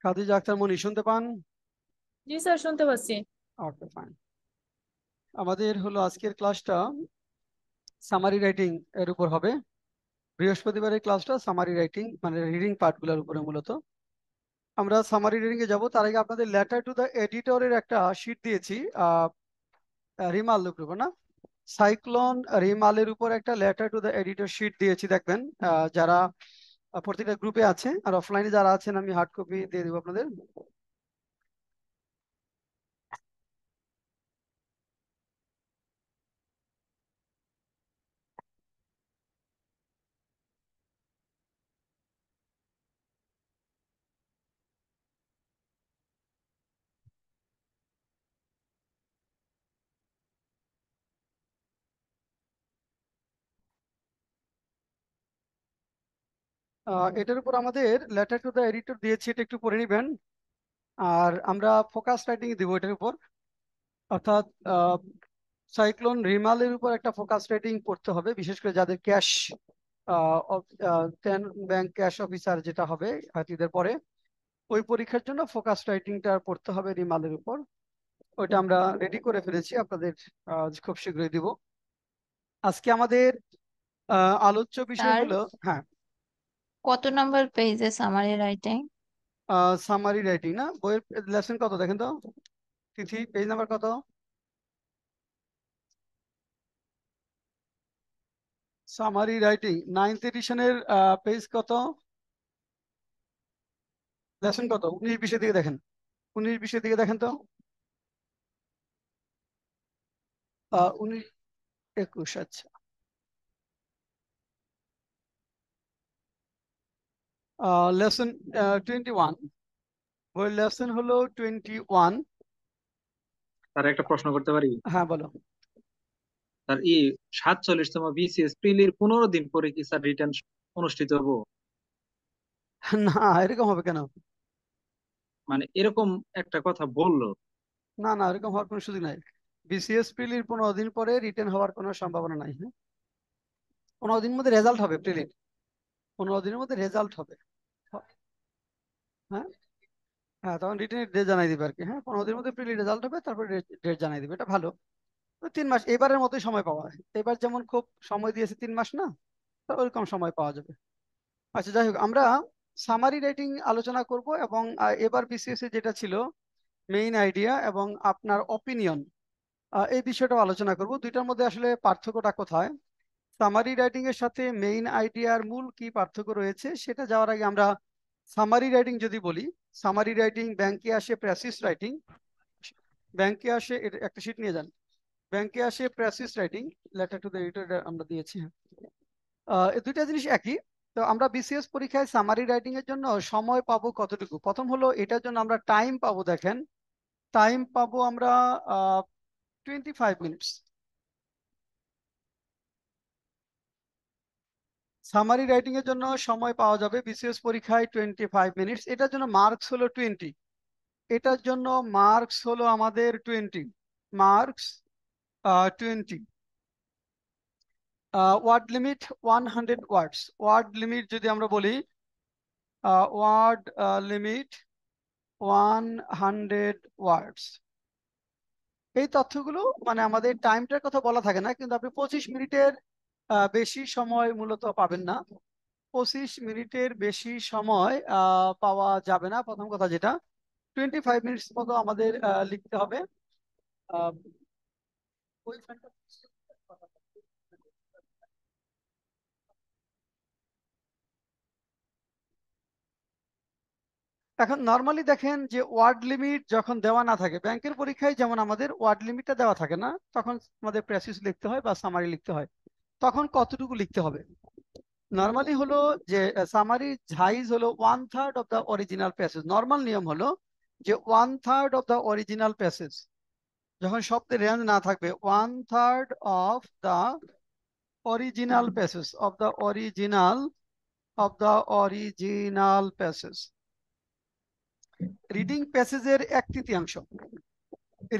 খাদিজা আক্তার মনি শুনতে পান? জি স্যার, শুনতে পাচ্ছি। ওকে, ফাইন। আমাদের হলো আজকের ক্লাসটা সামারি রাইটিং এর উপর হবে। বৃহস্পতিবারের ক্লাসটা সামারি রাইটিং মানে রিডিং পার্টগুলোর উপরে মূলত। আমরা সামারি রিডিং এ যাব, তার আগে আপনাদের লেটার টু দ্য এডিটরের একটা শিট দিয়েছি রিমালের উপর না, সাইক্লোন রিমালের উপর একটা letter to the editor sheet দিয়েছি, দেখবেন। যারা প্রতিটা গ্রুপে আছে আর অফলাইনে যারা আছেন আমি হার্ড কপি দিয়ে দেবো আপনাদের। এটার উপর আমাদের লেটার টু দ্য এডিটর দিয়েছি, এটা একটু পড়ে নিবেন। আর আমরা ফোকাস রাইটিং দিব এটার উপর, অর্থাৎ সাইক্লোন রিমালের উপর একটা ফোকাস রাইটিং পড়তে হবে, বিশেষ করে যাদের ক্যাশ 10 ব্যাংক ক্যাশ অফিসার যেটা হবে হাতিদের পরে, ওই পরীক্ষার জন্য ফোকাস রাইটিংটা পড়তে হবে রিমালের উপর। ওইটা আমরা রেডি করে ফেলেছি, আপনাদের খুব শীঘ্রই দিব। আজকে আমাদের আলোচ্য বিষয় স্যার, হলো, হ্যাঁ, কত নাম্বার পেজে সামারি রাইটিং? সামারি রাইটিং না, বইয়ের লেসন কত দেখেন তো, তিথি পেজ নাম্বার কত? সামারি রাইটিং 9th এডিশনের পেজ কত, লেসন কত? 19-20 দিকে দেখেন, 19-20 দিকে দেখেন তো। 19-21, আচ্ছা। লেসন 21, বইয়ের লেসন হলো 21। স্যার একটা প্রশ্ন করতে পারি? হ্যাঁ, বলো। স্যার 47তম বিসিএস প্রিলির 15 দিন পরে কি স্যার রিটার্ন অনুষ্ঠিত হবো? না, এরকম হবে কেন? মানে এরকম একটা কথা বললো। না না, এরকম হওয়ার কোনো সুযোগ নাই। বিসিএস প্রিলির 15 দিন পরে রিটেন হওয়ার কোনো সম্ভাবনা নাই। হ্যাঁ, 15 দিনের মধ্যে রেজাল্ট হবে প্রিলির, 15 দিনের মধ্যে রেজাল্ট হবে। হ্যাঁ হ্যাঁ, তখন রিটেনের ডেট জানাই দিবে আর কি। হ্যাঁ, 15 দিনের মধ্যে প্রিলি রেজাল্ট হবে, তারপরে ডেট জানাই দিবে, এটা ভালো। তো 3 মাস এবারের মতোই সময় পাওয়া যায়, এবার যেমন খুব সময় দিয়েছে 3 মাস না, তো ওইরকম সময় পাওয়া যাবে। আচ্ছা, যাই হোক, আমরা সামারি রাইটিং আলোচনা করব এবং এবার বিসিএস যেটা ছিল মেইন আইডিয়া এবং আপনার অপিনিয়ন, এই বিষয়টাও আলোচনা করব। দুইটার মধ্যে আসলে পার্থক্যটা কোথায়, সামারি রাইটিং এর সাথে মেইন আইডিয়ার মূল কি পার্থক্য রয়েছে, সেটা যাওয়ার আগে আমরা সামারি রাইটিং যদি বলি, সামারি রাইটিং ব্যাংকে আসে প্রেসিস রাইটিং, ব্যাংকে আসে একটা শীট নিয়ে যান, ব্যাংকে আসে precis writing, letter to the editor আমরা দিয়েছি। হ্যাঁ, এই দুইটা জিনিস একই। তো আমরা বিসিএস পরীক্ষায় সামারি রাইটিং এর জন্য সময় পাবো কতটুকু, প্রথম হলো এটার জন্য আমরা টাইম পাবো, দেখেন টাইম পাবো আমরা 25 মিনিটস। সামারি রাইটিং এর জন্য সময় পাওয়া যাবে বিসিএস পরীক্ষায় 25 মিনিটস। এটার জন্য মার্কস হলো 20, এটার জন্য মার্কস হলো আমাদের 20 মার্কস, 20। ওয়ার্ড লিমিট 100 ওয়ার্ডস, ওয়ার্ড লিমিট যদি আমরা বলি, ওয়ার্ড লিমিট 100 ওয়ার্ডস। এই তথ্যগুলো মানে আমাদের টাইমটার কথা বলা থাকে না, কিন্তু আপনি 25 মিনিটের বেশি সময় মূলত পাবেন না। 25 মিনিটের বেশি সময় পাওয়া যাবে না, প্রথম কথা যেটা। 25 মিনিটস মতো আমাদের লিখতে হবে। আহ, এখন নর্মালি দেখেন যে ওয়ার্ড লিমিট যখন দেওয়া না থাকে, ব্যাংকের পরীক্ষায় যেমন আমাদের ওয়ার্ড লিমিটটা দেওয়া থাকে না, তখন আমাদের প্রেসিস লিখতে হয় বা সামারি লিখতে হয়। তখন কতটুকু লিখতে হবে, নর্মালি হলো যে সামারি সাইজ হলো 1/3 of the original passage. Normal নিয়ম হলো যে 1/3 অফ দ্য অরিজিনাল প্যাসেজ, যখন শব্দের রেঞ্জ না থাকবে, 1/3 of the original passage, of the original passage. Reading প্যাসেজের 1/3,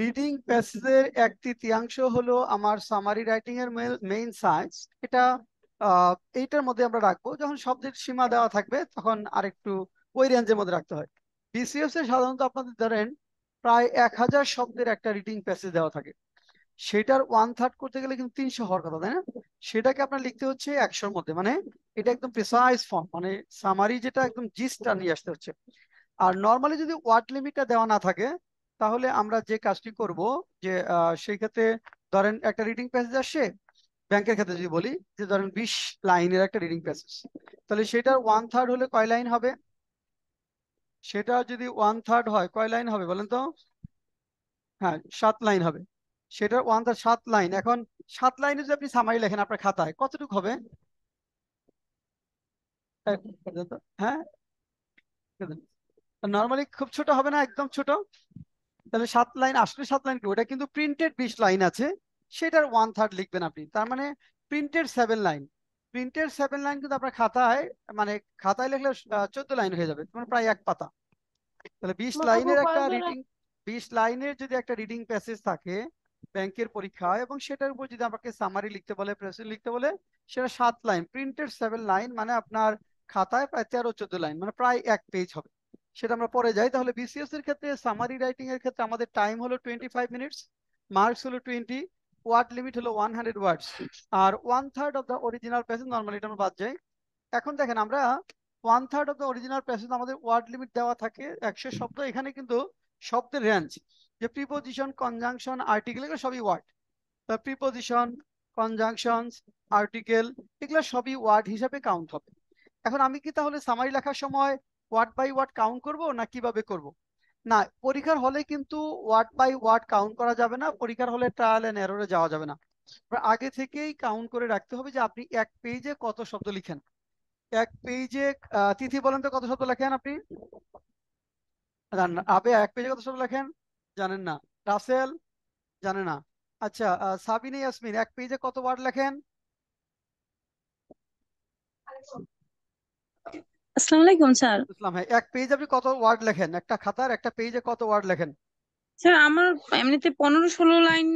রিডিং প্যাসেজের 1/3 হলো আমার সামারি রাইটিং এর মেইন সাইজ। এটা এইটার মধ্যে আমরা রাখবো, যখন শব্দের সীমা দেওয়া থাকবে তখন আরেকটু ওই রেঞ্জের মধ্যে রাখতে হয়। বিসিএস এ সাধারণত আপনাদের ধরেন প্রায় 1000 শব্দের একটা রিডিং প্যাসেজ দেওয়া থাকে, সেটার 1/3 করতে গেলে কিন্তু 300 হওয়ার কথা, তাই না? সেটাকে আপনার লিখতে হচ্ছে 100-র মধ্যে, মানে এটা একদম প্রিসাইজ ফর্ম, মানে সামারি যেটা একদম জিস্টটা নিয়ে আসতে হচ্ছে। আর নর্মালি যদি ওয়ার্ড লিমিটটা দেওয়া না থাকে, তাহলে আমরা যে কাজটি করব যে সেই ক্ষেত্রে ধরেন একটা রিডিং প্যাসেজ আসছে, ব্যাংকের ক্ষেত্রে যদি বলি যে ধরেন 20 লাইনের একটা রিডিং প্যাসেজ, তাহলে সেটার 1/3 হলে কয় লাইন হবে? সেটা যদি 1/3 হয় কয় লাইন হবে বলেন তো? হ্যাঁ, 7 লাইন হবে। সেটার 1/3 7 লাইন। এখন 7 লাইনে যদি আপনি সামারি লেখেন আপনার খাতায়, কতটুকু হবে? হ্যাঁ, নর্মালি খুব ছোট হবে না, একদম ছোট। তাহলে 7 লাইন, আসলে 7 লাইন কি, ওটা কিন্তু প্রিন্টেড 20 লাইন আছে, সেটার 1/3 লিখবেন আপনি। তার মানে প্রিন্টেড 7 লাইন। প্রিন্টেড 7 লাইন কিন্তু আপনার খাতায়, মানে খাতায় লিখলে 14 লাইন হয়ে যাবে, মানে প্রায় এক পাতা। তাহলে 20 আপু লাইনের একটা পারবে না। রিডিং, 20 লাইনের যদি একটা রিডিং প্যাসেজ থাকে ব্যাংকের পরীক্ষায়, এবং সেটার উপর যদি আপনাকে সামারি লিখতে বলে, প্রেসেজ লিখতে বলে, সেটা 7 লাইন, প্রিন্টেড 7 লাইন, মানে আপনার খাতায় প্রায় 13-14 লাইন, মানে প্রায় এক পেজ হবে। সেটা আমরা পরে যাই। তাহলে বিসিএস এর ক্ষেত্রে সামারি রাইটিং এর ক্ষেত্রে আমাদের টাইম হলো 25 মিনিটস, মার্কস হলো 20, ওয়ার্ড লিমিট হলো 100 ওয়ার্ডস, আর 1/3 of the original passage, normally এটা আমরা বাদ যাই। এখন দেখেন, আমরা 1/3 অফ দ্য অরিজিনাল প্যাসেজ, আমাদের ওয়ার্ড লিমিট দেওয়া থাকে 100 শব্দ। এখানে কিন্তু শব্দের রেঞ্জ, যে প্রিপোজিশন, কনজাংশন, আর্টিকেল, এগুলো সবই ওয়ার্ড। প্রিপোজিশন, কনজাংশনস, আর্টিকেল, এগুলো সবই ওয়ার্ড হিসাবে কাউন্ট হবে। এখন আমি কি তাহলে সামারি লেখার সময় ওয়ার্ড বাই ওয়ার্ড কাউন্ট করব, না কিভাবে করব? না, পরীক্ষার হলে কিন্তু ওয়ার্ড বাই ওয়ার্ড কাউন্ট করা যাবে না, পরীক্ষার হলে ট্রায়াল এন্ড এররে যাওয়া যাবে না। আগে থেকেই কাউন্ট করে রাখতে হবে যে আপনি এক পেজে কত শব্দ লিখেন। এক পেজে, তিথি বলেন তো কত শব্দ লেখেন আপনি? জানেন না? আবে এক পেজে কত শব্দ লেখেন? জানেন না? রাসেল জানে না? আচ্ছা, সাবিনা ইয়াসমিন এক পেজে কত ওয়ার্ড লেখেন? আসসালামু আলাইকুম স্যার। ইসলাম, হ্যাঁ, এক পেজে আপনি কত ওয়ার্ড লেখেন? একটা খাতার একটা পেজে কত ওয়ার্ড লেখেন? স্যার আমার এমনিতে 15-16 লাইন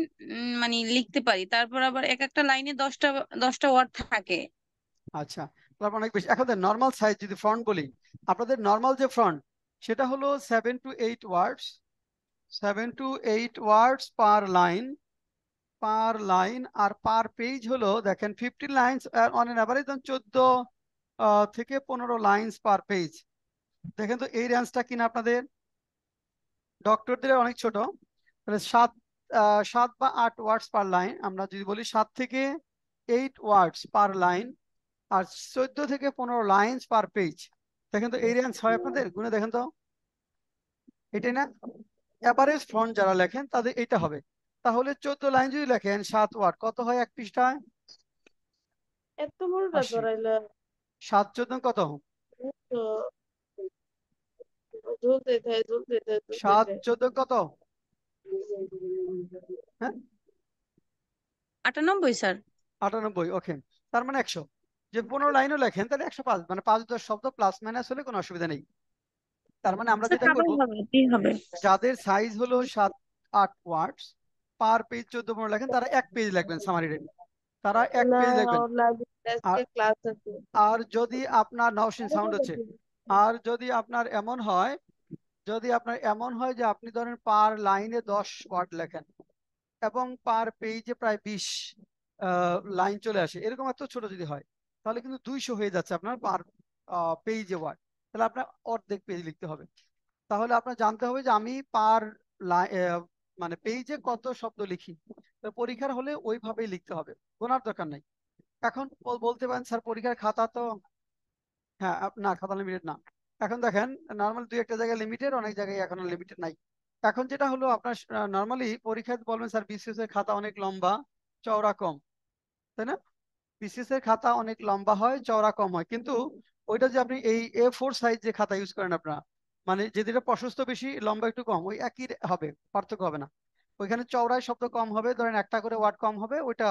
মানে লিখতে পারি, তারপর আবার এক একটা লাইনে 10টা ওয়ার্ড থাকে। আচ্ছা, তারপর অনেক বেশি। এখন নর্মাল সাইজ যদি ফন্ট বলি, আপনাদের নর্মাল যে ফন্ট, সেটা হলো 7 to 8 words, 7 to 8 words per line. আর পার পেজ হলো দেখেন 15 লাইন্স অন এন অ্যাভারেজ, 14 থেকে 15 লাইন্স পার পেজ। দেখেন তো এই রেঞ্জটা কিনা আপনাদের? ডক্টরদের অনেক ছোট। তাহলে 7 বা 8 ওয়ার্ডস পার লাইন, আমরা যদি বলি 7 থেকে 8 ওয়ার্ডস পার লাইন, আর 14 থেকে 15 লাইন্স পার পেজ। দেখেন তো এই রেঞ্জ হয় আপনাদের? গুনে দেখেন তো, এটাই না? অ্যাভারেজ ফন্ট যারা লেখেন তাদের এটা হবে। তাহলে 14 লাইন যদি লেখেন 7 ওয়ার্ড, কত হয় এক পৃষ্ঠায়? এত বড়টা 80। ধরাইলা 7 14 কত? তো ঝুলতে থাকে ঝুলতে থাকে ঝুলতে 7 14 কত? হ্যাঁ, 98 স্যার। 98, ওকে। তার মানে 100। যে 15 লাইনও লেখেন তাহলে 105, মানে 5-10 শব্দ প্লাস মাইনাস হলে কোনো অসুবিধা নেই। তার মানে আমরা স্যার যেটা হবে করব, হবে এটাই হবে। যাদের সাইজ হলো 7 8 ওয়ার্ডস, পার পেজ 14 15 লেখেন, তারা এক পেজ লিখবেন সামারি রেডি, তারা এক না পেজ লিখবেন। আমার লাগে আর আজকে ক্লাস আছে। আর যদি আপনার নওশিন সাউন্ড হচ্ছে, আর যদি আপনার এমন হয়, যদি আপনার এমন হয় যে আপনি ধরেন পার লাইনে 10 ওয়ার্ড লেখেন এবং পার পেজে প্রায় 20 লাইন চলে আসে, এরকম এত ছোট যদি হয়, তাহলে কিন্তু 200 হয়ে যাচ্ছে আপনার পার পেজে ওয়ার্ড। তাহলে আপনার অর্ধেক পেজ লিখতে হবে। তাহলে আপনার জানতে হবে যে আমি পার মানে পেজে কত শব্দ লিখি। তো পরীক্ষার হলে ওইভাবেই লিখতে হবে, গোনার দরকার নাই। এখন বলতে পারেন স্যার পরীক্ষার খাতা তো, হ্যাঁ, না খাতা লিমিটেড না। এখন দেখেন, নর্মাল দুই একটা জায়গায় লিমিটেড, অনেক জায়গায় এখনো লিমিটেড নাই। এখন যেটা হলো আপনার নর্মালি পরীক্ষায় বলবেন স্যার বিসিএস এর খাতা অনেক লম্বা, চওড়া কম, তাই না? বিসিএস এর খাতা অনেক লম্বা হয়, চওড়া কম হয়, কিন্তু ওইটা যে আপনি এই A4 সাইজ যে খাতা ইউজ করেন আপনারা, মানে যেটা প্রশস্ত বেশি লম্বা একটু কম, ওই একই হবে, পার্থক্য হবে না। ওইখানে চওড়ায় শব্দ কম হবে, ধরেন একটা করে ওয়ার্ড কম হবে, ওইটা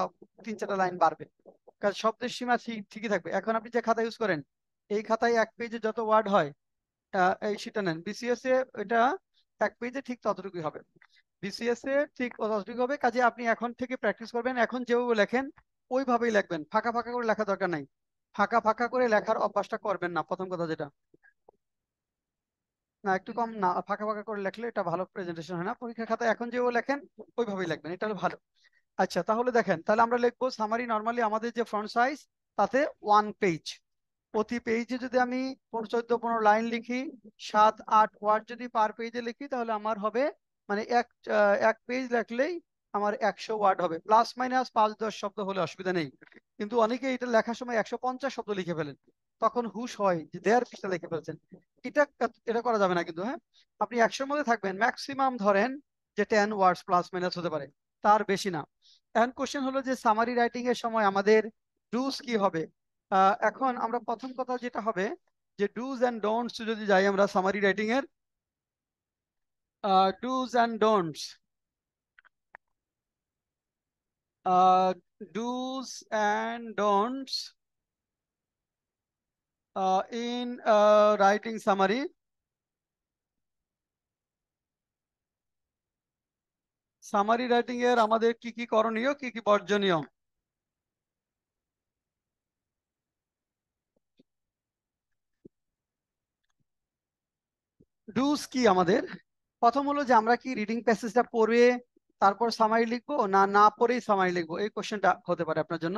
3-4টা লাইন বাড়বে, কারণ শব্দের সীমা ঠিকই থাকবে। এখন আপনি যে খাতা ইউজ করেন, এই খাতায় এক পেজে যত ওয়ার্ড হয়, এই সেটা নেন, বিসিএস এ এটা এক পেজে ঠিক ততটুকুই হবে। বিসিএস এ ঠিক ততটুকু হবে। কাজে আপনি এখন থেকে প্র্যাকটিস করবেন, এখন যেভাবে লেখেন ওইভাবেই লিখবেন, ফাঁকা ফাঁকা করে লেখা দরকার নাই। ফাঁকা ফাঁকা করে লেখার অভ্যাসটা করবেন না, প্রথম কথা যেটা। না, একটু কম না, ফাঁকা ফাঁকা করে লেখলে এটা ভালো প্রেজেন্টেশন হয় না। পরীক্ষার খাতায় এখন যেও লেখেন ওইভাবেই লিখবেন, এটা হলো ভালো। আচ্ছা, তাহলে দেখেন, তাহলে আমরা লিখবো সামারি নর্মালি আমাদের যে ফ্রন্ট সাইজ তাতে 1 পেজ। প্রতি পেজে যদি আমি 14-15 লাইন লিখি, 7-8 ওয়ার্ড যদি পার পেজে লিখি, তাহলে আমার হবে মানে এক পেজ লিখলেই আমার 100 ওয়ার্ড হবে। প্লাস মাইনাস 5-10 শব্দ হলে অসুবিধা নেই। কিন্তু অনেকে এটা লেখার সময় 150 শব্দ লিখে ফেলেন, তখন হুশ হয় যে 1.5 পৃষ্ঠা লিখে ফেলছেন। এটা এটা করা যাবে না কিন্তু। হ্যাঁ, আপনি 100-র মধ্যে থাকবেন, ম্যাক্সিমাম ধরেন যে 10 ওয়ার্ডস প্লাস মাইনাস হতে পারে, তার বেশি না। এখন কোশ্চেন হলো যে সামারি রাইটিং এর সময় আমাদের ডুজ কি হবে। এখন আমরা প্রথম কথা যেটা হবে যে ডুজ অ্যান্ড ডোন্টস যদি যাই আমরা সামারি রাইটিং এর, dos and don'ts, dos and don'ts in writing summary. Summary writing এর আমাদের কি কি করণীয়, কি কি বর্জনীয়। ডুজ কি আমাদের, প্রথম হলো যে আমরা কি রিডিং প্যাসেজটা পড়ে তারপর সামারি লিখবো, না না পড়েই সামারি লিখবো, এই কোশ্চেনটা হতে পারে আপনার জন্য।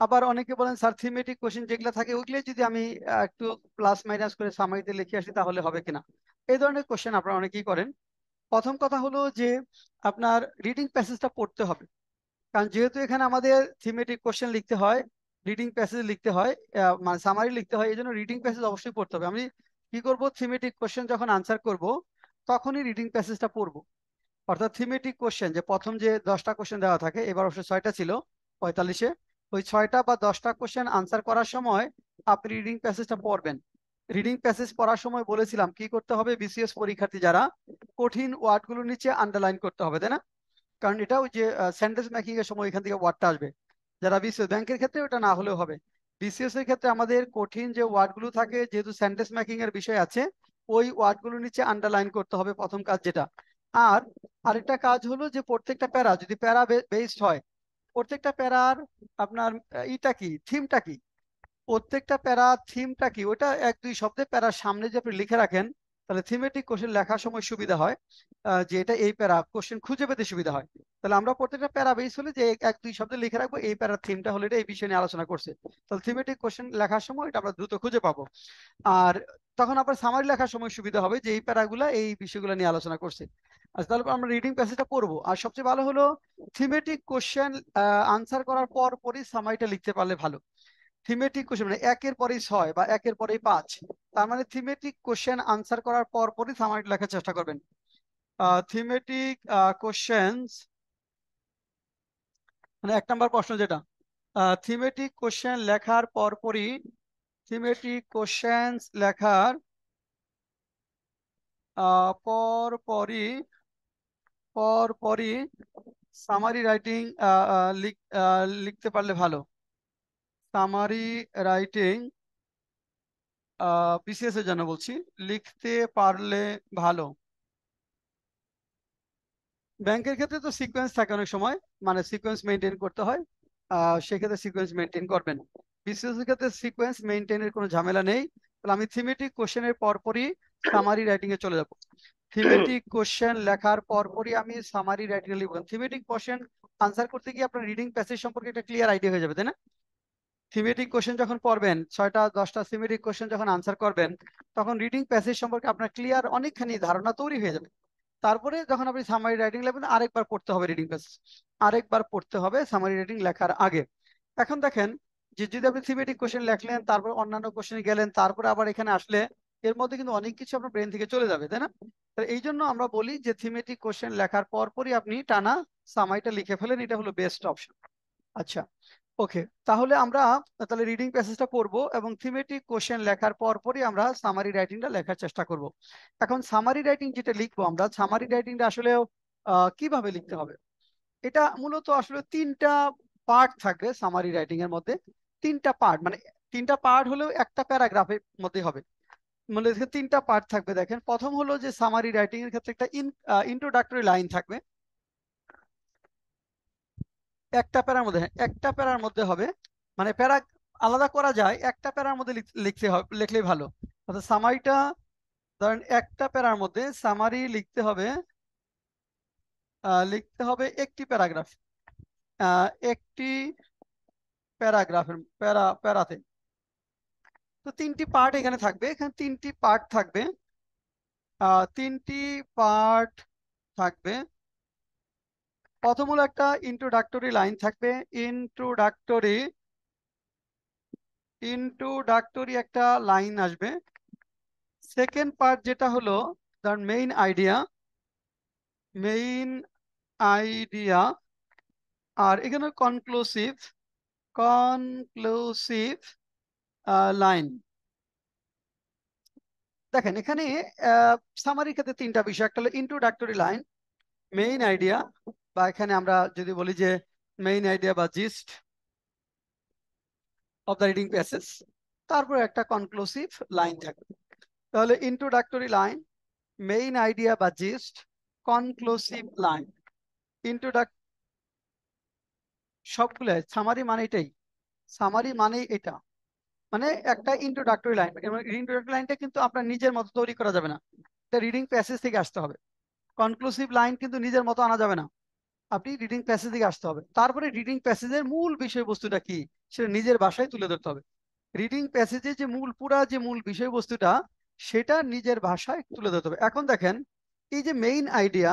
আবার অনেকে বলেন স্যার থিমেটিক কোশ্চেন যেগুলো থাকে ওইগুলো যদি আমি একটু প্লাস মাইনাস করে সামারিতে লিখে আসি তাহলে হবে কিনা। এই ধরনের কোশ্চেন আপনারা অনেকেই করেন। প্রথম কথা হলো যে আপনার রিডিং প্যাসেজটা পড়তে হবে, কারণ যেহেতু এখানে আমাদের থিমেটিক কোশ্চেন লিখতে হয়, রিডিং প্যাসেজ লিখতে হয়, মানে সামারি লিখতে হয়, এই জন্য রিডিং প্যাসেজ অবশ্যই পড়তে হবে। আমি কি করব, থিমেটিক কোশ্চেন যখন আনসার করব তখনই রিডিং প্যাসেজটা পড়বো। অর্থাৎ থিমেটিক কোশ্চেন যে প্রথম যে 10টা কোশ্চেন দেওয়া থাকে, এবার অবশ্য 6টা ছিল 45-এ, ওই 6টা বা 10টা কোশ্চেন আনসার করার সময় আপনি রিডিং প্যাসেজটা পড়বেন। রিডিং প্যাসেজ পড়ার সময় বলেছিলাম কি করতে হবে, বিসিএস পরীক্ষার্থী যারা, কঠিন ওয়ার্ডগুলোর নিচে আন্ডারলাইন করতে হবে, তাই না? কারণ এটা ওই যে সেন্টেন্স মেকিং এর সময় এখান থেকে ওয়ার্ডটা আসবে। যারা বিসিএস ব্যাংকের ক্ষেত্রে ওটা না হলেও হবে, বিসিএস এর ক্ষেত্রে আমাদের কঠিন যে ওয়ার্ডগুলো থাকে, যেহেতু সেন্টেন্স মেকিং এর বিষয় আছে, ওই ওয়ার্ডগুলোর নিচে আন্ডারলাইন করতে হবে, প্রথম কাজ যেটা। আর আরেকটা কাজ হলো যে প্রত্যেকটা প্যারা যদি প্যারা বেসড হয়, প্রত্যেকটা প্যারার আপনার ইটা কি, থিমটা কি, প্রত্যেকটা প্যারা থিমটা কি, ওটা 1-2 শব্দে প্যারার সামনে যে আপনি লিখে রাখেন, তাহলে থিমেটিক কোশ্চেন লেখার সময় সুবিধা হয়, যে এটা এই প্যারা কোশ্চেন খুঁজে পেতে সুবিধা হয়। তাহলে আমরা প্রত্যেকটা প্যারা বেস হলে যে 1-2 শব্দে লিখে রাখবো এই প্যারার থিমটা হলে এটা এই বিষয় নিয়ে আলোচনা করছে, তাহলে থিমেটিক কোশ্চেন লেখার সময় এটা আমরা দ্রুত খুঁজে পাবো। আর তখন আবার সামারি লেখার সময় সুবিধা হবে যে এই প্যারাগুলা এই বিষয়গুলো নিয়ে আলোচনা করছে। আচ্ছা, তাহলে আমরা রিডিং প্যাসেজটা পড়বো। আর সবচেয়ে ভালো হলো থিমেটিক কোশ্চেন আনসার করার পর পরই সামারিটা লিখতে পারলে ভালো। থিমেটিক কোশ্চেন মানে 1-এর পরেই 6 বা 1-এর পরেই 5, তার মানে থিমেটিক কোশ্চেন আনসার করার পর পরই সামারি লেখার চেষ্টা করবেন। থিমেটিক কোশ্চেন্স মানে 1 নম্বর প্রশ্ন যেটা, থিমেটিক কোশ্চেন লেখার পরপরই, থিমেটিক কোশ্চেন্স লেখার পরপরই পরপরই সামারি রাইটিং লিখতে পারলে ভালো। সামারি রাইটিং বিসিএস এর জন্য বলছি, লিখতে পারলে ভালো। ব্যাংকের ক্ষেত্রে তো সিকোয়েন্স থাকে অনেক সময়, মানে সিকোয়েন্স মেনটেন করতে হয়, সেক্ষেত্রে সিকোয়েন্স মেনটেন করবেন। বিসিএস এর ক্ষেত্রে সিকোয়েন্স মেনটেনের কোনো ঝামেলা নেই। তাহলে আমি থিমেটিক কোশ্চেনের পরপরই সামারি রাইটিং এ চলে যাব। থিমেটিক কোশ্চেন লেখার পরপরই আমি সামারি রাইটিং এ লিখব। থিমেটিক কোশ্চেন আনসার করতে গিয়ে আপনার রিডিং প্যাসেজ সম্পর্কে একটা ক্লিয়ার আইডিয়া হয়ে যাবে, তাই না? থিমেটিক কোশ্চেন যখন পড়বেন, 6টা-10টা থিমেটিক কোশ্চেন যখন আনসার করবেন, তখন রিডিং প্যাসেজ সম্পর্কে আপনার ক্লিয়ার অনেকখানি ধারণা তৈরি হয়ে যাবে। তারপরে যখন আপনি সামারি রাইটিং লিখবেন আরেকবার পড়তে হবে রিডিং প্যাসেজ, আরেকবার পড়তে হবে সামারি রাইটিং লেখার আগে। এখন দেখেন যে যদি আপনি থিমেটিক কোশ্চেন লেখলেন, তারপর অন্যান্য কোশ্চেনে গেলেন, তারপরে আবার এখানে আসলে এর মধ্যে কিন্তু অনেক কিছু আপনার ব্রেন থেকে চলে যাবে, তাই না? তো এই জন্য আমরা বলি যে থিমেটিক কোশ্চেন লেখার পরপরই আপনি টানা সামারিটা লিখে ফেলেন, এটা হলো বেস্ট অপশন। আচ্ছা, ওকে, তাহলে আমরা তাহলে রিডিং প্যাসেজটা পড়বো এবং থিমেটিক কোশ্চেন লেখার পরপরই আমরা সামারি রাইটিংটা লেখার চেষ্টা করব। এখন সামারি রাইটিং যেটা লিখবো আমরা, সামারি রাইটিংটা আসলে কিভাবে লিখতে হবে, এটা মূলত আসলে 3টা পার্ট থাকবে সামারি রাইটিং এর মধ্যে। 3টা পার্ট মানে 3টা পার্ট হলেও একটা প্যারাগ্রাফের মধ্যে হবে, মানে 3টা পার্ট থাকবে। দেখেন, প্রথম হলো যে সামারি রাইটিং এর ক্ষেত্রে একটা ইন্ট্রোডাক্টরি লাইন থাকবে একটা প্যারার মধ্যে। হ্যাঁ, একটা প্যারার মধ্যে হবে, মানে প্যারা আলাদা করা যায়, একটা প্যারার মধ্যে লিখতে হবে, লিখলেই ভালো। অর্থাৎ সামারিটা ধরেন একটা প্যারার মধ্যে সামারি লিখতে হবে একটি প্যারাগ্রাফ, একটি প্যারাগ্রাফের প্যারাতে। তো তিনটি পার্ট এখানে থাকবে, এখানে তিনটি পার্ট থাকবে, তিনটি পার্ট থাকবে। প্রথম হলো একটা ইন্ট্রোডাক্টরি লাইন থাকবে, ইন্ট্রোডাক্টরি একটা লাইন আসবে। সেকেন্ড পার্ট যেটা হলো ধর মেইন আইডিয়া, আর এখানে কনক্লুসিভ লাইন। দেখেন এখানে সামারির ক্ষেত্রে তিনটা বিষয়, একটা হলো ইন্ট্রোডাক্টরি লাইন, মেইন আইডিয়া, বা এখানে আমরা যদি বলি যে মেইন আইডিয়া বা gist of the reading passage, তারপরে একটা কনক্লুসিভ লাইন থাকবে। তাহলে ইন্ট্রোডাক্টরি লাইন, মেইন আইডিয়া বা জিস্ট, কনক্লুসিভ লাইন। ইন্ট্রোডাক্ট সবগুলো সামারি মানে এটাই, সামারি মানে এটা, মানে একটা ইন্ট্রোডাক্টরি লাইন। ইন্ট্রোডাক্টরি লাইনটা কিন্তু আপনার নিজের মতো তৈরি করা যাবে না, এটা রিডিং প্যাসেজ থেকে আসতে হবে। কনক্লুসিভ লাইন কিন্তু নিজের মতো আনা যাবে না, আপনি রিডিং প্যাসেজ থেকে আসতে হবে। তারপরে রিডিং প্যাসেজের মূল বিষয়বস্তুটা কি সেটা নিজের ভাষায় তুলে ধরতে হবে। রিডিং প্যাসেজে যে মূল বিষয়বস্তুটা সেটা নিজের ভাষায় তুলে ধরতে হবে। এখন দেখেন এই যে মেইন আইডিয়া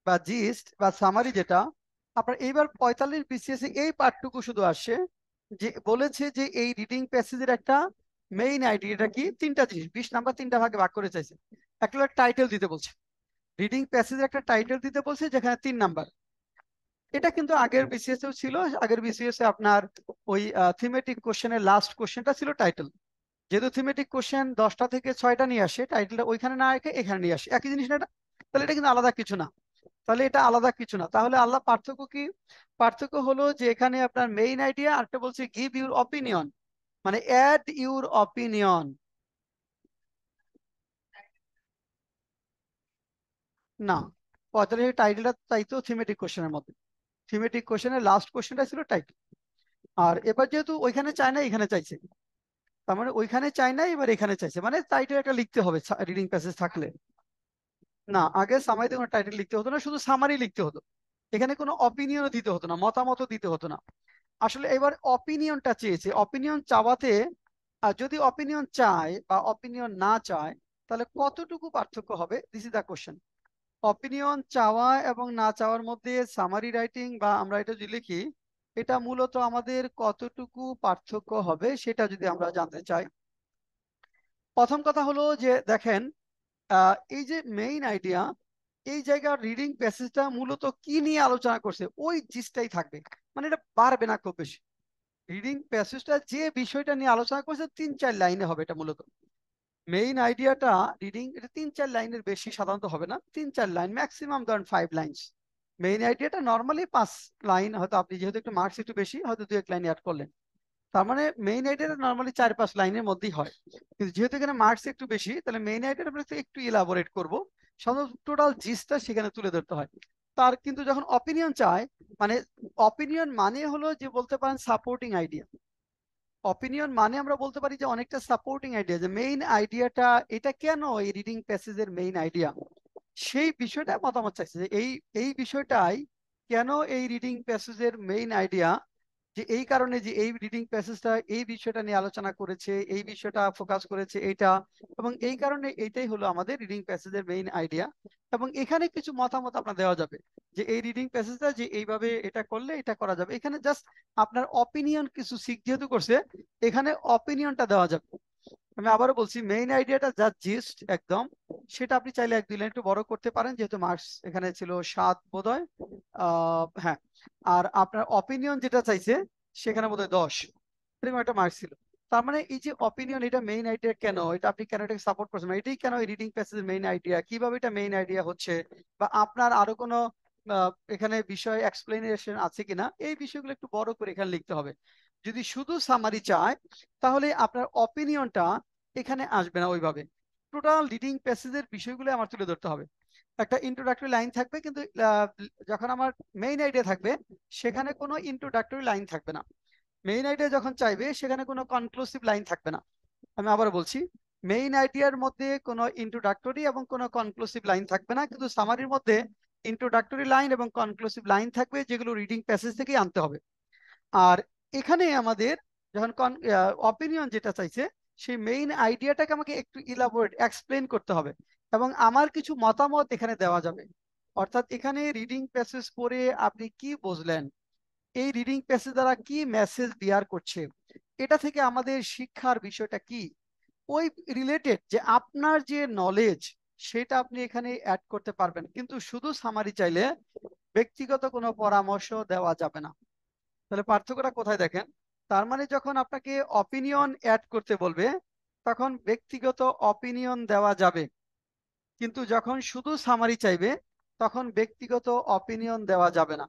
বা জিস্ট বা সামারি, যেটা আপনার এইবার 45 BCS এই পার্টটুকু শুধু আসছে, যে বলেছে যে এই রিডিং প্যাসেজের একটা মেইন আইডিয়াটা কি, তিনটা জিনিস 20 নাম্বার তিনটা ভাগে ভাগ করে চাইছে। একটা টাইটেল দিতে বলছে, রিডিং প্যাসেজের একটা টাইটেল দিতে বলছে যেখানে 3 নাম্বার। এটা কিন্তু আগের বিসিএস এও ছিল, আগের বিসিএস এ আপনার ওই থিমেটিক কোশ্চেনের লাস্ট কোশ্চেনটা ছিল টাইটেল। যেহেতু থিমেটিক কোশ্চেন 10টা থেকে 6টা নিয়ে আসে, টাইটেলটা ওইখানে না রেখে এখানে নিয়ে আসে, একই জিনিস না এটা? তাহলে এটা কিন্তু আলাদা কিছু না, তাহলে এটা আলাদা কিছু না। তাহলে পার্থক্য কি? পার্থক্য হলো যে এখানে আপনার মেইন আইডিয়া, আরেকটা বলছে গিভ ইউর অপিনিয়ন, মানে অ্যাড ইউর অপিনিয়ন। না, 45 টাইটেলটা চাইতো থিমেটিক কোশ্চেনের মধ্যে, থিমেটিক কোশ্চেনের লাস্ট কোশ্চেনটা ছিল টাইটেল। আর এবার যেহেতু ওইখানে চায় না এখানে চাইছে, তার মানে ওইখানে চাই না এবার এখানে চাইছে, মানে টাইটেল একটা লিখতে হবে রিডিং প্যাসেজ থাকলে। না, আগে সামারিতে কোনো টাইটেল লিখতে হতো না, শুধু সামারি লিখতে হতো, এখানে কোনো অপিনিয়নও দিতে হতো না, মতামতও দিতে হতো না। আসলে এবার অপিনিয়নটা চেয়েছে, অপিনিয়ন চাওয়াতে যদি অপিনিয়ন চায় বা অপিনিয়ন না চায় তাহলে কতটুকু পার্থক্য হবে, this is the question. Opinion চাওয়া এবং না চাওয়ার মধ্যে সামারি রাইটিং বা আমরা এটা যদি লিখি, এটা মূলত আমাদের কতটুকু পার্থক্য হবে সেটা যদি আমরা জানতে চাই। প্রথম কথা হলো যে দেখেন এই যে মেইন আইডিয়া, এই জায়গার রিডিং প্যাসেজটা মূলত কি নিয়ে আলোচনা করছে ওই জিনিসটাই থাকবে, মানে এটা বাড়বে না খুব বেশি। রিডিং প্যাসেজটা যে বিষয়টা নিয়ে আলোচনা করছে 3-4 লাইনে হবে এটা মূলত। মেইন আইডিয়াটা রিডিং এটা 3-4 লাইনের বেশি সাধারণত হবে না, 3-4 লাইন, ম্যাক্সিমাম ধরেন 5 লাইনস। মেইন আইডিয়াটা নর্মালি 5 লাইন, হয়তো আপনি যেহেতু একটু মার্কস একটু বেশি হয়তো 2-1 লাইন অ্যাড করলেন, তার মানে মেইন আইডিয়াটা নর্মালি 4-5 লাইনের মধ্যেই হয়। কিন্তু যেহেতু এখানে মার্কস একটু বেশি, তাহলে মেইন আইডিয়াটা আমরা একটু ইলাবোরেট করবো, সাধারণত টোটাল জিসটা সেখানে তুলে ধরতে হয়। তার কিন্তু যখন অপিনিয়ন চায়, মানে অপিনিয়ন মানে হলো যে বলতে পারেন সাপোর্টিং আইডিয়া। অপিনিয়ন মানে আমরা বলতে পারি যে অনেকটা সাপোর্টিং আইডিয়া, যে মেইন আইডিয়াটা এটা কেন এই রিডিং প্যাসেজের মেইন আইডিয়া, সেই বিষয়টা মতামত চাইছে, যে এই এই বিষয়টাই কেন এই রিডিং প্যাসেজের মেইন আইডিয়া, যে এই কারণে যে এই রিডিং প্যাসেজটা এই বিষয়টা নিয়ে আলোচনা করেছে, এই বিষয়টা ফোকাস করেছে এইটা, এবং এই কারণে এইটাই হলো আমাদের রিডিং প্যাসেজের মেইন আইডিয়া। এবং এখানে কিছু মতামত আপনার দেওয়া যাবে, যে এই রিডিং প্যাসেজটা যে এইভাবে এটা করলে এটা করা যাবে, এখানে জাস্ট আপনার অপিনিয়ন কিছু যেহেতু করছে এখানে অপিনিয়নটা দেওয়া যাবে। আমি আবারও বলছি, মেইন আইডিয়াটা যা জিস্ট একদম, সেটা আপনি চাইলে 1-2 লাইন একটু বড় করতে পারেন, যেহেতু মার্কস এখানে ছিল 7 বোধহয়। হ্যাঁ, আর আপনার অপিনিয়ন যেটা চাইছে সেখানে বোধহয় 10 এরকম একটা মার্কস ছিল। তার মানে এই যে অপিনিয়ন, এটা মেইন আইডিয়া কেন, এটা আপনি কেন এটাকে সাপোর্ট করছেন, এটাই কেন এই রিডিং প্যাসেজের মেইন আইডিয়া, কিভাবে এটা মেইন আইডিয়া হচ্ছে, বা আপনার আরো কোনো এখানে বিষয় এক্সপ্লেনেশন আছে কিনা, এই বিষয়গুলো একটু বড় করে এখানে লিখতে হবে। যদি শুধু সামারি চায় তাহলে আপনার অপিনিয়নটা এখানে আসবে না ওইভাবে, টোটাল রিডিং প্যাসেজের বিষয়গুলো আমার তুলে ধরতে হবে। একটা ইন্ট্রোডাক্টরি লাইন থাকবে, কিন্তু যখন আমার মেইন আইডিয়া থাকবে সেখানে কোনো ইন্ট্রোডাক্টরি লাইন থাকবে না। মেইন আইডিয়া যখন চাইবে সেখানে কোনো কনক্লুসিভ লাইন থাকবে না। আমি আবার বলছি, মেইন আইডিয়ার মধ্যে কোনো ইন্ট্রোডাক্টরি এবং কোনো কনক্লুসিভ লাইন থাকবে না, কিন্তু সামারির মধ্যে ইন্ট্রোডাক্টরি লাইন এবং কনক্লুসিভ লাইন থাকবে, যেগুলো রিডিং প্যাসেজ থেকেই আনতে হবে। আর এখানে আমাদের যখন অপিনিয়ন যেটা চাইছে, সেই মেইন আইডিয়াটাকে আমাকে একটু ইলাবোরেট এক্সপ্লেন করতে হবে, এবং আমার কিছু মতামত এখানে দেওয়া যাবে। অর্থাৎ এখানে রিডিং প্যাসেজ পড়ে আপনি কি বুঝলেন, এই রিডিং প্যাসেজ দ্বারা কি মেসেজ বিয়ার করছে, এটা থেকে আমাদের শিক্ষার বিষয়টা কি, ওই রিলেটেড যে আপনার যে নলেজ, সেটা আপনি এখানে অ্যাড করতে পারবেন। কিন্তু শুধু সামারি চাইলে ব্যক্তিগত কোনো পরামর্শ দেওয়া যাবে না। তাহলে পার্থক্যটা কোথায় দেখেন? তার মানে যখন আপনাকে অপিনিয়ন অ্যাড করতে বলবে, তখন ব্যক্তিগত অপিনিয়ন দেওয়া যাবে, কিন্তু যখন শুধু সামারি চাইবে, তখন ব্যক্তিগত অপিনিয়ন দেওয়া যাবে না।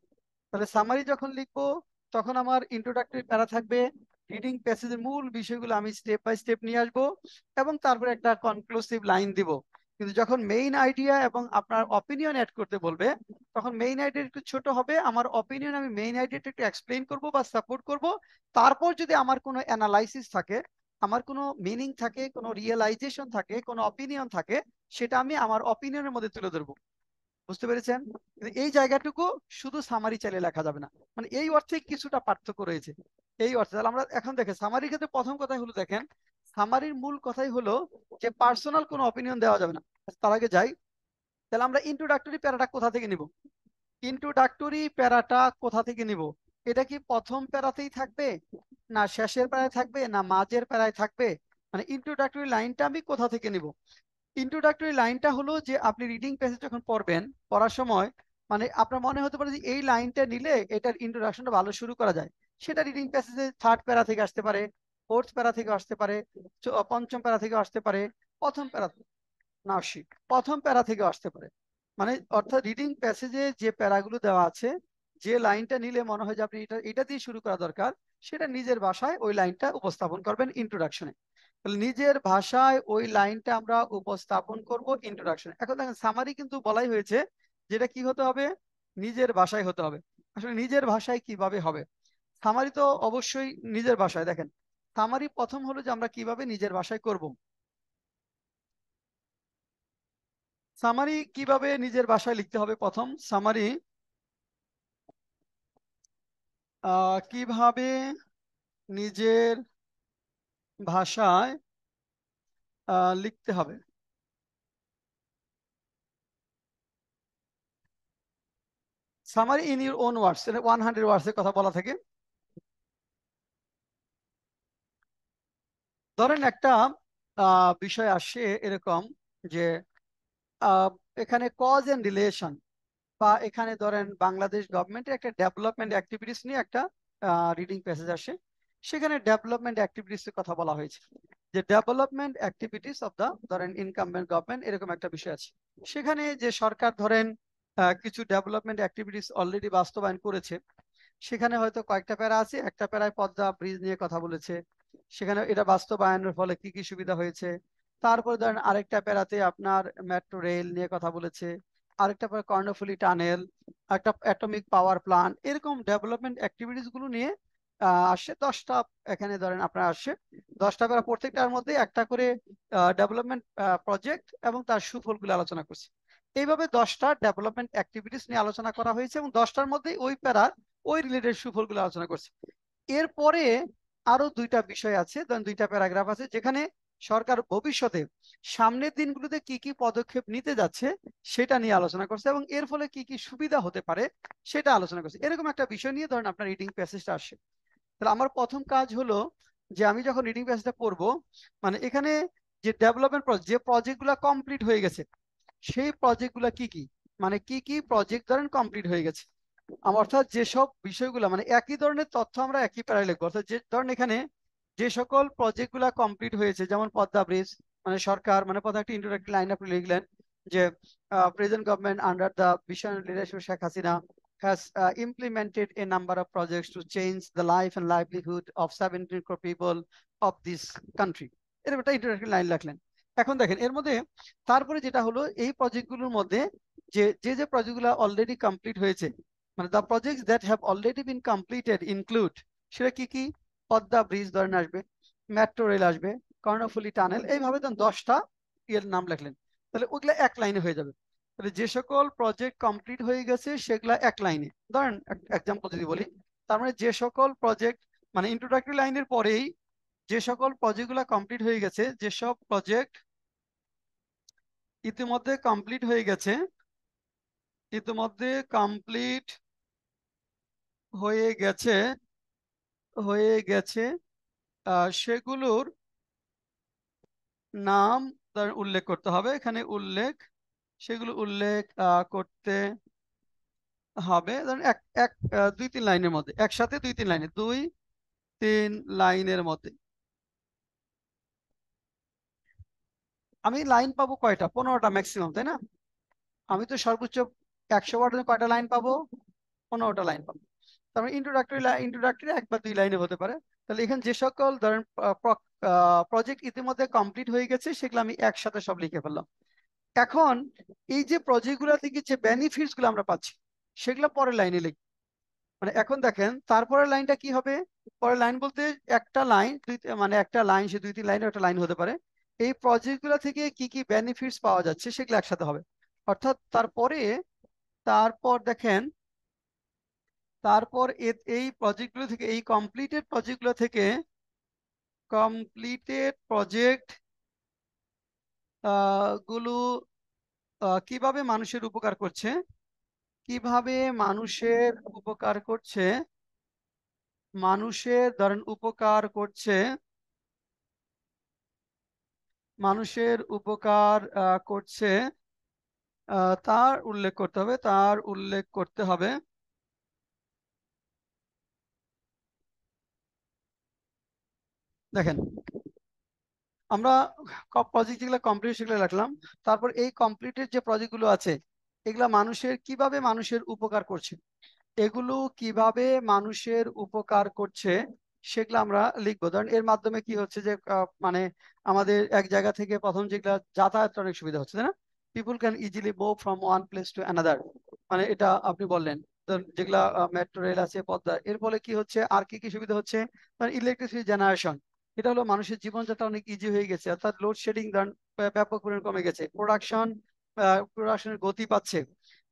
তাহলে সামারি যখন লিখবো, তখন আমার ইন্ট্রোডাক্টরি প্যারা থাকবে, রিডিং প্যাসেজের মূল বিষয়গুলো আমি স্টেপ বাই স্টেপ নিয়ে আসবো, এবং তারপরে একটা কনক্লুসিভ লাইন দিব। কিন্তু যখন মেইন আইডিয়া এবং আপনার অপিনিয়ন অ্যাড করতে বলবে, তখন মেইন আইডিয়া একটু ছোট হবে, আমার অপিনিয়ন আমি মেইন আইডিয়াটা একটু এক্সপ্লেইন করব বা সাপোর্ট করব। তারপর যদি আমার কোনো অ্যানালাইসিস থাকে, আমার কোনো মিনিং থাকে, কোনো রিয়েলাইজেশন থাকে, কোনো অপিনিয়ন থাকে, সেটা আমি আমার অপিনিয়নের মধ্যে তুলে ধরবো। বুঝতে পেরেছেন? কিন্তু এই জায়গাটুকু শুধু সামারি চাইলে লেখা যাবে না, মানে এই অর্থে কিছুটা পার্থক্য রয়েছে। এই অর্থে তাহলে আমরা এখন দেখেন সামারির ক্ষেত্রে প্রথম কথাই হলো, দেখেন সামারির মূল কথাই হলো যে পার্সোনাল কোনো অপিনিয়ন দেওয়া যাবে না। তার আগে যাই, তাহলে আমরা ইন্ট্রোডাক্টরি প্যারাটা কোথা থেকে নিব? ইন্ট্রোডাক্টরি প্যারাটা কোথা থেকে নিব? এটা কি প্রথম প্যারাতেই থাকবে, না শেষের প্যারায় থাকবে, না মাঝের প্যারায় থাকবে? মানে ইন্ট্রোডাক্টরি লাইনটা আমি কোথা থেকে নিব? ইন্ট্রোডাক্টরি লাইনটা হলো যে আপনি রিডিং প্যাসেজ যখন পড়বেন, পড়ার সময় মানে আপনার মনে হতে পারে যে এই লাইনটা নিলে এটার ইন্ট্রোডাকশনটা ভালো শুরু করা যায়। সেটা রিডিং প্যাসেজে থার্ড প্যারা থেকে আসতে পারে, ফোর্থ প্যারা থেকে আসতে পারে, পঞ্চম প্যারা থেকে আসতে পারে, প্রথম প্যারা না শিখ প্রথম প্যারা থেকে আসতে পারে। মানে অর্থাৎ রিডিং প্যাসেজে যে প্যারাগুলো দেওয়া আছে, যে লাইনটা নিলে মনে হয় যে আপনি এটা দিয়ে শুরু করা দরকার, সেটা নিজের ভাষায় ওই লাইনটা উপস্থাপন করবেন ইন্ট্রোডাকশনে। তাহলে নিজের ভাষায় ওই লাইনটা আমরা উপস্থাপন করব ইন্ট্রোডাকশনে। এখন দেখেন সামারি কিন্তু বলাই হয়েছে যেটা কি হতে হবে, নিজের ভাষায় হতে হবে। আসলে নিজের ভাষায় কিভাবে হবে? সামারি তো অবশ্যই নিজের ভাষায়। দেখেন সামারি প্রথম হলো যে আমরা কিভাবে নিজের ভাষায় করব। সামারি কিভাবে নিজের ভাষায় লিখতে হবে? প্রথম সামারি কিভাবে নিজের ভাষায় লিখতে হবে। Summary in your own words, 100 ওয়ার্ডস এর কথা বলা থাকে। ধরেন একটা বিষয় আসছে এরকম যে আহ, এখানে কজ এন্ড রিলেশন, বা এখানে ধরেন বাংলাদেশ গভর্নমেন্টের একটা ডেভেলপমেন্ট অ্যাক্টিভিটিস নিয়ে একটা রিডিং প্যাসেজ আসে। সেখানে ডেভেলপমেন্ট অ্যাক্টিভিটিস এর কথা বলা হয়েছে, যে ডেভেলপমেন্ট অ্যাক্টিভিটিস অফ দা ধরেন ইনকামবেন্ট গভর্নমেন্ট, এরকম একটা বিষয় আছে। সেখানে যে সরকার ধরেন কিছু ডেভেলপমেন্ট অ্যাক্টিভিটিস অলরেডি বাস্তবায়ন করেছে, সেখানে হয়তো কয়েকটা প্যারা আছে। একটা প্যারায় পদ্মা ব্রিজ নিয়ে কথা বলেছে, সেখানে এটা বাস্তবায়নের ফলে কি কি সুবিধা হয়েছে। তারপরে ধরেন আরেকটা প্যারাতে আপনার মেট্রো রেল নিয়ে কথা বলেছে, আরেকটা প্যারা কর্ণফুলী টানেল, একটা অ্যাটমিক পাওয়ার প্লান্ট, এরকম ডেভেলপমেন্ট অ্যাক্টিভিটিস গুলো নিয়ে আসে 10টা। এখানে ধরেন আপনার আসে 10টা প্যারা, প্রত্যেকটার মধ্যে একটা করে ডেভেলপমেন্ট প্রজেক্ট এবং তার সুফলগুলো আলোচনা করছে। এইভাবে 10টা ডেভেলপমেন্ট অ্যাক্টিভিটিস নিয়ে আলোচনা করা হয়েছে, এবং 10টার মধ্যে ওই প্যারার ওই রিলেটেড সুফলগুলো আলোচনা করছে। এরপরে আরো দুইটা বিষয় আছে, ধরেন দুইটা প্যারাগ্রাফ আছে, যেখানে সরকার ভবিষ্যতে সামনের দিনগুলোতে কি কি পদক্ষেপ নিতে যাচ্ছে সেটা নিয়ে আলোচনা করছে, এবং এর ফলে কি কি সুবিধা হতে পারে সেটা আলোচনা করছে। এরকম একটা বিষয় নিয়ে ধরেন আপনার রিডিং প্যাসেজটা আসে। তাহলে আমার প্রথম কাজ হলো যে আমি যখন রিডিং প্যাসেজটা পড়বো, মানে এখানে যে ডেভেলপমেন্ট যে প্রজেক্টগুলো কমপ্লিট হয়ে গেছে, সেই প্রজেক্টগুলো কি কি, মানে কি কি প্রজেক্ট ধরেন কমপ্লিট হয়ে গেছে। অর্থাৎ যেসব বিষয়গুলো মানে একই ধরনের তথ্য আমরা একই প্যারায় লিখবো। অর্থাৎ যে ধরেন এখানে যে সকল প্রজেক্ট গুলা কমপ্লিট হয়েছে, যেমন পদ্মা ব্রিজ, মানে সরকার মানে প্রথম একটা ইন্ট্রোডাক্টরি লাইন আপনি লিখলেন যে present government under the vision leadership Sheikh Hasina has implemented a number of projects to change the life and livelihood of 17 crore people of this country। এরকম একটা ইন্ট্রোডাক্টরি লাইন লিখলেন। এখন দেখেন এর মধ্যে তারপরে যেটা হলো, এই প্রজেক্টগুলোর মধ্যে যে যে যে প্রজেক্টগুলো অলরেডি কমপ্লিট হয়েছে, মানে the projects that have already been completed include, সেটা কি কি? পদ্মা ব্রিজ ধরেন আসবে, মেট্রো রেল আসবে, কর্ণফুলী টানেল, এইভাবে ধরেন 10টা এর নাম লিখলেন, তাহলে ওগুলা এক লাইনে হয়ে যাবে। তাহলে যে সকল প্রজেক্ট কমপ্লিট হয়ে গেছে সেগুলা এক লাইনে, ধরেন এক্সাম্পল যদি বলি, তার মানে যে সকল প্রজেক্ট মানে ইন্ট্রোডাক্টরি লাইনের পরেই যে সকল প্রজেক্টগুলো কমপ্লিট হয়ে গেছে, যেসব প্রজেক্ট ইতিমধ্যে কমপ্লিট হয়ে গেছে, ইতিমধ্যে কমপ্লিট হয়ে গেছে হয়ে গেছে সেগুলোর নাম উল্লেখ করতে হবে। এখানে সেগুলো উল্লেখ করতে হবে, ধরেন এক এক 2-3 লাইনের মধ্যে, একসাথে 2-3 লাইনে, 2-3 লাইনের মধ্যে। আমি লাইন পাবো কয়টা? 15টা ম্যাক্সিমাম, তাই না? আমি তো সর্বোচ্চ 100 ওয়ার্ডে কয়টা লাইন পাবো? 15টা লাইন পাবো। তারপরে ইন্ট্রোডাক্টরি 1 বা 2 লাইনে হতে পারে। তাহলে এখানে যে সকল ধরেন প্রজেক্ট ইতিমধ্যে কমপ্লিট হয়ে গেছে সেগুলো আমি একসাথে সব লিখে ফেললাম। এখন এই যে প্রজেক্টগুলো থেকে যে বেনিফিটস গুলো আমরা পাচ্ছি সেগুলো পরের লাইনে লিখি। মানে এখন দেখেন তারপরের লাইনটা কি হবে? পরের লাইন বলতে একটা লাইন, মানে একটা লাইন, সে 2-3 লাইনের একটা লাইন হতে পারে। এই প্রজেক্টগুলো থেকে কি কি বেনিফিটস পাওয়া যাচ্ছে সেগুলো একসাথে হবে। অর্থাৎ তারপর দেখেন, তারপর এই প্রজেক্টগুলো থেকে, এই কমপ্লিটেড প্রজেক্ট গুলো কিভাবে মানুষের উপকার করছে, কিভাবে মানুষের উপকার করছে, মানুষের ধরেন উপকার করছে, মানুষের উপকার করছে, তার উল্লেখ করতে হবে, তার উল্লেখ করতে হবে। দেখেন আমরা প্রজেক্ট যেগুলো কমপ্লিট সেগুলো রাখলাম, তারপর এই কমপ্লিটেড যে প্রজেক্টগুলো আছে এগুলা মানুষের উপকার করছে, এগুলো কিভাবে মানুষের উপকার করছে সেগুলো আমরা লিখবো। ধরেন এর মাধ্যমে কি হচ্ছে যে মানে আমাদের এক জায়গা থেকে প্রথম যেগুলা যাতায়াত অনেক সুবিধা হচ্ছে, তাই না? People can easily move from one place to another, মানে এটা আপনি বললেন। ধরেন যেগুলা মেট্রো রেল আছে, পদ্মা, এর ফলে কি হচ্ছে, আর কি কি সুবিধা হচ্ছে? ইলেকট্রিসিটি জেনারেশন, এটা হলো মানুষের জীবনযাত্রা অনেক ইজি হয়ে গেছে, অর্থাৎ লোডশেডিং ধরেন ব্যাপক পরিমাণে কমে গেছে, প্রোডাকশনের গতি পাচ্ছে,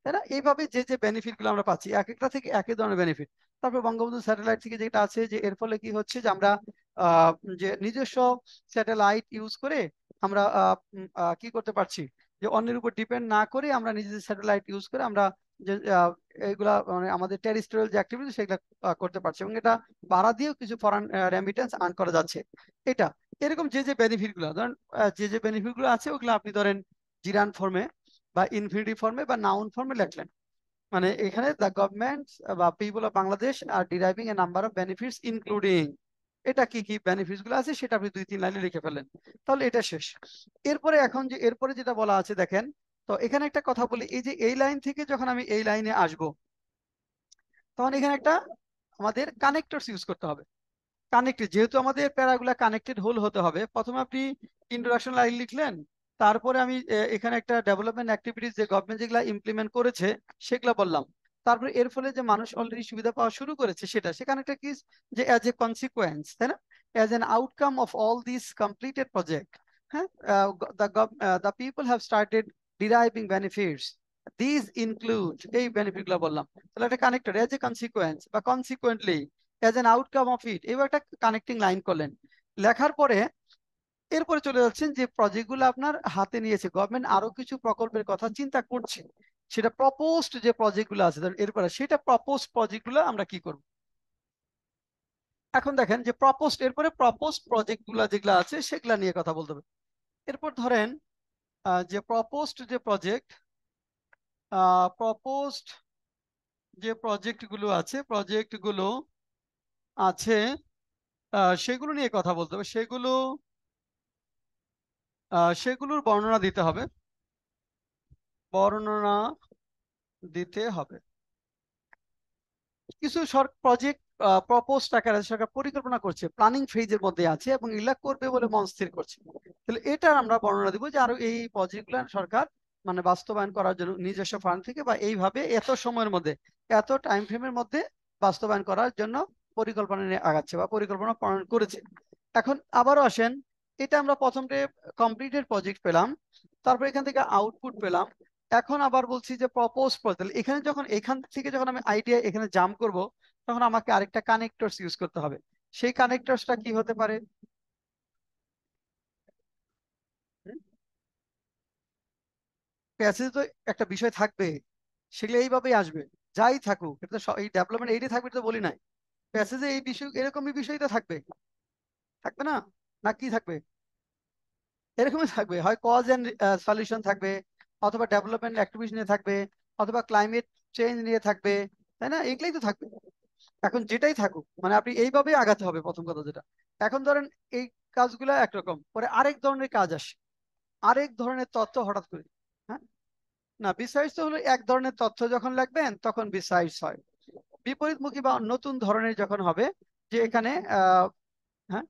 তাই না? এইভাবে যে যে বেনিফিট গুলো আমরা পাচ্ছি, এক একটা থেকে এক এক ধরনের বেনিফিট। তারপর বঙ্গবন্ধু স্যাটেলাইট থেকে যেটা আছে, যে এর ফলে কি হচ্ছে যে আমরা যে নিজস্ব স্যাটেলাইট ইউজ করে আমরা কি করতে পারছি, যে অন্যের উপর ডিপেন্ড না করে আমরা নিজেদের স্যাটেলাইট ইউজ করে আমরা যে এইগুলা মানে আমাদের টেরিস্ট্রিয়াল যে অ্যাক্টিভিটি সেগুলা করতে পারছি, এবং এটা ভাড়া দিয়েও কিছু ফরেন রেমিটেন্স আর্ন করা যাচ্ছে। এটা এরকম যে যে বেনিফিট গুলো ধরেন, যে যে বেনিফিট গুলো আছে ওগুলো আপনি ধরেন জিরান ফর্মে বা ইনফিনিটিভ ফর্মে বা নাউন ফর্মে লিখলেন। মানে এখানে দ্য গভর্নমেন্ট বা people of Bangladesh are deriving a number of benefits including, এটা কি কি বেনিফিটস গুলো আছে সেটা আপনি 2-3 লাইনে লিখে ফেললেন, তাহলে এটা শেষ। এরপরে যেটা বলা আছে দেখেন, তো এখানে একটা কথা বলি, এই যে এই লাইন থেকে যখন আমি এই লাইনে আসব তখন এখানে একটা আমাদের কানেক্টরস ইউজ করতে হবে। কানেক্টেড, যেহেতু আমাদের প্যারাগুলা কানেক্টেড হোল হতে হবে, প্রথমে আপনি ইন্ট্রোডাকশন লাইন লিখলেন, তারপরে আমি এখানে একটা ডেভেলপমেন্ট অ্যাক্টিভিটিস যে গভর্নমেন্ট যেগুলা ইমপ্লিমেন্ট করেছে সেগুলা বললাম, তারপরে এর ফলে যে মানুষ অলরেডি সুবিধা পাওয়া শুরু করেছে সেখানে একটা কি, যে অ্যাজ এ কনসিকুয়েন্স, তাই না, as an outcome of all this completed project, হ্যাঁ, the people have started deriving benefits, this include, এই বেনিফিট গুলা বললাম, তাহলে একটা কানেক্টর অ্যাজ এ কনসিকুয়েন্স বা consequently as an outcome of it, এবার একটা কানেক্টিং লাইন করলেন। লেখার পরে এরপরে চলে যাচ্ছেন যে প্রজেক্টগুলো আপনার হাতে নিয়েছে গভর্নমেন্ট, আরো কিছু প্রকল্পের কথা চিন্তা করছে, সেটা প্রপোজড যে প্রজেক্টগুলো আছে ধরেন, এরপরে সেটা প্রপোজড প্রজেক্টগুলো আমরা কি করব। এখন দেখেন যে এরপরে প্রপোজড প্রজেক্টগুলো যেগুলো আছে সেগুলা নিয়ে কথা বলতে হবে। এরপর ধরেন যে প্রপোজড যে প্রজেক্টগুলো আছে সেগুলো নিয়ে কথা বলতে হবে, সেগুলোর বর্ণনা দিতে হবে, বর্ণনা দিতে হবে। কিছু প্রজেক্ট প্রপোজ আকারে সরকার পরিকল্পনা করছে, প্ল্যানিং ফেজের মধ্যে আছে এবং এগুলা করবে বলে মন স্থির করছে, তাহলে এটা আমরা বর্ণনা দিব যে আরো এই প্রজেক্টগুলো সরকার মানে বাস্তবায়ন করার জন্য নিজস্ব ফান্ড থেকে বা এইভাবে এত সময়ের মধ্যে, এত টাইম ফ্রেমের মধ্যে বাস্তবায়ন করার জন্য পরিকল্পনা নিয়ে আগাচ্ছে বা পরিকল্পনা প্রণয়ন করেছে। এখন আবারও আসেন এটা আমরা প্রথমে কমপ্লিটেড প্রজেক্ট পেলাম, তারপর এখান থেকে আউটপুট পেলাম। এখন আবার বলছি যে প্রপোজ প্রজেক্ট, এখানে যখন এখান থেকে যখন আমি আইডিয়া এখানে জাম্প করব, তখন আমাকে আরেকটা কানেক্টরস ইউজ করতে হবে। সেই কানেক্টরসটা কি হতে পারে? প্যাসেজ তো একটা বিষয় থাকবে, সেগুলো এইভাবেই আসবে, যাই থাকুক। এটা তো এই ডেভেলপমেন্ট এইটাই থাকবে, এটা তো বলি নাই। প্যাসেজে এই বিষয় এরকমই বিষয় তো থাকবে, থাকবে না? না কি থাকবে? এরকমই থাকবে, হয় কজ এন্ড সলিউশন থাকবে, অথবা ডেভেলপমেন্ট অ্যাক্টিভিটি নিয়ে থাকবে, অথবা ক্লাইমেট চেঞ্জ নিয়ে থাকবে, তাই না? এগুলাই তো থাকবে। এখন যেটাই থাকুক, মানে আপনি এইভাবেই আগাতে হবে, প্রথম কথা যেটা। এখন ধরেন এই কাজগুলো একরকম, পরে আরেক ধরনের কাজ আসে, আরেক ধরনের তথ্য হঠাৎ করে। হ্যাঁ, না বিসাইডস তো হলো এক ধরনের তথ্য যখন লিখবেন তখন বিসাইডস হয়। বিপরীতমুখী বা নতুন ধরনের যখন হবে, যে এখানে হ্যাঁ,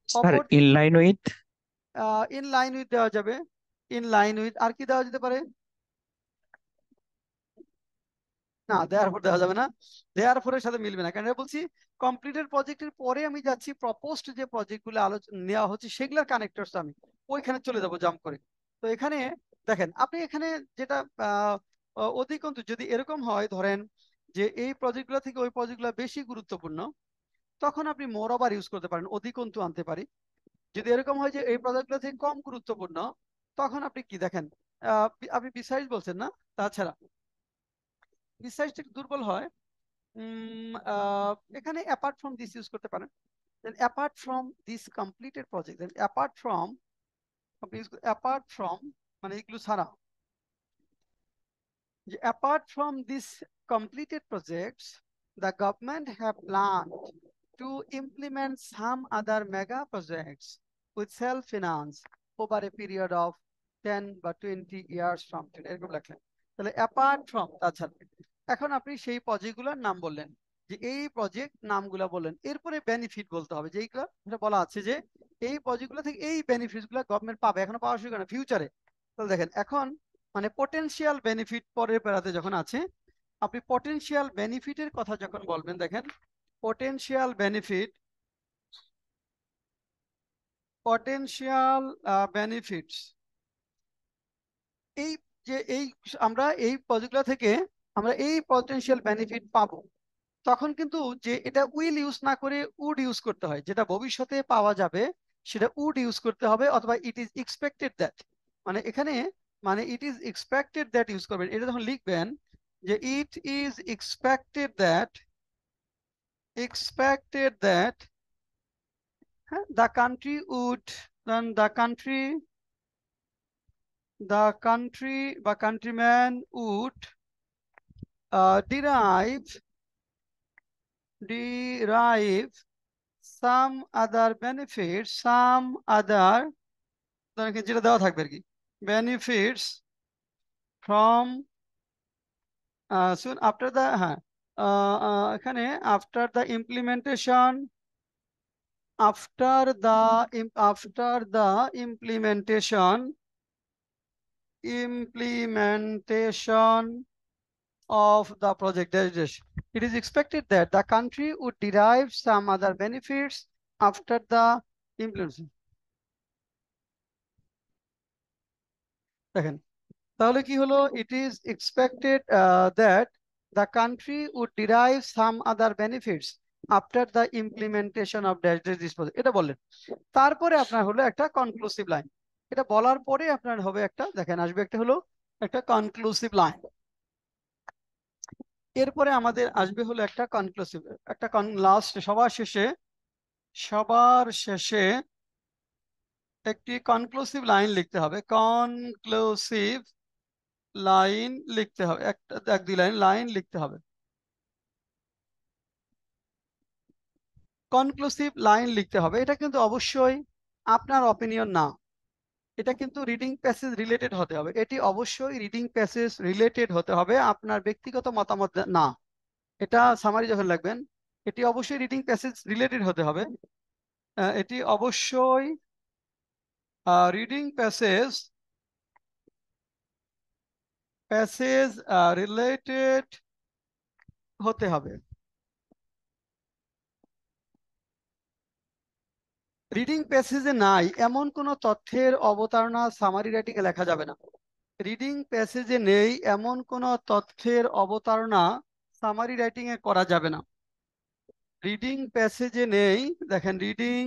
স্যার অপর in line with. In line with দেওয়া যাবে। ইন লাইন উইথ আর কি দেওয়া যেতে পারে? না, দেওয়ার পর দেওয়া যাবে না, দেওয়ার পরের সাথে মিলবে না, কারণ এটা বলছি কমপ্লিটেড প্রজেক্টের পরে আমি যাচ্ছি প্রপোজড যে প্রজেক্টগুলো আলোচনা নেওয়া হচ্ছে সেগুলোর কানেক্টরস আমি ওইখানে চলে যাব জাম্প করে। তো এখানে দেখেন আপনি এখানে যেটা অধিকন্তু যদি এরকম হয় ধরেন যে এই প্রজেক্টগুলো থেকে ওই প্রজেক্টগুলো বেশি গুরুত্বপূর্ণ, তখন আপনি মোর ওভার ইউজ করতে পারেন, অধিকন্তু আনতে পারি। যদি এরকম হয় যে এই প্রজেক্টগুলো থেকে কম গুরুত্বপূর্ণ, তখন আপনি কি দেখেন, আপনি বিসাইজ বলছেন না, তাছাড়া বিসাইজটা একটু দুর্বল হয়। এখানে অ্যাপার্ট ফ্রম দিস ইউজ করতে পারেন। then apart from this completed project, then apart from আপনি apart from মানে এগুলো ছাড়া, যে apart from this completed projects, the government have planned to implement some other mega projects with self finance over a period of 10 বা 20 years from today, এরকম লেখলেন। তাহলে apart from, তাছাড়া এখন আপনি সেই প্রজেক্টগুলোর নাম বললেন, যে এই প্রজেক্ট নামগুলো বললেন, এরপরে বেনিফিট বলতে হবে, যে এইগুলো বলা আছে যে এই প্রজেক্টগুলো থেকে এই বেনিফিট গুলো গভর্নমেন্ট পাবে, এখনো পাওয়া শুরু করে না, ফিউচারে। তাহলে দেখেন এখন মানে পটেনশিয়াল বেনিফিট পরের প্যারাতে যখন আছে, আপনি পটেনশিয়াল বেনিফিটের কথা যখন বলবেন, দেখেন পটেনশিয়াল বেনিফিট, পটেনশিয়াল বেনিফিটস, এই যে এই আমরা এই প্রজেক্টগুলো থেকে আমরা এই পটেনশিয়াল বেনিফিট পাবো, তখন কিন্তু যে এটা উইল ইউজ না করে উড ইউজ করতে হয়, যেটা ভবিষ্যতে পাওয়া যাবে সেটা উড ইউজ করতে হবে, অথবা ইট ইজ এক্সপেক্টেড দ্যাট, মানে এখানে মানে it is expected that use করবেন। এটা যখন লিখবেন যে ইট ইজ এক্সপেক্টেড দ্যাট হ্যাঁ the country would, the country বা countryman would derive some other benefits, some other যেটা দেওয়া থাকবে আর কি, benefits from soon after the হ্যাঁ এখানে after the implementation, implementation of the project. It is expected that the country would derive some other benefits after the implementation. দেখেন তাহলে কি হলো, it is expected that the country would derive some other benefits after the implementation of dash dash this project, এটা বললেন। তারপরে আপনার হলো একটা কনক্লুসিভ লাইন, এটা বলার পরে আপনার হবে একটা, দেখেন আসবে একটা হলো একটা কনক্লুসিভ লাইন। এরপরে আমাদের আসবে হলো একটা কনক্লুসিভ, একটা লাস্ট সবার শেষে একটি কনক্লুসিভ লাইন লিখতে হবে, কনক্লুসিভ লাইন লিখতে হবে, একটা এক দুই লাইন লিখতে হবে, কনক্লুসিভ লাইন লিখতে হবে। এটা কিন্তু অবশ্যই আপনার অপিনিয়ন না, এটা কিন্তু রিডিং প্যাসেজ রিলেটেড হতে হবে, এটি অবশ্যই রিডিং প্যাসেজ রিলেটেড হতে হবে, আপনার ব্যক্তিগত মতামত না। এটা সামারি যখন লিখবেন, এটি অবশ্যই রিডিং প্যাসেজ রিলেটেড হতে হবে, এটি অবশ্যই রিডিং প্যাসেজ রিলেটেড হতে হবে। রিডিং প্যাসেজে নাই এমন কোনো তথ্যের অবতারণা সামারি রাইটিং এ লেখা যাবে না। রিডিং প্যাসেজে নেই এমন কোনো তথ্যের অবতারণা সামারি রাইটিং এ করা যাবে না। রিডিং প্যাসেজে নেই, দেখেন রিডিং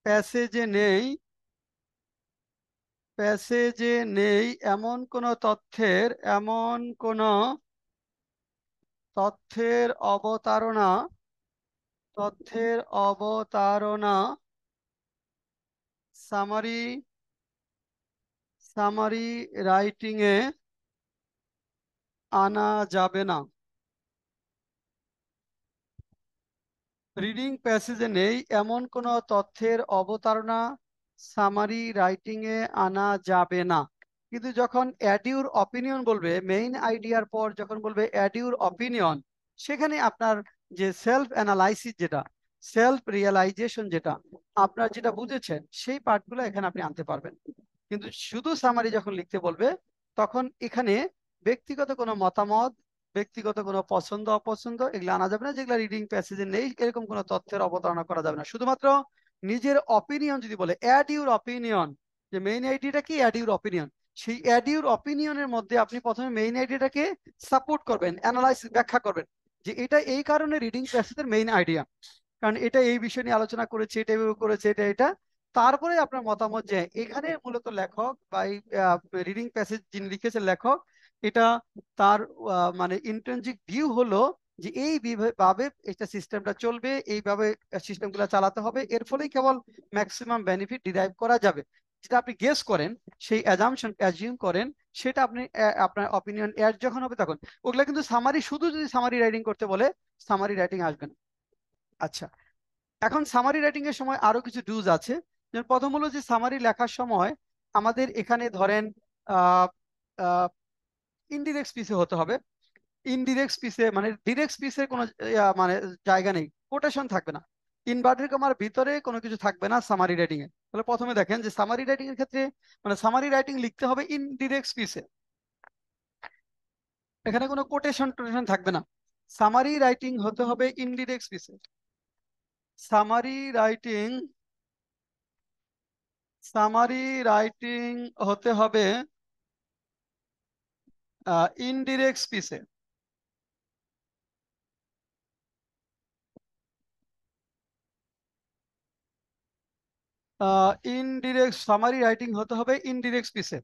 প্যাসেজে নেই, প্যাসেজে নেই এমন কোনো তথ্যের অবতারণা, তথ্যের অবতারণা সামারি সামারি রাইটিং এ আনা যাবে না। রিডিং প্যাসেজে নেই এমন কোনো তথ্যের অবতারণা সামারি রাইটিং এ আনা যাবে না। কিন্তু যখন অ্যাড ইউর অপিনিয়ন বলবে, মেইন আইডিয়ার পর যখন বলবে অ্যাড ইউর অপিনিয়ন, সেখানে আপনার যে সেলফ অ্যানালাইসিস, যেটা সেলফ রিয়েলাইজেশন, যেটা আপনার যেটা বুঝেছেন সেই পার্টগুলো এখানে আপনি আনতে পারবেন। কিন্তু শুধু সামারি যখন লিখতে বলবে তখন এখানে ব্যক্তিগত কোনো মতামত, ব্যক্তিগত কোনো পছন্দ অপছন্দ এগুলো আনা যাবে না, যেগুলো রিডিং প্যাসেজে নেই এরকম কোনো তথ্যের অবতারণা করা যাবে না। শুধুমাত্র নিজের অপিনিয়ন যদি বলে, অ্যাড ইউর অপিনিয়ন, যে মেইন আইডিয়াটা কি অ্যাড ইউর অপিনিয়ন, সেই অ্যাড ইউর অপিনিয়নের মধ্যে আপনি প্রথমে মেইন আইডিয়াটাকে সাপোর্ট করবেন, অ্যানালাইসিস ব্যাখ্যা করবেন যে এটা এই কারণে রিডিং প্যাসেজের মেইন আইডিয়া, কারণ এটা এই বিষয় নিয়ে আলোচনা করেছে, এটা এভাবে করেছে, এটা। তারপরে আপনার মতামত যে এখানে মূলত লেখক বা এই রিডিং প্যাসেজ যিনি লিখেছেন লেখক, এটা তার মানে ইন্ট্রিনসিক ভিউ হলো যে এই ভাবে এটা সিস্টেমটা চলবে, এইভাবে সিস্টেমগুলো চালাতে হবে, এর ফলেই কেবল ম্যাক্সিমাম বেনিফিট ডিরাইভ করা যাবে। যেটা আপনি গেস করেন, সেই অ্যাজিউম করেন, সেটা আপনি আপনার অপিনিয়ন অ্যাড যখন হবে তখন ওগুলা কিন্তু সামারি, শুধু যদি সামারি রাইটিং করতে বলে সামারি রাইটিং আসবে না। আচ্ছা, এখন সামারি রাইটিং এর সময় আরো কিছু ডুজ আছে। যেমন প্রথম হলো যে সামারি লেখার সময় আমাদের এখানে ধরেন ইনডিরেক্ট স্পিচে হতে হবে। ইনডিরেক্ট স্পিচে মানে ডিরেক্ট স্পিচে কোনো মানে জায়গা নেই, কোটেশন থাকবে না, ইনভার্টেড কমার ভিতরে কোনো কিছু থাকবে না সামারি রাইটিং এ। তাহলে প্রথমে দেখেন যে সামারি রাইটিং এর ক্ষেত্রে মানে সামারি রাইটিং লিখতে হবে ইনডিরেক্ট স্পিচে, এখানে কোনো কোটেশন টোটেশন থাকবে না। সামারি রাইটিং হতে হবে ইনডিরেক্ট স্পিচে। সামারি রাইটিং সামারি রাইটিং হতে হবে ইনডিরেক্ট স্পিচে। ইনডিরেক্ট সামারি রাইটিং হতে হবে ইনডিরেক্ট স্পিচে।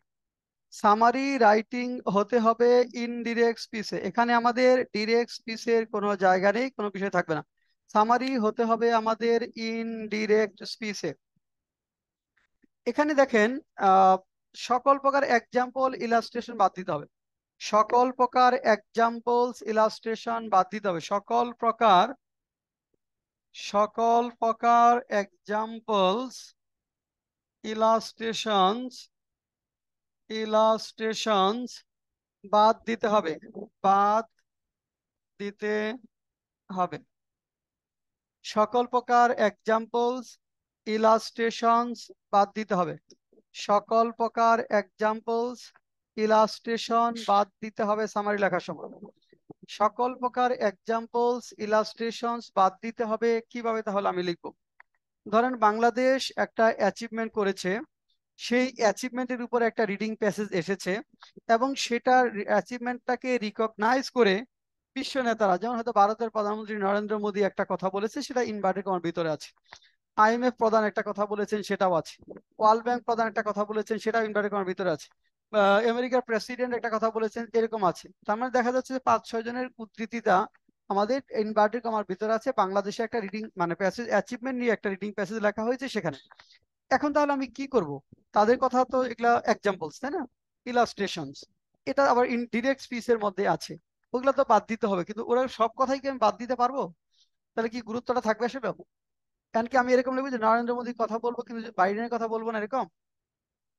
সামারি রাইটিং হতে হবে ইনডিরেক্ট স্পিচে। এখানে আমাদের ডিরেক্ট স্পিচের কোনো জায়গা নেই, কোনো বিষয় থাকবে না। সামারি হতে হবে আমাদের ইনডিরেক্ট স্পিচে। এখানে দেখেন সকল প্রকার এক্সাম্পল ইলাস্ট্রেশন বাদ দিতে হবে। সকল প্রকার এক্সাম্পলস ইলাস্ট্রেশন বাদ দিতে হবে। সকল প্রকার এক্সাম্পলস ইলাস্ট্রেশনস বাদ দিতে হবে, বাদ দিতে হবে। সকল প্রকার এক্সাম্পলস ইলাস্ট্রেশনস বাদ দিতে হবে। সকল প্রকার এক্সাম্পলস ইলাস্ট্রেশন বাদ দিতে হবে সামারি লেখার সময়। সকল প্রকার এক্সাম্পলস ইলাস্ট্রেশনস বাদ দিতে হবে। কিভাবে তাহলে আমি লিখবো? ধরেন বাংলাদেশ একটা অ্যাচিভমেন্ট করেছে, সেই অ্যাচিভমেন্টের উপর একটা রিডিং প্যাসেজ এসেছে এবং সেটার অ্যাচিভমেন্টটাকে রিকগনাইজ করে বিশ্ব নেতারা, যেমন হয়তো ভারতের প্রধানমন্ত্রী নরেন্দ্র মোদী একটা কথা বলেছে, সেটা ইনভার্টেড কমার ভিতরে আছে। আইএমএফ প্রধান একটা কথা বলেছেন, সেটাও আছে। ওয়ার্ল্ড ব্যাংক প্রধান একটা কথা বলেছেন, সেটাও ইনভার্টেড কমার ভিতরে আছে। আমেরিকার প্রেসিডেন্ট একটা কথা বলেছেন, এরকম আছে। তার মানে দেখা যাচ্ছে যে 5-6 জনের উদ্ধৃতিটা আমাদের ইনভার্টেড কমার ভিতরে আছে। বাংলাদেশে একটা রিডিং মানে প্যাসেজ অ্যাচিভমেন্ট নিয়ে একটা রিডিং প্যাসেজ লেখা হয়েছে সেখানে। এখন তাহলে আমি কি করব? তাদের কথা তো এগুলা এক্সাম্পলস, তাই না, ইলাস্ট্রেশনস, এটা আবার ইনডিরেক্ট স্পিচের মধ্যে আছে, ওগুলা তো বাদ দিতে হবে। কিন্তু ওরা সব কথাই কি আমি বাদ দিতে পারবো? তাহলে কি গুরুত্বটা থাকবে সেটা? এমনকি আমি এরকম লিখবো যে নরেন্দ্র মোদীর কথা বলবো কিন্তু বাইডেনের কথা বলবো না, এরকম?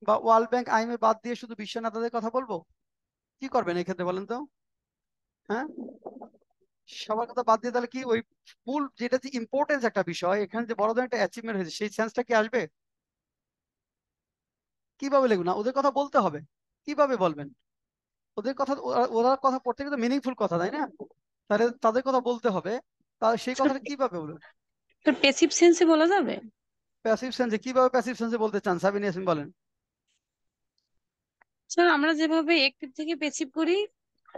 বা ওয়ার্ল্ড ব্যাংক আইএমএফ বাদ দিয়ে শুধু বিশ্ব নেতাদের কথা বলবো? কি করবেন এই ক্ষেত্রে বলেন তো? হ্যাঁ, সবার কথা বাদ দিয়ে তাহলে কি ওই মূল যেটা যে ইম্পর্টেন্স একটা বিষয়, এখানে যে বড় ধরনের একটা অ্যাচিভমেন্ট হয়েছে, সেই সেন্সটা কি আসবে? কিভাবে লিখবো? না, ওদের কথা বলতে হবে। কিভাবে বলবেন? ওদের কথা ওরা কথা পড়তে গেলে মিনিংফুল কথা, তাই না? তাহলে তাদের কথা বলতে হবে, তাহলে সেই কথাটা কিভাবে বলবেন? তো প্যাসিভ সেন্সে বলা যাবে? প্যাসিভ সেন্সে কিভাবে প্যাসিভ সেন্সে বলতে চান সাবিনা ইয়াসমিন বলেন। স্যার আমরা যেভাবে অ্যাক্টিভ থেকে প্যাসিভ করি,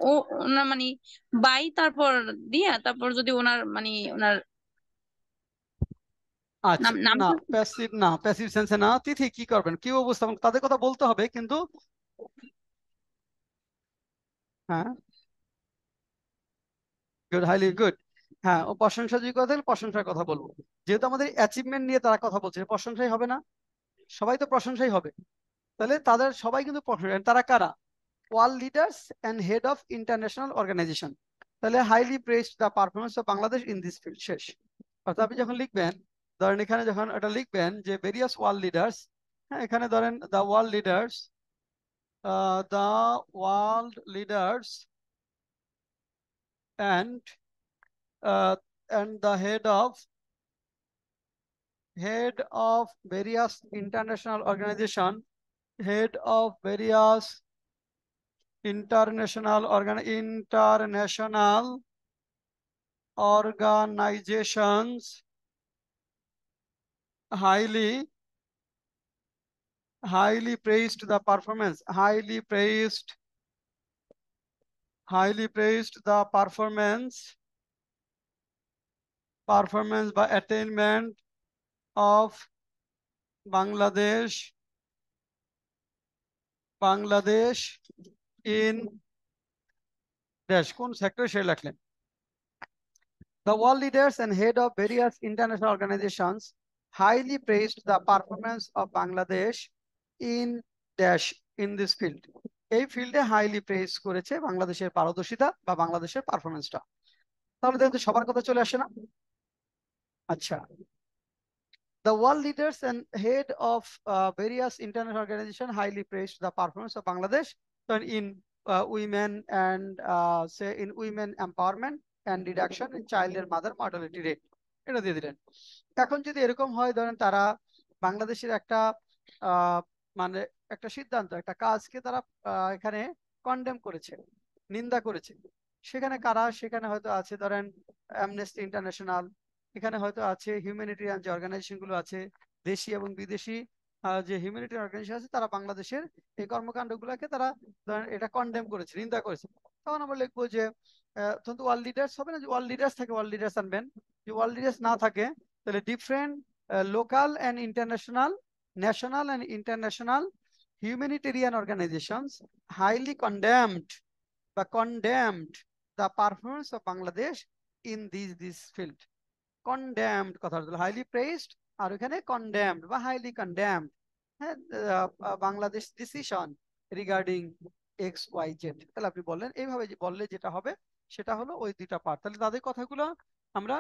ও ওনার মানে বাই তারপর দিয়া তারপর যদি ওনার মানে ওনার আচ্ছা, নাম না প্যাসিভ সেন্সে না। তিথি কি করবেন, কি উপস্থাপন, তাদের কথা বলতে হবে কিন্তু। হ্যাঁ, গুড, হাইলি গুড। হ্যাঁ, ও প্রশংসা যদি কথা হলে প্রশংসার কথা বলবো। যেহেতু আমাদের অ্যাচিভমেন্ট নিয়ে তারা কথা বলছে, প্রশংসাই হবে না? সবাই তো প্রশংসাই হবে। তাহলে তাদের সবাই কিন্তু প্রশংসা। তারা কারা? World leaders and head of international organisation. তাহলে highly pressed the performance of Bangladesh in this field, শেষ। অর্থাৎ আপনি যখন লিখবেন, ধরেন এখানে যখন এটা লিখবেন যে ভেরিয়াস ওয়ার্ল্ড লিডার্স, হ্যাঁ এখানে ধরেন the world leaders, the world leaders and the head of various international organization, head of various international organizations highly praised the performance, highly praised the performance by attainment of Bangladesh in dash কোন sector সে লিখলেন। The world leaders and head of various international organizations highly praised the performance of Bangladesh in dash in this field. এই ফিল্ডে highly praise করেছে বাংলাদেশের পারদর্শিতা বা বাংলাদেশের পারফরমেন্সটা। তাহলে দেখুন সবার কথা চলে আসে না? আচ্ছা, the world leaders and head of various international organizations highly praised the performance of Bangladesh in women and say in women empowerment and reduction in child and mother mortality rate। এটা দিয়ে দিলেন। এখন যদি এরকম হয়, ধরেন তারা বাংলাদেশের একটা মানে একটা সিদ্ধান্ত, একটা কাজকে তারা এখানে কন্ডেম করেছে, নিন্দা করেছে। সেখানে কারা? সেখানে হয়তো আছে ধরেন অ্যামনেস্টি ইন্টারন্যাশনাল, এখানে হয়তো আছে হিউম্যানিটেরিয়ান যে অর্গানাইজেশন গুলো আছে, দেশি এবং বিদেশি যে হিউম্যানিটেরিয়ান অর্গানাইজেশন আছে, তারা বাংলাদেশের এই কর্মকাণ্ডগুলোকে তারা ধরেন এটা কন্ডেম করেছে, নিন্দা করেছে। তখন আমরা লিখবো যে তখন তো ওয়ার্ল্ড লিডার্স হবে না, যে ওয়ার্ল্ড লিডার্স থাকে ওয়ার্ল্ড লিডার্স আনবেন। যে ওয়ার্ল্ড লিডার্স না থাকে তাহলে different local and international, national and international humanitarian organizations highly condemned the performance of Bangladesh in this field। condemned কথা হলো highly praised, আর এখানে condemned বা highly condemned, হ্যাঁ, বাংলাদেশ ডিসিশন রিগার্ডিং XYZ। তাহলে আপনি বললেন এইভাবে বললে যেটা হবে সেটা হলো ওই দুইটা পার্ট। তাহলে তাদের কথাগুলো আমরা,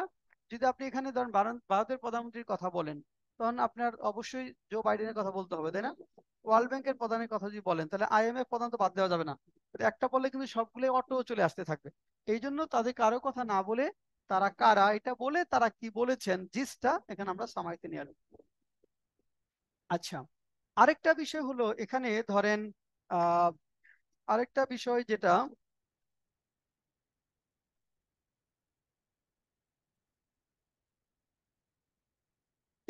যদি আপনি এখানে ধরেন ভারতের প্রধানমন্ত্রীর কথা বলেন, তখন আপনার অবশ্যই জো বাইডেনের কথা বলতে হবে, তাই না? ওয়ার্ল্ড ব্যাংকের প্রধানের কথা যদি বলেন, তাহলে IMF প্রধান তো বাদ দেওয়া যাবে না। একটা বললে কিন্তু সবগুলো অটো চলে আসতে থাকবে। এই জন্য তাদের কারো কথা না বলে তারা কারা এটা বলে তারা কি বলেছেন জিসটা এখানে আমরা সামাইতে নিয়ে আসবো। আচ্ছা, আরেকটা বিষয় হলো এখানে ধরেন আরেকটা বিষয় যেটা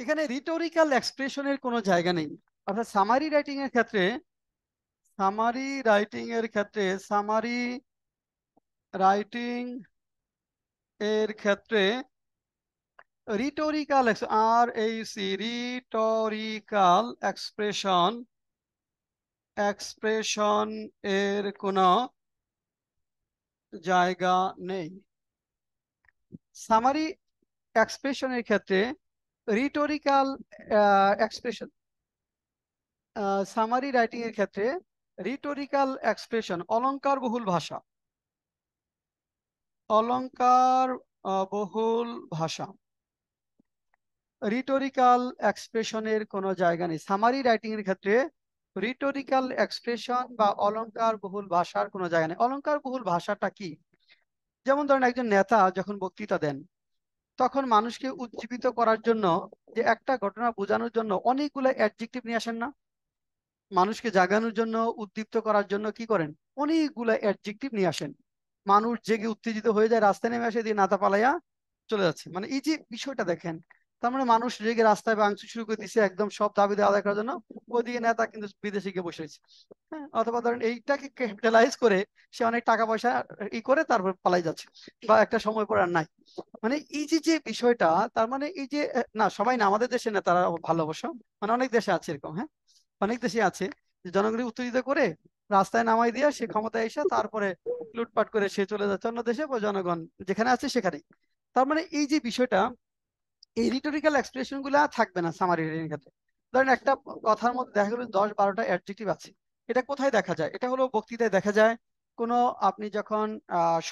এখানে রিটোরিক্যাল এক্সপ্রেশনের কোনো জায়গা নেই। অর্থাৎ সামারি রাইটিং এর ক্ষেত্রে রিটোরিক্যাল এক্সপ্রেশন এর কোনো জায়গা নেই। সামারি এক্সপ্রেশনের ক্ষেত্রে রিটোরিক্যাল এক্সপ্রেশন, সামারি রাইটিং এর ক্ষেত্রে রিটোরিক্যাল এক্সপ্রেশন, অলংকার বহুল ভাষা, রিটোরিক্যাল এক্সপ্রেশনের কোনো জায়গা নেই। সামারি রাইটিং এর ক্ষেত্রে রিটোরিক্যাল এক্সপ্রেশন বা অলংকার বহুল ভাষার কোনো জায়গা নেই। অলংকার বহুল ভাষাটা কি? যেমন ধরেন একজন নেতা যখন বক্তৃতা দেন, তখন মানুষকে উজ্জীবিত করার জন্য, যে একটা ঘটনা বোঝানোর জন্য অনেকগুলো অ্যাডজেক্টিভ নিয়ে আসেন না? মানুষকে জাগানোর জন্য, উদ্দীপ্ত করার জন্য কি করেন? অনেকগুলো অ্যাডজেক্টিভ নিয়ে আসেন। মানুষ জেগে উত্তেজিত হয়ে যায়, রাস্তায় নেমে আসে, দিয়ে নাতা পালাইয়া চলে যাচ্ছে। মানে এই যে বিষয়টা দেখেন, তার মানে মানুষ রেগে রাস্তায় ভাঙচুর শুরু করে দিচ্ছে একদম সব দাবি দেওয়া আদায় করার জন্য। ওইদিকে নেতা কিন্তু বিদেশে গিয়ে বসে রয়েছে। হ্যাঁ, অথবা ধরেন এইটাকে ক্যাপিটালাইজ করে সে অনেক টাকা পয়সা করে তারপর পালাই যাচ্ছে, বা একটা সময় পর আর নাই। মানে এই যে যে বিষয়টা, তার মানে এই যে না সবাই না, আমাদের দেশে নেতারা ভালো অবশ্য, মানে অনেক দেশে আছে এরকম। হ্যাঁ, অনেক দেশে আছে যে জনগণকে উত্তেজিত করে রাস্তায় নামাই দিয়ে সে ক্ষমতায় এসে তারপরে লুটপাট করে সে চলে যাচ্ছে অন্য দেশে, বা জনগণ যেখানে আছে সেখানেই। তার মানে এই যে বিষয়টা, এই রিটোরিক্যাল এক্সপ্রেশন গুলা থাকবে না সামারি রিডিং ক্ষেত্রে। ধরেন একটা কথার মধ্যে দেখা গেলো 10-12টা অ্যাডজেক্টিভ আছে। এটা কোথায় দেখা যায়? এটা হলো বক্তৃতায় দেখা যায়। কোনো আপনি যখন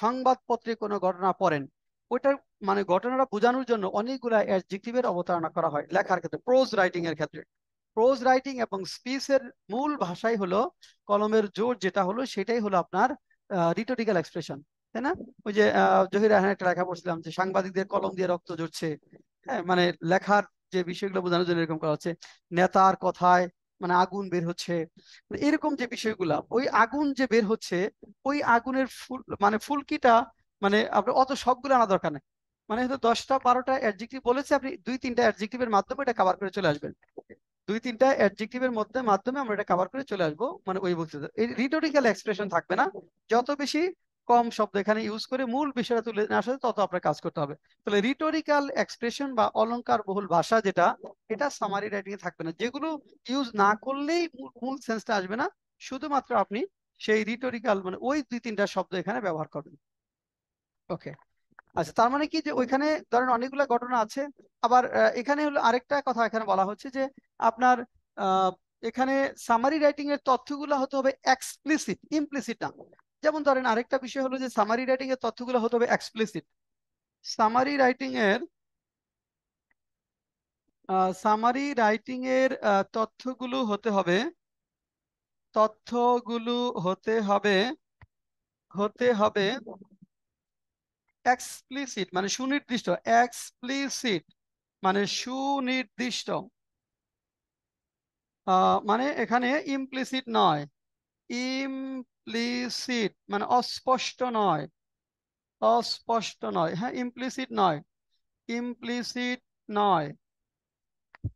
সংবাদপত্রে কোনো ঘটনা পড়েন, ওইটার মানে ঘটনাটা বোঝানোর জন্য অনেকগুলা অ্যাডজেক্টিভের অবতারণা করা হয় লেখার ক্ষেত্রে, প্রোজ রাইটিং এর ক্ষেত্রে। প্রোজ রাইটিং এবং স্পিচের মূল ভাষাই হলো কলমের জোর, যেটা হলো সেটাই হলো আপনার রিটোরিক্যাল এক্সপ্রেশন, তাই না? ওই যে জহির রায়হানের একটা লেখা পড়ছিলাম যে সাংবাদিকদের কলম দিয়ে রক্ত ঝরছে। হ্যাঁ, মানে লেখার যে বিষয়গুলো বোঝানোর জন্য এরকম করা হচ্ছে। নেতার কথায় মানে আগুন বের হচ্ছে, মানে এরকম যে বিষয়গুলা, ওই আগুন যে বের হচ্ছে, ওই আগুনের মানে ফুলকিটা, মানে আপনার অত সবগুলো আনা দরকার নেই। মানে হয়তো 10টা-12টা অ্যাডজেক্টিভ বলেছে, আপনি 2-3টা অ্যাডজেক্টিভের মাধ্যমে এটা কভার করে চলে আসবেন। 2-3টা অ্যাডজেক্টিভের মাধ্যমে আমরা এটা কভার করে চলে আসবো, মানে ওই বক্তৃতা এই রিটোরিক্যাল এক্সপ্রেশন থাকবে না। যত বেশি কম শব্দ এখানে ইউজ করে মূল বিষয়টা তুলে নিয়ে আসা যায়, তত আপনার কাজ করতে হবে। তাহলে রিটোরিক্যাল এক্সপ্রেশন বা অলংকার বহুল ভাষা যেটা, এটা সামারি রাইটিং এ থাকবে না। যেগুলো ইউজ না করলেই মূল সেন্সটা আসবে না, শুধুমাত্র আপনি সেই রিটোরিক্যাল মানে ওই 2-3টা শব্দ এখানে ব্যবহার করবেন। ওকে, আচ্ছা, তার মানে কি যে ওইখানে ধরেন অনেকগুলো ঘটনা আছে। আবার এখানে হলো আরেকটা কথা এখানে বলা হচ্ছে যে আপনার আহ, এখানে সামারি রাইটিং এর তথ্যগুলো হতে হবে এক্সপ্লিসিট, ইমপ্লিসিট না। যেমন ধরেন আরেকটা বিষয় হলো যে সামারি রাইটিং এর তথ্যগুলো হতে হবে এক্সপ্লিসিট। সামারি রাইটিং এর সামারি রাইটিং এর তথ্যগুলো হতে হবে, তথ্যগুলো হতে হবে হতে হবে এক্সপ্লিসিট, মানে সুনির্দিষ্ট। এক্সপ্লিসিট মানে সুনির্দিষ্ট। মানে এখানে ইমপ্লিসিট নয়, ইমপ্লিসিট মানে অস্পষ্ট নয়, অস্পষ্ট নয়। হ্যাঁ, ইমপ্লিসিট নয়, ইমপ্লিসিট নয়।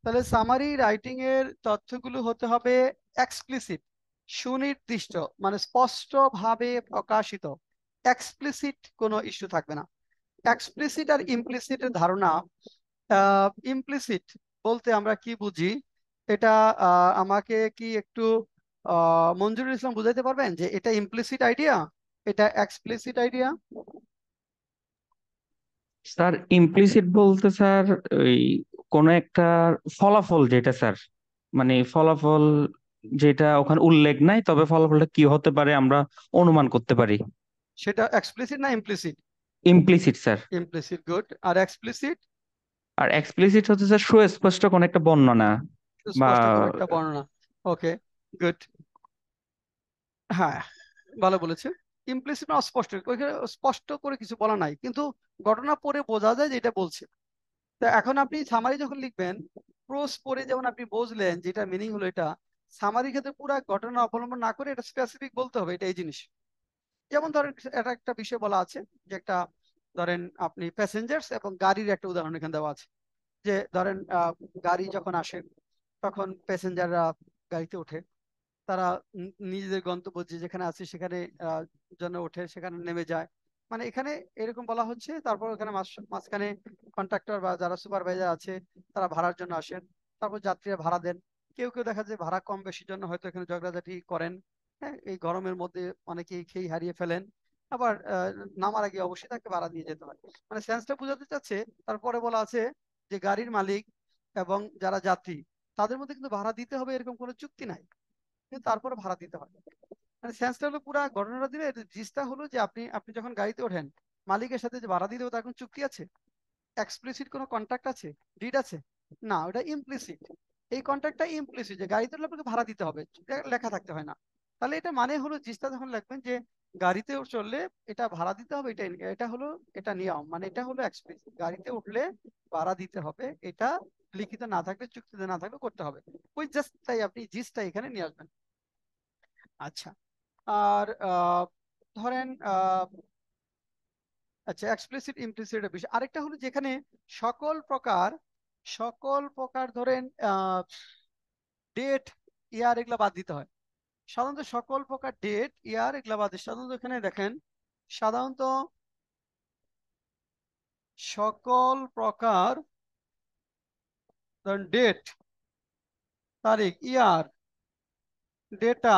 তাহলে সামারি রাইটিং এর তথ্যগুলো হতে হবে এক্সপ্লিসিট, সুনির্দিষ্ট, মানে স্পষ্টভাবে প্রকাশিত। এক্সপ্লিসিট কোনো ইস্যু থাকবে না। এক্সপ্লিসিট আর ইমপ্লিসিটের ধারণা, ইমপ্লিসিট বলতে আমরা কি বুঝি, এটা আমাকে কি একটু মঞ্জুরুল ইসলাম বুঝাইতে পারবেন যে এটা ইমপ্লিসিট আইডিয়া, এটা এক্সপ্লিসিট আইডিয়া? স্যার ইমপ্লিসিট বলতে স্যার ওই কোন একটা ফলাফল যেটা স্যার, মানে ফলাফল যেটা ওখানে উল্লেখ নাই, তবে ফলাফলটা কি হতে পারে আমরা অনুমান করতে পারি। সেটা এক্সপ্লিসিট না implicit? Implicit sir. Implicit, good. আর এক্সপ্লিসিট? আর এক্সপ্লিসিট হচ্ছে স্যার সুস্পষ্ট কোন একটা বর্ণনা বা স্পষ্ট কোন একটা বর্ণনা। Okay, good. হ্যাঁ, ভালো বলেছে। ইমপ্লিসিট না অস্পষ্ট, ওইখানে স্পষ্ট করে কিছু বলা নাই, কিন্তু ঘটনা পড়ে বোঝা যায় যে এটা বলছে। তা এখন আপনি সামারি যখন লিখবেন, প্রোস পড়ে যেমন আপনি বুঝলেন যেটা মিনিং হলো এটা, সামারি ক্ষেত্রে পুরো ঘটনা অবলম্বন না করে এটা স্পেসিফিক বলতে হবে এটা এই জিনিস। যেমন ধরেন এটা একটা বিষয় বলা আছে যে একটা, ধরেন আপনি প্যাসেঞ্জার্স এবং গাড়ির একটা উদাহরণ এখানে দেওয়া আছে। যে ধরেন গাড়ি যখন আসে, তখন প্যাসেঞ্জাররা গাড়িতে ওঠে, তারা নিজেদের গন্তব্য যেখানে আছে সেখানে জন্য ওঠে, সেখানে নেমে যায়। মানে এখানে এরকম বলা হচ্ছে। তারপর ওখানে মাঝখানে কন্ট্রাক্টর বা যারা সুপারভাইজার আছে তারা ভাড়ার জন্য আসেন, তারপর যাত্রীরা ভাড়া দেন। কেউ কেউ দেখা যায় ভাড়া কম বেশির জন্য হয়তো এখানে ঝগড়াঝাটি করেন। হ্যাঁ, এই গরমের মধ্যে অনেকেই খেই হারিয়ে ফেলেন। আবার নামার আগে অবশ্যই তাকে ভাড়া দিয়ে যেতে হয়। মানে সেন্সটা বোঝাতে চাচ্ছে। তারপরে বলা আছে যে গাড়ির মালিক এবং যারা যাত্রী, তাদের মধ্যে কিন্তু ভাড়া দিতে হবে এরকম কোনো চুক্তি নাই, কিন্তু তারপরে ভাড়া দিতে হয়। মানে সেন্সটা হলো পুরো ঘটনাটা দিলে জিসটা হলো যে আপনি আপনি যখন গাড়িতে ওঠেন, মালিকের সাথে যে ভাড়া দিতে হবে তার কোনো চুক্তি আছে? এক্সপ্লিসিট কোনো কন্ট্রাক্ট আছে, ডিড আছে? না, ওটা ইমপ্লিসিট। এই কন্ট্রাক্টটা ইমপ্লিসিট, যে গাড়িতে উঠলে আপনাকে ভাড়া দিতে হবে, এটা লেখা থাকতে হয় না। তাহলে এটা মানে হলো জিসটা যখন লিখবেন যে গাড়িতে চললে এটা ভাড়া দিতে হবে, এটা এটা হলো এটা নিয়ম, মানে এটা হলো এক্সপ্লিসিট, গাড়িতে উঠলে ভাড়া দিতে হবে, এটা লিখিত না থাকলে চুক্তিতে না থাকলে করতে হবে। ওই জাস্ট তাই আপনি জিসটা এখানে নিয়ে আসবেন। আচ্ছা, আর ধরেন আচ্ছা, এক্সপ্লিসিট ইমপ্লিসিট বিষয় আরেকটা হলো যেখানে সকল প্রকার সকল প্রকার ধরেন ডেট, ইয়ার এগুলা বাদ দিতে হয়। সাধারণত সকল প্রকার ডেট, ইয়ার এগুলা বাদ দিয়ে সাধারণত এখানে দেখেন সাধারণত সকল প্রকার ধরেন ডেট, তারিখ, ইয়ার, ডেটা,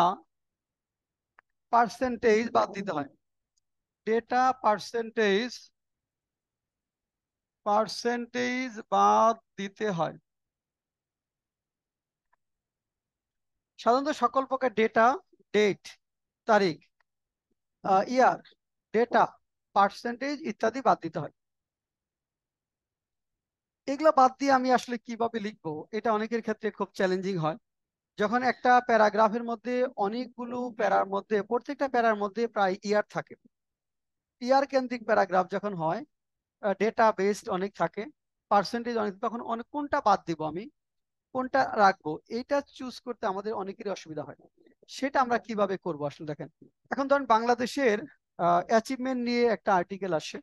পার্সেন্টেজ বাদ দিতে হয়। ডেটা, পার্সেন্টেজ বাদ দিতে হয়। সাধারণত সকল প্রকার ডেটা, ডেট, তারিখ, ইয়ার, ডেটা, পার্সেন্টেজ ইত্যাদি বাদ দিতে হয়। এগুলো বাদ দিয়ে আমি আসলে কিভাবে লিখবো, এটা অনেকের ক্ষেত্রে খুব চ্যালেঞ্জিং হয়। যখন একটা প্যারাগ্রাফের মধ্যে অনেকগুলো প্যারার মধ্যে প্রত্যেকটা প্যারার মধ্যে প্রায় ইয়ার থাকে, ইয়ার কেন্দ্রিক প্যারাগ্রাফ যখন হয়, ডেটা বেসড অনেক থাকে, পার্সেন্টেজ অনেক, তখন অনেক কোনটা বাদ দিব আমি, কোনটা রাখবো, এইটা চুজ করতে আমাদের অনেকেরই অসুবিধা হয়। সেটা আমরা কিভাবে করব আসলে দেখেন, এখন ধরেন বাংলাদেশের অ্যাচিভমেন্ট নিয়ে একটা আর্টিকেল আসে,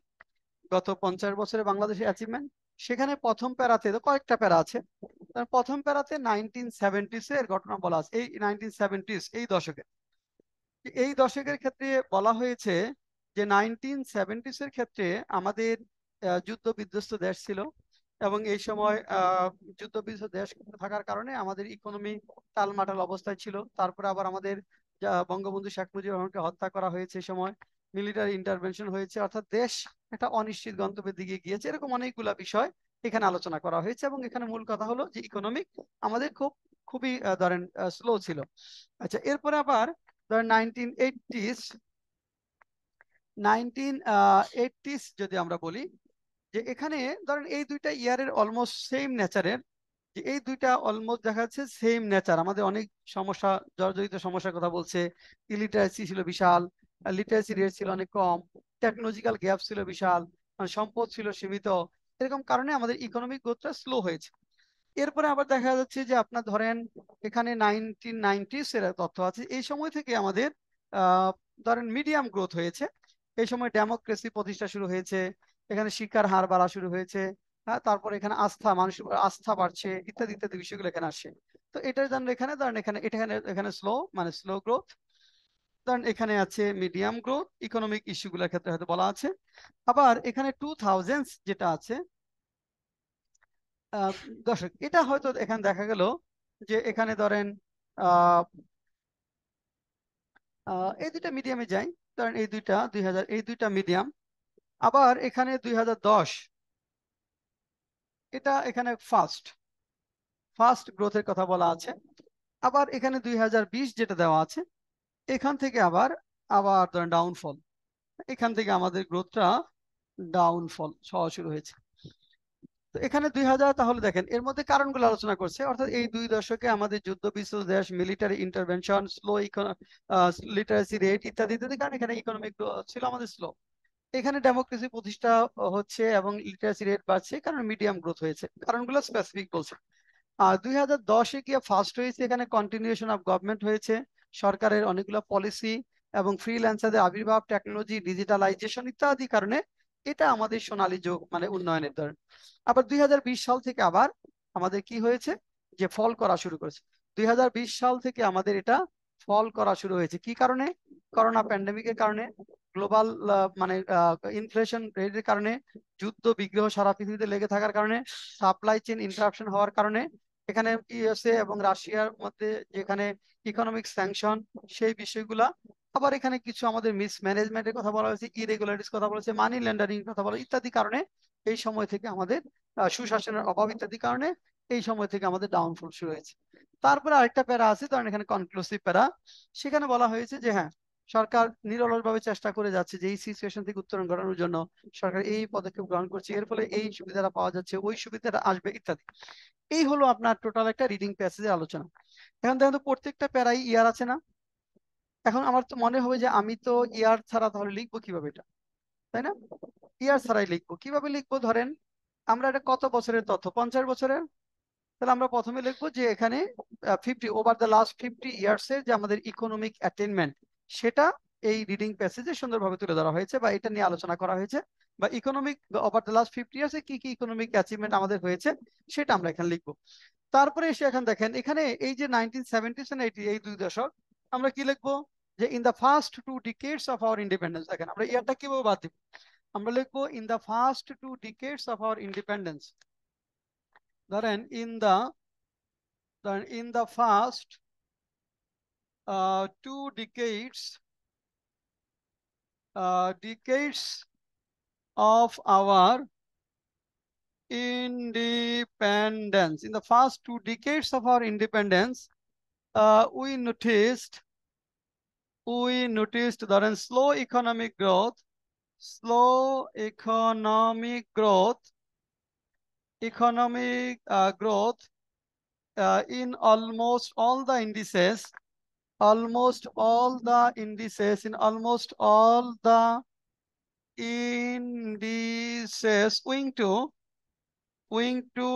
গত 50 বছরে বাংলাদেশের অ্যাচিভমেন্ট। সেখানে প্রথম প্যারাতে তো কয়েকটা প্যারা আছে, প্রথম প্যারাতে 1970s এর ঘটনা বলা আছে। এই 1970s, এই দশকের ক্ষেত্রে বলা হয়েছে যে 1970s এর ক্ষেত্রে আমাদের যুদ্ধ বিধ্বস্ত দেশ ছিল, এবং এই সময় যুদ্ধ বিধ্বস্ত দেশ থাকার কারণে আমাদের ইকোনমি টালমাটাল অবস্থায় ছিল। তারপরে আবার আমাদের বঙ্গবন্ধু শেখ মুজিবুর রহমানকে হত্যা করা হয়েছে, এই সময় মিলিটারি ইন্টারভেনশন হয়েছে, অর্থাৎ দেশ একটা অনিশ্চিত গন্তব্যের দিকে গিয়েছে। এরকম অনেকগুলা বিষয় এখানে আলোচনা করা হয়েছে, এবং এখানে মূল কথা হলো যে ইকোনমিক আমাদের খুবই ধরেন স্লো ছিল। আচ্ছা, এরপরে আবার ধরেন 1980s যদি আমরা বলি, যে এখানে ধরেন এই দুইটা ইয়ারের অলমোস্ট সেম নেচারের, যে এই দুইটা অলমোস্ট দেখা যাচ্ছে সেম নেচার। আমাদের অনেক সমস্যা, জর্জরিত সমস্যার কথা বলছে। ইলিটারেসি ছিল বিশাল, লিটারেসি রেট ছিল অনেক কম, টেকনোলজিক্যাল গ্যাপ ছিল বিশাল, মানে সম্পদ ছিল সীমিত। এরকম কারণে আমাদের ইকোনমিক গ্রোথটা স্লো হয়েছে। এরপরে আবার দেখা যাচ্ছে যে আপনার ধরেন এখানে 1990s এর তথ্য আছে, এই সময় থেকে আমাদের ধরেন মিডিয়াম গ্রোথ হয়েছে। এই সময় ডেমোক্রেসি প্রতিষ্ঠা শুরু হয়েছে, এখানে শিক্ষার হার বাড়া শুরু হয়েছে, হ্যাঁ, তারপর এখানে মানুষ আস্থা বাড়ছে, ইত্যাদি ইত্যাদি বিষয়গুলো এখানে আসে। তো এটার জন্য এখানে ধরেন এখানে স্লো, মানে স্লো গ্রোথ, ধরেন এখানে আছে মিডিয়াম গ্রোথ, ইকোনমিক ইস্যুগুলোর ক্ষেত্রে হয়তো বলা আছে। আবার এখানে 2000s যেটা আছে, দর্শক এটা হয়তো এখানে দেখা গেল যে এখানে ধরেন আহ এই দুইটা মিডিয়ামে যাই, ধরেন এই দুইটা 2000, এই দুইটা মিডিয়াম। আবার এখানে 2010, এটা এখানে ফার্স্ট গ্রোথের কথা বলা আছে। আবার এখানে 2020 যেটা দেওয়া আছে, এখান থেকে আবার আবার ধরেন ডাউনফল, এখান থেকে আমাদের গ্রোথটা ডাউনফল হওয়া শুরু হয়েছে। তো এখানে 2000, তাহলে দেখেন এর মধ্যে কারণগুলো আলোচনা করছে, অর্থাৎ এই 2 দশকে আমাদের যুদ্ধ বিধ্বস্ত দেশ, military intervention, slow literacy rate ইত্যাদি ইত্যাদি কারণে এখানে ইকোনমিক ছিল আমাদের স্লো। এখানে ডেমোক্রেসি প্রতিষ্ঠা হচ্ছে এবং লিটারেসি রেট বাড়ছে, কারণ মিডিয়াম গ্রোথ হয়েছে। কারণগুলো স্পেসিফিক বলছে। আর 2010-এ গিয়ে ফার্স্ট হয়েছে, এখানে কন্টিনিউশন অফ গভর্নমেন্ট হয়েছে, সরকারের অনেকগুলো পলিসি এবং ফ্রিল্যান্সারদের আবির্ভাব, টেকনোলজি, ডিজিটালাইজেশন ইত্যাদি কারণে এটা আমাদের সোনালী যুগ, মানে উন্নয়নের ধরন। আবার 2020 সাল থেকে আবার আমাদের কি হয়েছে, যে ফল করা শুরু করেছে। 2020 সাল থেকে আমাদের এটা ফল করা শুরু হয়েছে, কি কারণে? করোনা প্যান্ডেমিকের কারণে, গ্লোবাল মানে ইনফ্লেশন রেটের কারণে, যুদ্ধ বিগ্রহ সারা পৃথিবীতে লেগে থাকার কারণে, সাপ্লাই চেইন ইন্টারাপশন হওয়ার কারণে, এখানে ইউএসএ এবং রাশিয়ার মধ্যে যেখানে ইকোনমিক স্যাংশন, সেই বিষয়গুলা। আবার এখানে কিছু আমাদের মিসম্যানেজমেন্টের কথা বলা হয়েছে, ইরেগুলারিটিস কথা বলেছে, মানি ল্যান্ডারিং কথা বলা ইত্যাদি কারণে এই সময় থেকে আমাদের সুশাসনের অভাব ইত্যাদি কারণে এই সময় থেকে আমাদের ডাউনফল শুরু হয়েছে। তারপরে আরেকটা প্যারা আছে, ধরেন এখানে কনক্লুসিভ প্যারা, সেখানে বলা হয়েছে যে হ্যাঁ, সরকার নিরলসভাবে চেষ্টা করে যাচ্ছে যে এই সিচুয়েশন থেকে উত্তরণ ঘটানোর জন্য সরকার এই পদক্ষেপ গ্রহণ করছে, এর ফলে এই সুবিধাটা পাওয়া যাচ্ছে, ওই সুবিধাটা আসবে ইত্যাদি। এই হলো আপনার টোটাল একটা রিডিং প্যাসেজের আলোচনা। এখন দেখেন তো প্রত্যেকটা প্যারাই ইয়ার আছে না? এখন আমার তো মনে হবে যে আমি তো ইয়ার ছাড়া তাহলে লিখবো কিভাবে এটা, তাই না? ইয়ার ছাড়াই লিখবো, কিভাবে লিখবো? ধরেন আমরা এটা কত বছরের তথ্য, 50 বছরের, তাহলে আমরা প্রথমে লিখবো যে এখানে 50 ওভার দ্য লাস্ট 50 ইয়ার্স এর যে আমাদের ইকোনমিক অ্যাটেনমেন্ট, সেটা এই রিডিং প্যাসেজে সুন্দরভাবে তুলে ধরা হয়েছে বা এটা নিয়ে আলোচনা করা হয়েছে, বা ইকোনমিক ওভার দ্য লাস্ট 50 ইয়ার্সে কি কি ইকোনমিক অ্যাচিভমেন্ট আমাদের হয়েছে সেটা আমরা এখানে লিখবো। তারপরে এসে এখন দেখেন এখানে এই যে 1970s and 80 এই দুই দশক আমরা কি লিখবো, যে in the first 2 decades of our independence. দেখেন আমরা ইয়ারটা কিভাবে বাদ দিব, আমরা লিখবো in the first 2 decades of our independence. ধরেন in the first 2 decades of our independence. In the first 2 decades of our independence, we noticed ধরেন slow economic growth in almost all the indices owing to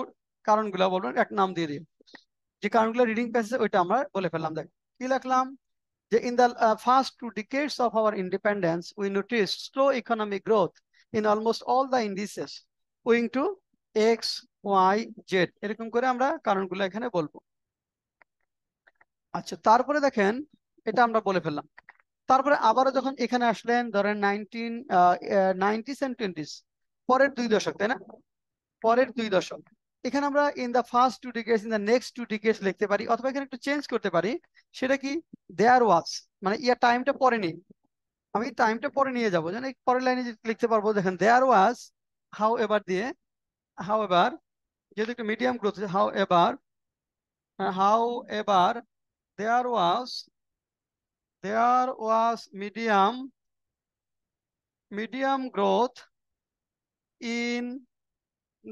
কারণগুলো বলবেন, এক নাম দিয়ে দিই, যে কারণগুলো রিডিং প্যাসেজ ওইটা আমরা বলে ফেললাম। দেখ কি লিখলাম, যে in the first 2 decades of our independence we noticed slow economic growth in almost all the indices owing to x y z, এরকম করে আমরা কারণগুলো এখানে বলবো। আচ্ছা, তারপরে দেখেন এটা আমরা বলে ফেললাম। তারপরে আবারও যখন এখানে আসলেন ধরেন 1990s and 20s, পরের 2 দশক, তাই না, পরের 2 দশক, এখানে আমরা in the first 2 decades, in the next 2 decades লিখতে পারি, অথবা এখানে একটু চেঞ্জ করতে পারি। সেটা কি, দেয়ার ওয়াজ, মানে ইয়ার টাইমটা পরে নেই, আমি টাইমটা পরে নিয়ে যাবো, যেন পরের লাইনে লিখতে পারবো। দেখেন দেয়ার ওয়াজ হাউ এভার দিয়ে, হাউ এভার যেহেতু একটা medium growth, however there was medium growth in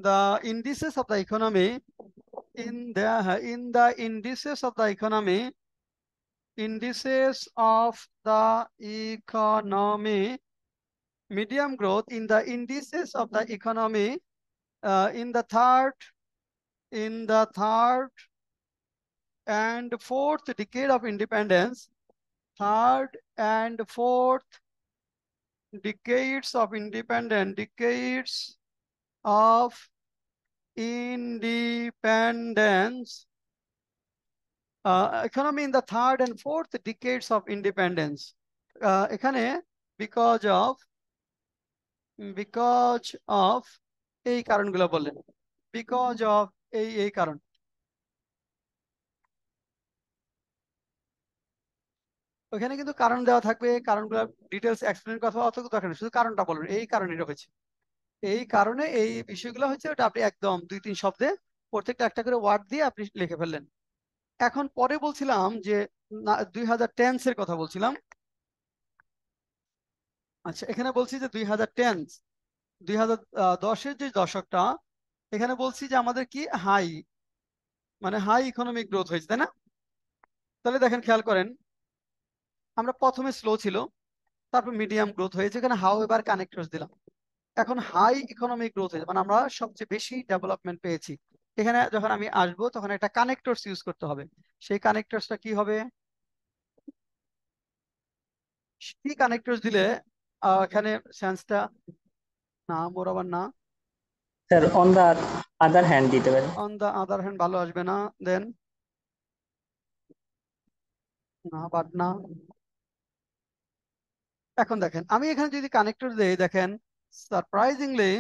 the indices of the economy, indices of the economy medium growth in the indices of the economy in the third and fourth decade of independence, third and fourth decades of independence, economy in the third and fourth decades of independence, এখানে because of এই কারণগুলো বললেন, because of এই কারণ। ওখানে কিন্তু কারণ দেওয়া থাকবে, কারণগুলো ডিটেলস এক্সপ্লেন কথা অত দরকার নেই, শুধু কারণটা বলবেন, এই কারণে এটা হয়েছে, এই কারণে এই বিষয়গুলো হচ্ছে, ওটা আপনি একদম 2-3 শব্দে প্রত্যেকটা একটা করে ওয়ার্ড দিয়ে আপনি লিখে ফেললেন। এখন পরে বলছিলাম যে 2010s এর কথা বলছিলাম। আচ্ছা, এখানে বলছি যে 2010 যে দশকটা, এখানে বলছি যে আমাদের কি হাই ইকোনমিক গ্রোথ হয়েছে, তাই না? তাহলে দেখেন খেয়াল করেন, আমরা প্রথমে স্লো ছিল, তারপর মিডিয়াম গ্রোথ হয়েছে, এখানে হাউ এভার কানেক্টরস দিলাম। এখন হাই ইকোনমিক গ্রোথ হয়েছে, মানে আমরা সবচেয়ে বেশি ডেভেলপমেন্ট পেয়েছি। এখানে যখন আমি আসবো তখন একটা কানেক্টরস ইউজ করতে হবে। সেই কানেক্টরসটা কি হবে, কি কানেক্টরস দিলে এখানে সেন্সটা, না মোর আবার না, sir on the other hand দিতে পারেন। অন দা আদার হ্যান্ড ভালো আসবে না, দেন না, বাট না। এখন দেখেন আমি এখানে যদি কানেক্টর দেই, দেখেন সারপ্রাইজিংলি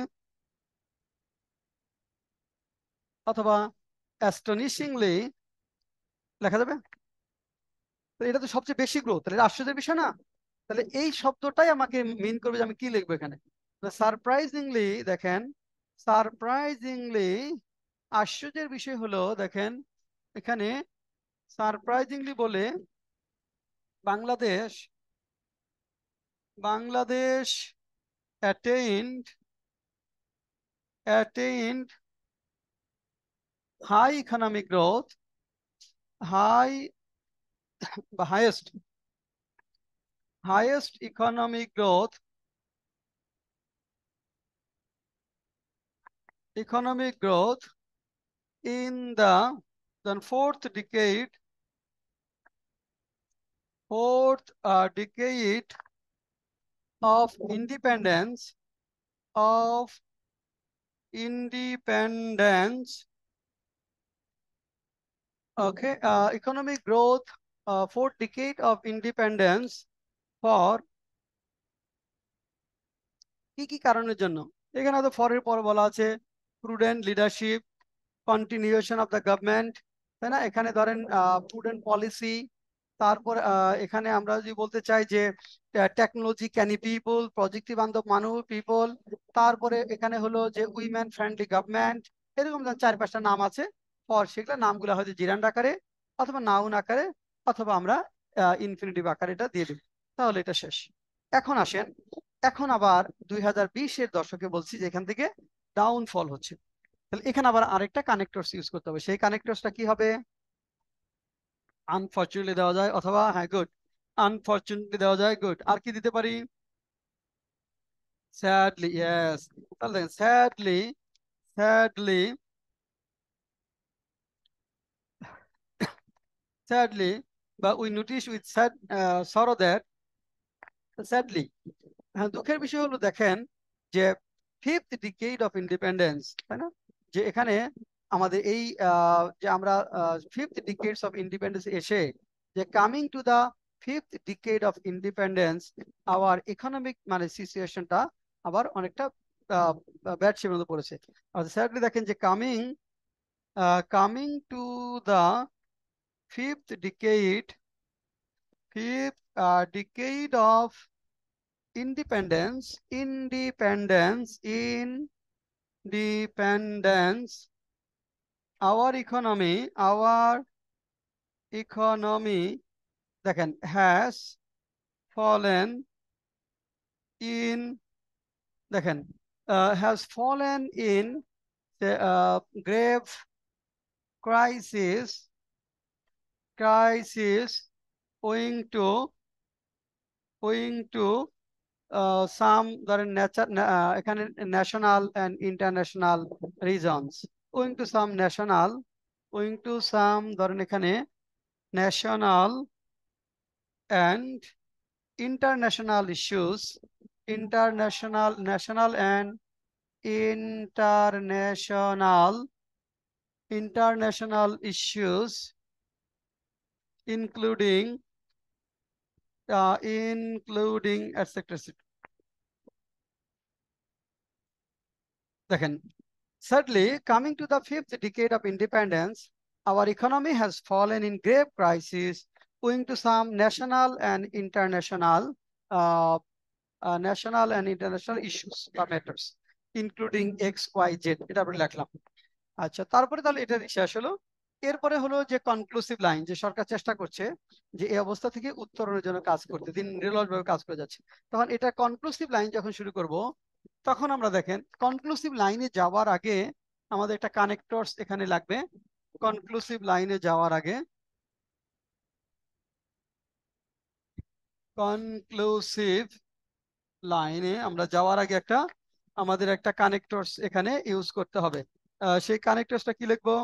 অথবা অ্যাস্টনিশিংলি লেখা যাবে। তো এটা তো সবচেয়ে বেশি গ্রোথ, তাহলে এটা আশ্চর্যের বিষয় না? তাহলে এই শব্দটাই আমাকে মিন করবে যে আমি কি লিখবো এখানে। সারপ্রাইজিংলি, দেখেন সারপ্রাইজিংলি, আশ্চর্যের বিষয় হলো, দেখেন এখানে সারপ্রাইজিংলি বলে Bangladesh attained high economic growth, highest economic growth in the fourth decade of independence, okay, economic growth, fourth decade of independence for কি কি কারণের জন্য? এখানে হয়তো ফরের পর বলা আছে prudent leadership, continuation of the government, তাই না? এখানে ধরেন প্রুডেন্ট পলিসি, তারপর এখানে আমরা যদি বলতে চাই যে টেকনোলজি ক্যানি পিপল, প্রযুক্তি বান্ধব মানুষ পিপল, তারপরে এখানে হলো যে উইমেন ফ্রেন্ডলি গভর্নমেন্ট, এরকম ধরেন 4-5টা নাম আছে। পর সেগুলো নামগুলো হয়তো জিরান্ড আকারে অথবা নাউন আকারে অথবা আমরা ইনফিনিটিভ আকারে এটা দিয়ে দেব, তাহলে এটা শেষ। এখন আসেন, এখন আবার 2020-এর দশকে বলছি যে এখান থেকে ডাউনফল হচ্ছে, তাহলে এখানে আবার আরেকটা কানেক্টরস ইউজ করতে হবে। সেই কানেক্টরসটা কি হবে? আনফরচুনেটলি দেওয়া যায়, অথবা হ্যাঁ গুড, আনফরচুনেটলি দেওয়া যায়, গুড। আর কি দিতে পারি? Sadly, yes. তাহলে দেখেন স্যাডলি, স্যাডলি, স্যাডলি, বা we notice with sad sorrow that, sadly. হ্যাঁ, দুঃখের বিষয় হলো দেখেন যে ফিফথ ডিকেড অফ ইন্ডিপেন্ডেন্স, তাই না, যে এখানে আমাদের এই যে আমরা ফিফথ ডিকেডস অফ ইন্ডিপেন্ডেন্স এসে যে coming to the fifth decade of independence our economic মানে সিচুয়েশনটা আবার অনেকটা ব্যাড শেপের মধ্যে পড়েছে। আর স্যাডলি দেখেন যে coming to the fifth decade of independence, our economy দেখেন has fallen in, দেখেন has fallen in the grave crisis owing to some ধরেন এখানে national and international reasons, owing to some ধরেন এখানে national and international issues, national and international issues, including etc. দেখেন thirdly, coming to the fifth decade of independence, our economy has fallen in grave crisis owing to some national and international issues বা matters, including XYZ, এটা আমরা লিখলাম। আচ্ছা, তারপরে তাহলে এটা শেষ হলো। এরপরে হলো যে কনক্লুসিভ লাইন, যে সরকার চেষ্টা করছে যে এই অবস্থা থেকে উত্তরণের জন্য কাজ করতে, দিন নিরলসভাবে কাজ করে যাচ্ছে। তখন এটা কনক্লুসিভ লাইন যখন শুরু করব, তখন আমরা দেখেন কনক্লুসিভ লাইনে যাওয়ার আগে আমাদের একটা কানেক্টরস এখানে লাগবে। কনক্লুসিভ লাইনে যাওয়ার আগে, কনক্লুসিভ লাইনে আমরা যাওয়ার আগে আমাদের একটা কানেক্টরস এখানে ইউজ করতে হবে। সেই কানেক্টরসটা কি লিখবো?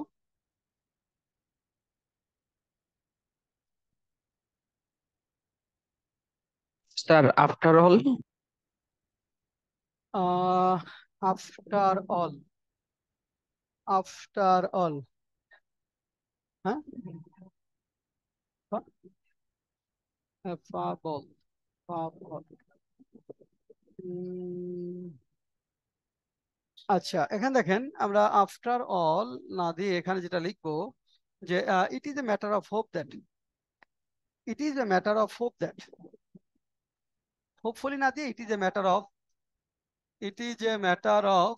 Sir after all. After all, after all, হ্যাঁ, ফাবল, ফাবল। আচ্ছা, এখানে দেখেন আমরা আফটার অল না দিয়ে এখানে যেটা লিখবো যে it is a matter of hope that, it is a matter of hope that, hopefully না দিয়ে ইট is a matter of, it is a matter of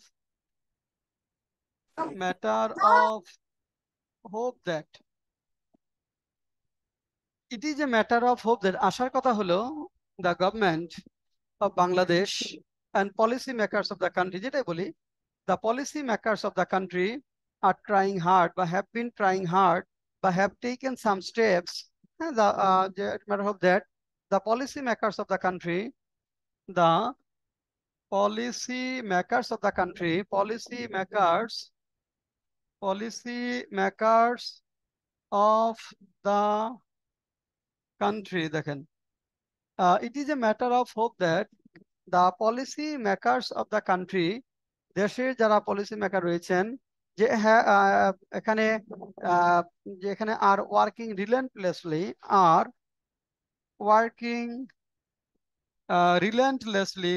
hope that, it is a matter of hope that. আশার কথা হলো the government of Bangladesh and policy makers of the country, যেটাই বলি, the policy makers of the country are trying hard, but have been trying hard, but have taken some steps. And the matter of that, the policy makers of the country, the policy makers of the country, policy makers of the country, দেখেন, it is a matter of hope that the policy makers of the country, দেশের যারা policy maker রয়েছেন, যে হ্যাঁ এখানে যে এখানে are working রিলেন্টলেসলি, are working রিলেন্টলেসলি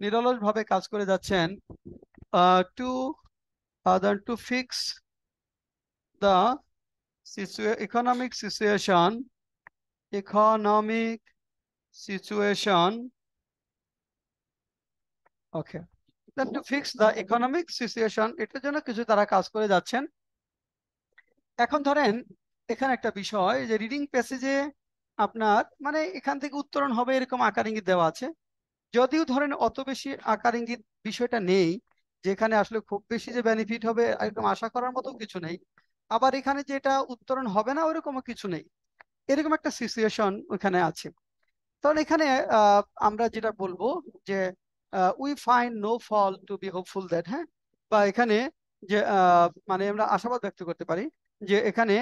নিরলস ভাবে কাজ করে যাচ্ছেন, to to fix the economic situation, okay, to fix the economic situation, এটার জন্য কিছু তারা কাজ করে যাচ্ছেন। এখন ধরেন এখানে একটা বিষয় যে রিডিং প্যাসেজে আপনার মানে এখান থেকে উত্তরণ হবে এরকম আকার ইঙ্গিত দেওয়া আছে, যদিও ধরেন অত বেশি আকার ইঙ্গিত বিষয়টা নেই, যেখানে আসলে খুব বেশি যে বেনিফিট হবে এরকম আশা করার মতো কিছু নেই, আবার এখানে যে এটা উত্তরণ হবে না ওরকমও কিছু নেই, এরকম একটা সিচুয়েশন ওখানে আছে। তাহলে এখানে আমরা যেটা বলবো যে we find no fall to be hopeful that, হ্যাঁ, বা এখানে যে মানে আমরা আশাবাদ ব্যক্ত করতে পারি যে এখানে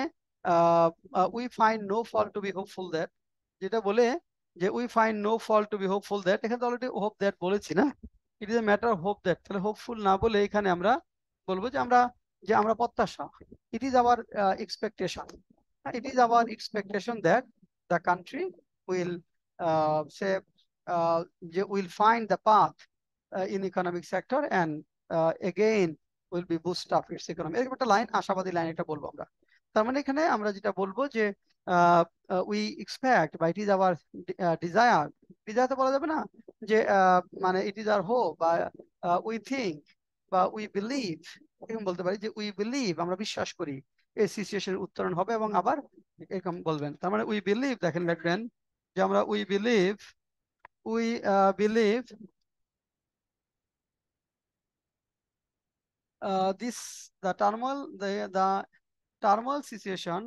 we find no fall to be hopeful that, যেটা বলে যে we find no fall to be hopeful that, এখানে তো অলরেডি হোপ দ্যাট বলেছি না, it is a matter of hope that, তাহলে হোপফুল না বলে এখানে আমরা বলবো যে আমরা প্রত্যাশা, it is our expectation, it is our expectation that the country will say will find the path in economic sector and again will be boost up its economy, এরকম একটা লাইন, আশাবাদী লাইন এটা বলবো আমরা। তার মানে এখানে আমরা যেটা বলবো যে উই এক্সপেক্ট বা ইট ইজ আওয়ার ডিজায়ার, ডিজায়ার তো বলা যাবে না, যে মানে ইট ইজ আওয়ার হোপ বা উই থিঙ্ক বা উই বিলিভ, এরকম বলতে পারি যে উই বিলিভ, আমরা বিশ্বাস করি এই সিচুয়েশনের উত্তরণ হবে, এবং আবার এরকম বলবেন। তার মানে উই বিলিভ, দেখেন লিখবেন যে আমরা we believe this the turmoil situation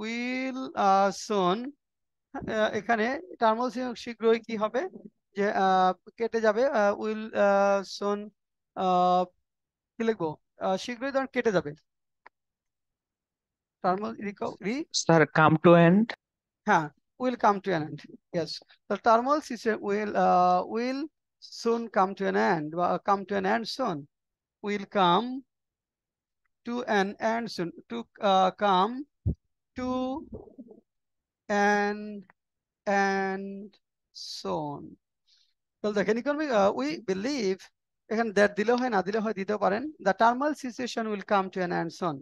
will soon এখানে টার্মোল শীঘ্রই কি হবে, যে কেটে যাবে, উইল সোন কি লিখবো, শীঘ্রই ধরুন কেটে যাবে, turmoil recovery, sir come to end. হ্যাঁ, will come to an end, yes, the turmoil system will soon come to an end, come to an end soon, will come to an end soon, to come to an end soon। তাহলে দেখেন economic we believe, এখানে that দিলেও হয় না দিলেও হয়, দিতেও পারেন, the turmoil situation will come to an end soon,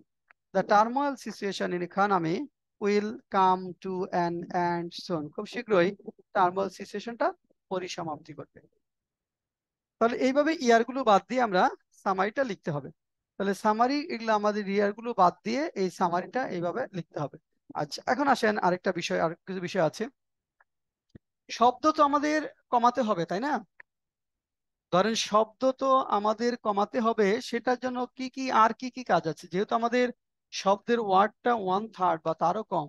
the turmoil situation in economy will come to an end soon, খুব শীঘ্রই টার্মোইল সিচুয়েশনটা পরিসমাপ্তি করবে। তাহলে এইভাবে ইয়ারগুলো বাদ দিয়ে আমরা সামারিটা লিখতে হবে। তাহলে সামারি এগুলো আমাদের ইয়ারগুলো বাদ দিয়ে এই সামারিটা এইভাবে লিখতে হবে। আচ্ছা, এখন আসেন আরেকটা বিষয়, আর কিছু বিষয় আছে। শব্দ তো আমাদের কমাতে হবে, তাই না? ধরেন শব্দ তো আমাদের কমাতে হবে, সেটার জন্য কি কি কাজ আছে, যেহেতু আমাদের শব্দের ওয়ার্ডটা 1/3 বা তারও কম,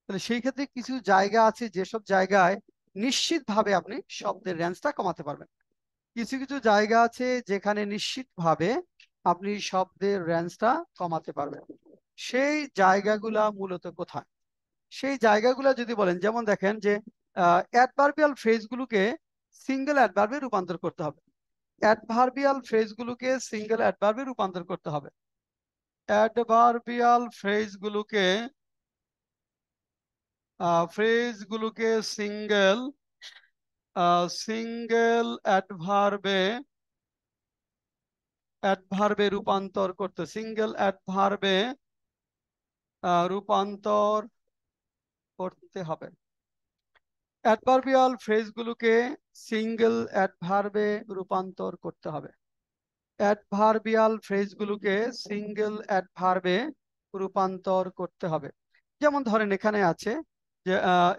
তাহলে সেই ক্ষেত্রে কিছু জায়গা আছে যেসব জায়গায় নিশ্চিতভাবে আপনি শব্দের রেঞ্জটা কমাতে পারবেন, কিছু কিছু জায়গা আছে যেখানে নিশ্চিতভাবে আপনি শব্দের রেঞ্জটা কমাতে পারবেন। সেই জায়গাগুলা মূলত কোথায়? সেই জায়গাগুলো যদি বলেন, যেমন দেখেন যে অ্যাডভার্বিয়াল ফ্রেজগুলোকে সিঙ্গেল অ্যাডভার্বে রূপান্তর করতে হবে, অ্যাডভার্বিয়াল ফ্রেজগুলোকে সিঙ্গেল অ্যাডভার্বে রূপান্তর করতে হবে, অ্যাডভার্বিয়াল ফ্রেজগুলোকে সিঙ্গেল অ্যাডভার্বে রূপান্তর করতে, সিঙ্গেল অ্যাডভার্বে রূপান্তর করতে হবে, অ্যাডভার্বিয়াল ফ্রেজগুলোকে সিঙ্গেল অ্যাডভার্বে রূপান্তর করতে হবে, অ্যাডভার্বিয়াল ফ্রেজগুলোকে সিঙ্গেল অ্যাডভার্বে রূপান্তর করতে হবে। যেমন ধরেন এখানে আছে যে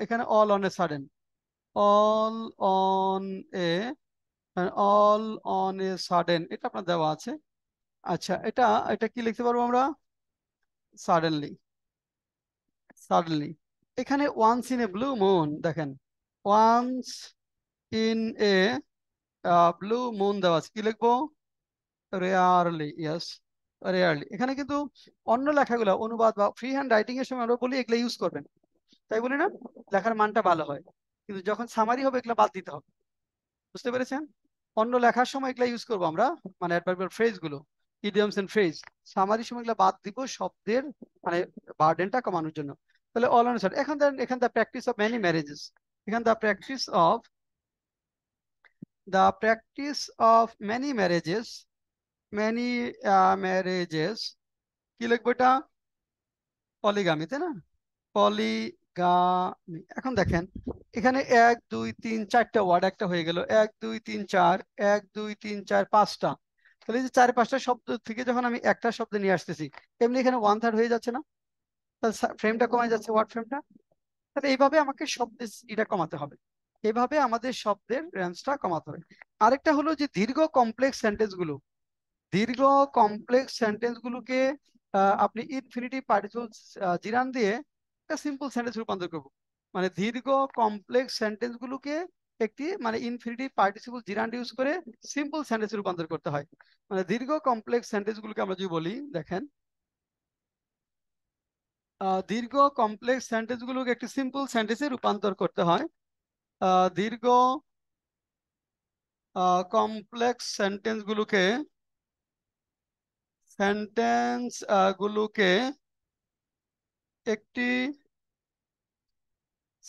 এখানে all on a sudden, all on a all on a sudden, এটা আপনার দেওয়া আছে। আচ্ছা, এটা কি লিখতে পারবো আমরা? সাডেনলি, এখানে once in a blue moon, দেখেন once in a blue moon দেওয়া আছে, কি লিখবো? Rarely, yes, rarely. এখানে কিন্তু অন্য লেখাগুলো অনুবাদ বা ফ্রি হ্যান্ড রাইটিং এর সময় আমরা বলি এগুলো ইউজ করবেন, তাই বলি না, লেখার মানটা ভালো হয়। কিন্তু যখন সামারি হবে এগুলো বাদ দিতে হবে, বুঝতে পেরেছেন? অন্য লেখার সময় এগুলো ইউজ করবো আমরা, মানে অ্যাডভার্বিয়াল ফ্রেজ গুলো, ইডিয়মস এন্ড ফ্রেজ। সামারির সময় এগুলো বাদ দিব শব্দের মানে বার্ডেনটা কমানোর জন্য। তাহলে অল অন এখন ধরেন এখান the practice of many marriages, এখান the practice of many marriages, many marriages, কি লিখবো এটা? পলিগামি, তাই না? পলিগামি। এখন দেখেন এখানে 1 2 3 4টা ওয়ার্ড একটা হয়ে গেল, 1 2 3 4, 1 2 3 4 5টা। তাহলে এই যে 4 5টা শব্দ থেকে যখন আমি একটা শব্দ নিয়ে আসতেছি, এমনি এখানে 1/3 হয়ে যাচ্ছে না? তাহলে ফ্রেমটা কমে যাচ্ছে, ওয়ার্ড ফ্রেমটা। তাহলে এইভাবে আমাকে শব্দের এটা কমাতে হবে, এইভাবে আমাদের শব্দের রেঞ্জটা কমাতে হবে। আরেকটা হলো যে দীর্ঘ কমপ্লেক্স সেন্টেন্স গুলোকে আপনি ইনফিনিটিভ পার্টিসিপল জিরান দিয়ে একটা সিম্পল সেন্টেন্স রূপান্তর করব। মানে দীর্ঘ কমপ্লেক্স সেন্টেন্স গুলোকে একটি মানে ইনফিনিটিভ পার্টিসিপল জিরান ইউজ করে সিম্পল সেন্টেন্স রূপান্তর করতে হয়। মানে দীর্ঘ কমপ্লেক্স সেন্টেন্স গুলোকে আমরা যদি বলি, দেখেন দীর্ঘ কমপ্লেক্স সেন্টেন্স গুলোকে একটি সিম্পল সেন্টেন্সে রূপান্তর করতে হয়। দীর্ঘ কমপ্লেক্স সেন্টেন্স গুলোকে একটি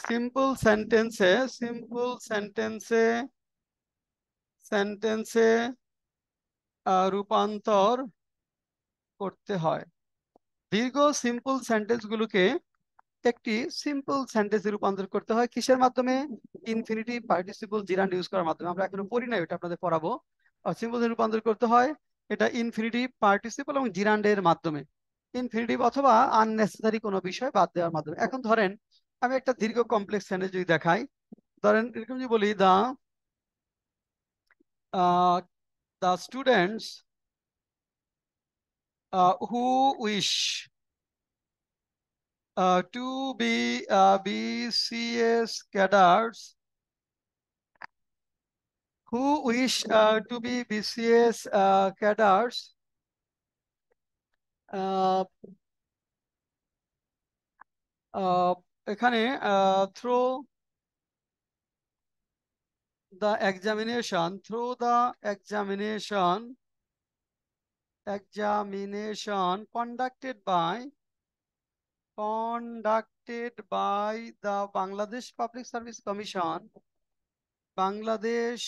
সিম্পল সেন্টেন্সে রূপান্তর করতে হয়। দীর্ঘ সিম্পল সেন্টেন্সগুলোকে একটি সিম্পল সেন্টেন্সে রূপান্তর করতে হয় কিসের মাধ্যমে? ইনফিনিটিভ পার্টিসিপল জিরান্ড ইউজ করার মাধ্যমে। আমরা এখনো পড়ি নাই, এটা আপনাদের পড়াবো। সিম্পল রূপান্তর করতে হয় এটা ইনফিনিটিভ পার্টিসিপল এবং জিরান্ডের মাধ্যমে, ইনফিনিটিভ অথবা আননেসেসারি কোনো বিষয় বাদ দেওয়ার মাধ্যমে। এখন ধরেন আমি একটা দীর্ঘ কমপ্লেক্স সেন্টেন্স যদি দেখাই, ধরেন এরকম যদি বলি the students who wish to be BCS cadets, cadets uh, এখানে through the examination conducted by the Bangladesh Public Service Commission, Bangladesh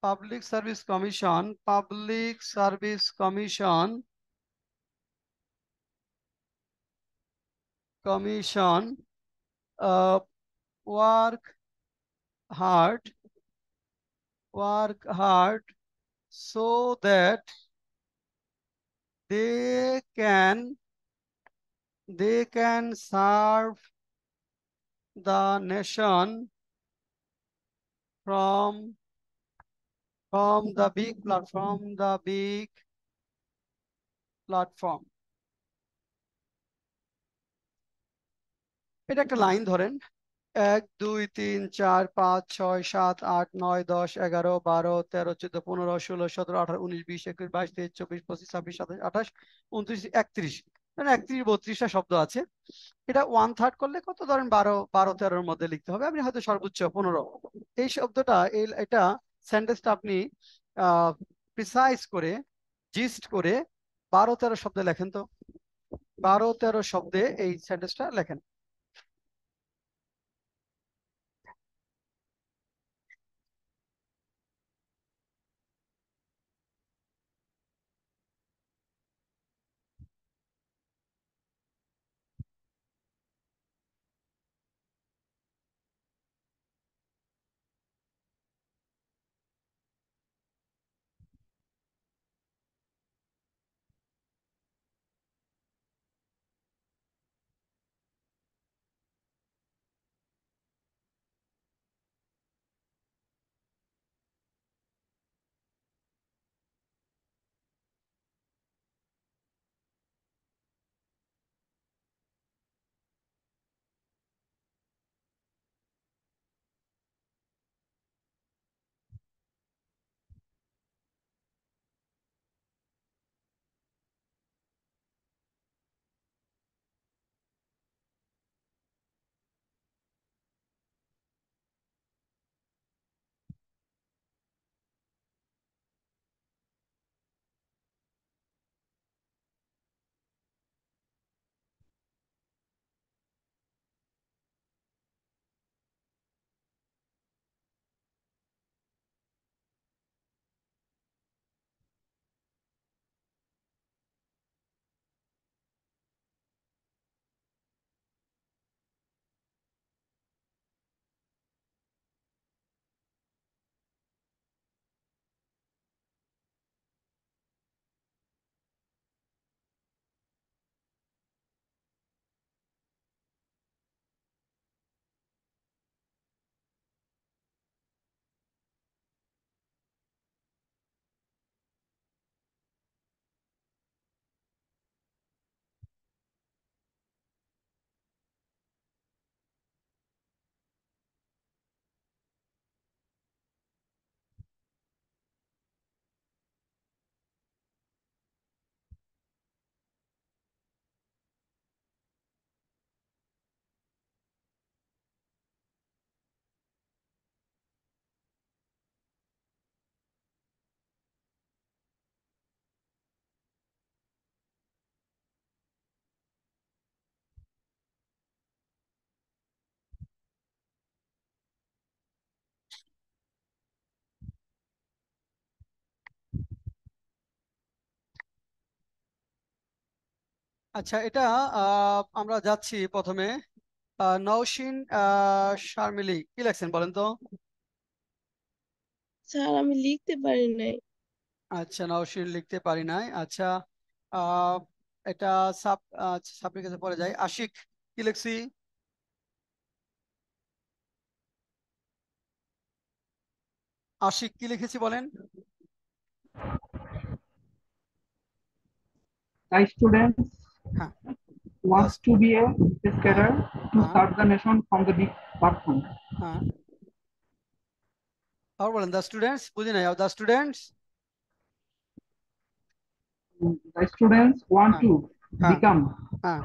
Public Service Commission work hard so that they can serve the nation from the big platform. এটা একটা line ধরেন, 1 2 3 4 5 6 7 8 9 10 11 12 13 14 15 16 17 18 19 20 21 22 23 24 25 26 27 28 29 30 31 32টা শব্দ আছে। এটা 1/3 করলে কত? ধরেন 12 13-এর মধ্যে লিখতে হবে, আপনি হয়তো সর্বোচ্চ 15। এই শব্দটা এটা সেন্টেন্সটা আপনি প্রিসাইজ করে জিস্ট করে 12 13 শব্দে লেখেন তো, 12 13 শব্দে এই সেন্টেন্সটা লেখেন। আচ্ছা, এটা আমরা যাচ্ছি প্রথমে নওশিন শারমিলি কি লেখছেন বলেন তো? স্যার আমি লিখতে পারি নাই। আচ্ছা, নওশিন লিখতে পারি নাই। আচ্ছা, আহ, এটা সাব সাবরির কাছে পড়ে যায়। আশিক কি লিখছি? আশিক কি লিখেছি বলেন? The students হ্যাঁ, want just to be a হ্যাঁ carer to হ্যাঁ serve the nation from the big platform. হ্যাঁ, আর বলেন দ্য স্টুডেন্টস, বুঝি নাই। The students, The students want হ্যাঁ to হ্যাঁ become হ্যাঁ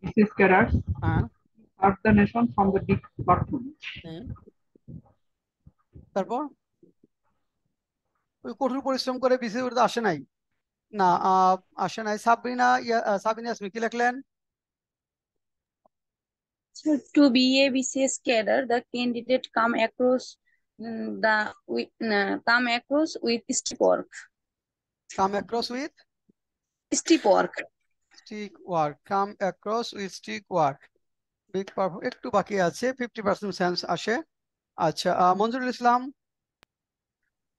BCS cadets to হ্যাঁ, serve the nation from the big platform. হুম, তারপর ওই কঠোর পরিশ্রম করে বিসিএস করতে আসে নাই। না, আসে নাই। সাবরিনা সাবিনা ইয়াসমিন কি লিখলেন? So to be a BCS cadre, the candidate come across with steep work. Come across with Steep work. Stick work, come across with stick work. Big perform একটু বাকি আছে, 50% সেন্স আসে। আচ্ছা, মঞ্জুরুল ইসলাম।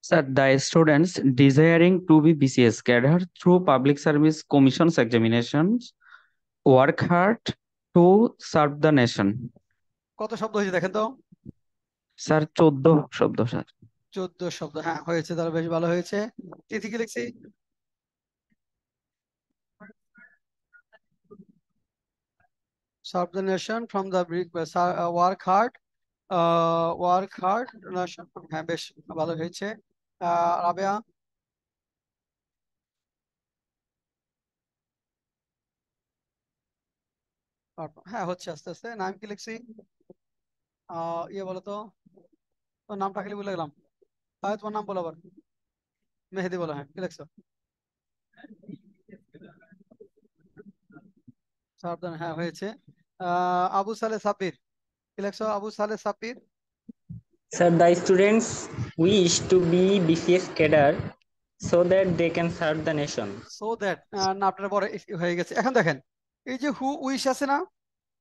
Sir, the students desiring to be BCS cadre through Public Service Commission's examinations work hard to serve the nation. কত শব্দ হয়েছে দেখেন তো? স্যার 14 শব্দ স্যার। 14 শব্দ, হ্যাঁ হয়েছে, তাহলে বেশ ভালো হয়েছে। তিথি কি লিখছি? Serve the nation from the brick, work hard, work hard nation, হ্যাঁ বেশ ভালো হয়েছে। রাবেয়া? হ্যাঁ হচ্ছে আস্তে আস্তে। নাম কি লিখছি? ইয়ে বলো তো, তোর নামটা খালি বলে গেলাম। তোমার নাম বলো আবার। মেহেদি বলো, হ্যাঁ কি লিখছো? সাবধান, হ্যাঁ হয়েছে। আবু সালে সাব্বির কি লিখছো? আবু সালে Sabbir. Sir, the students wish to be BCS cadre so that they can serve the nation. So that, নামটার পরে হয়ে গেছে। এখন দেখেন, এই যে হু উইশ আছে না,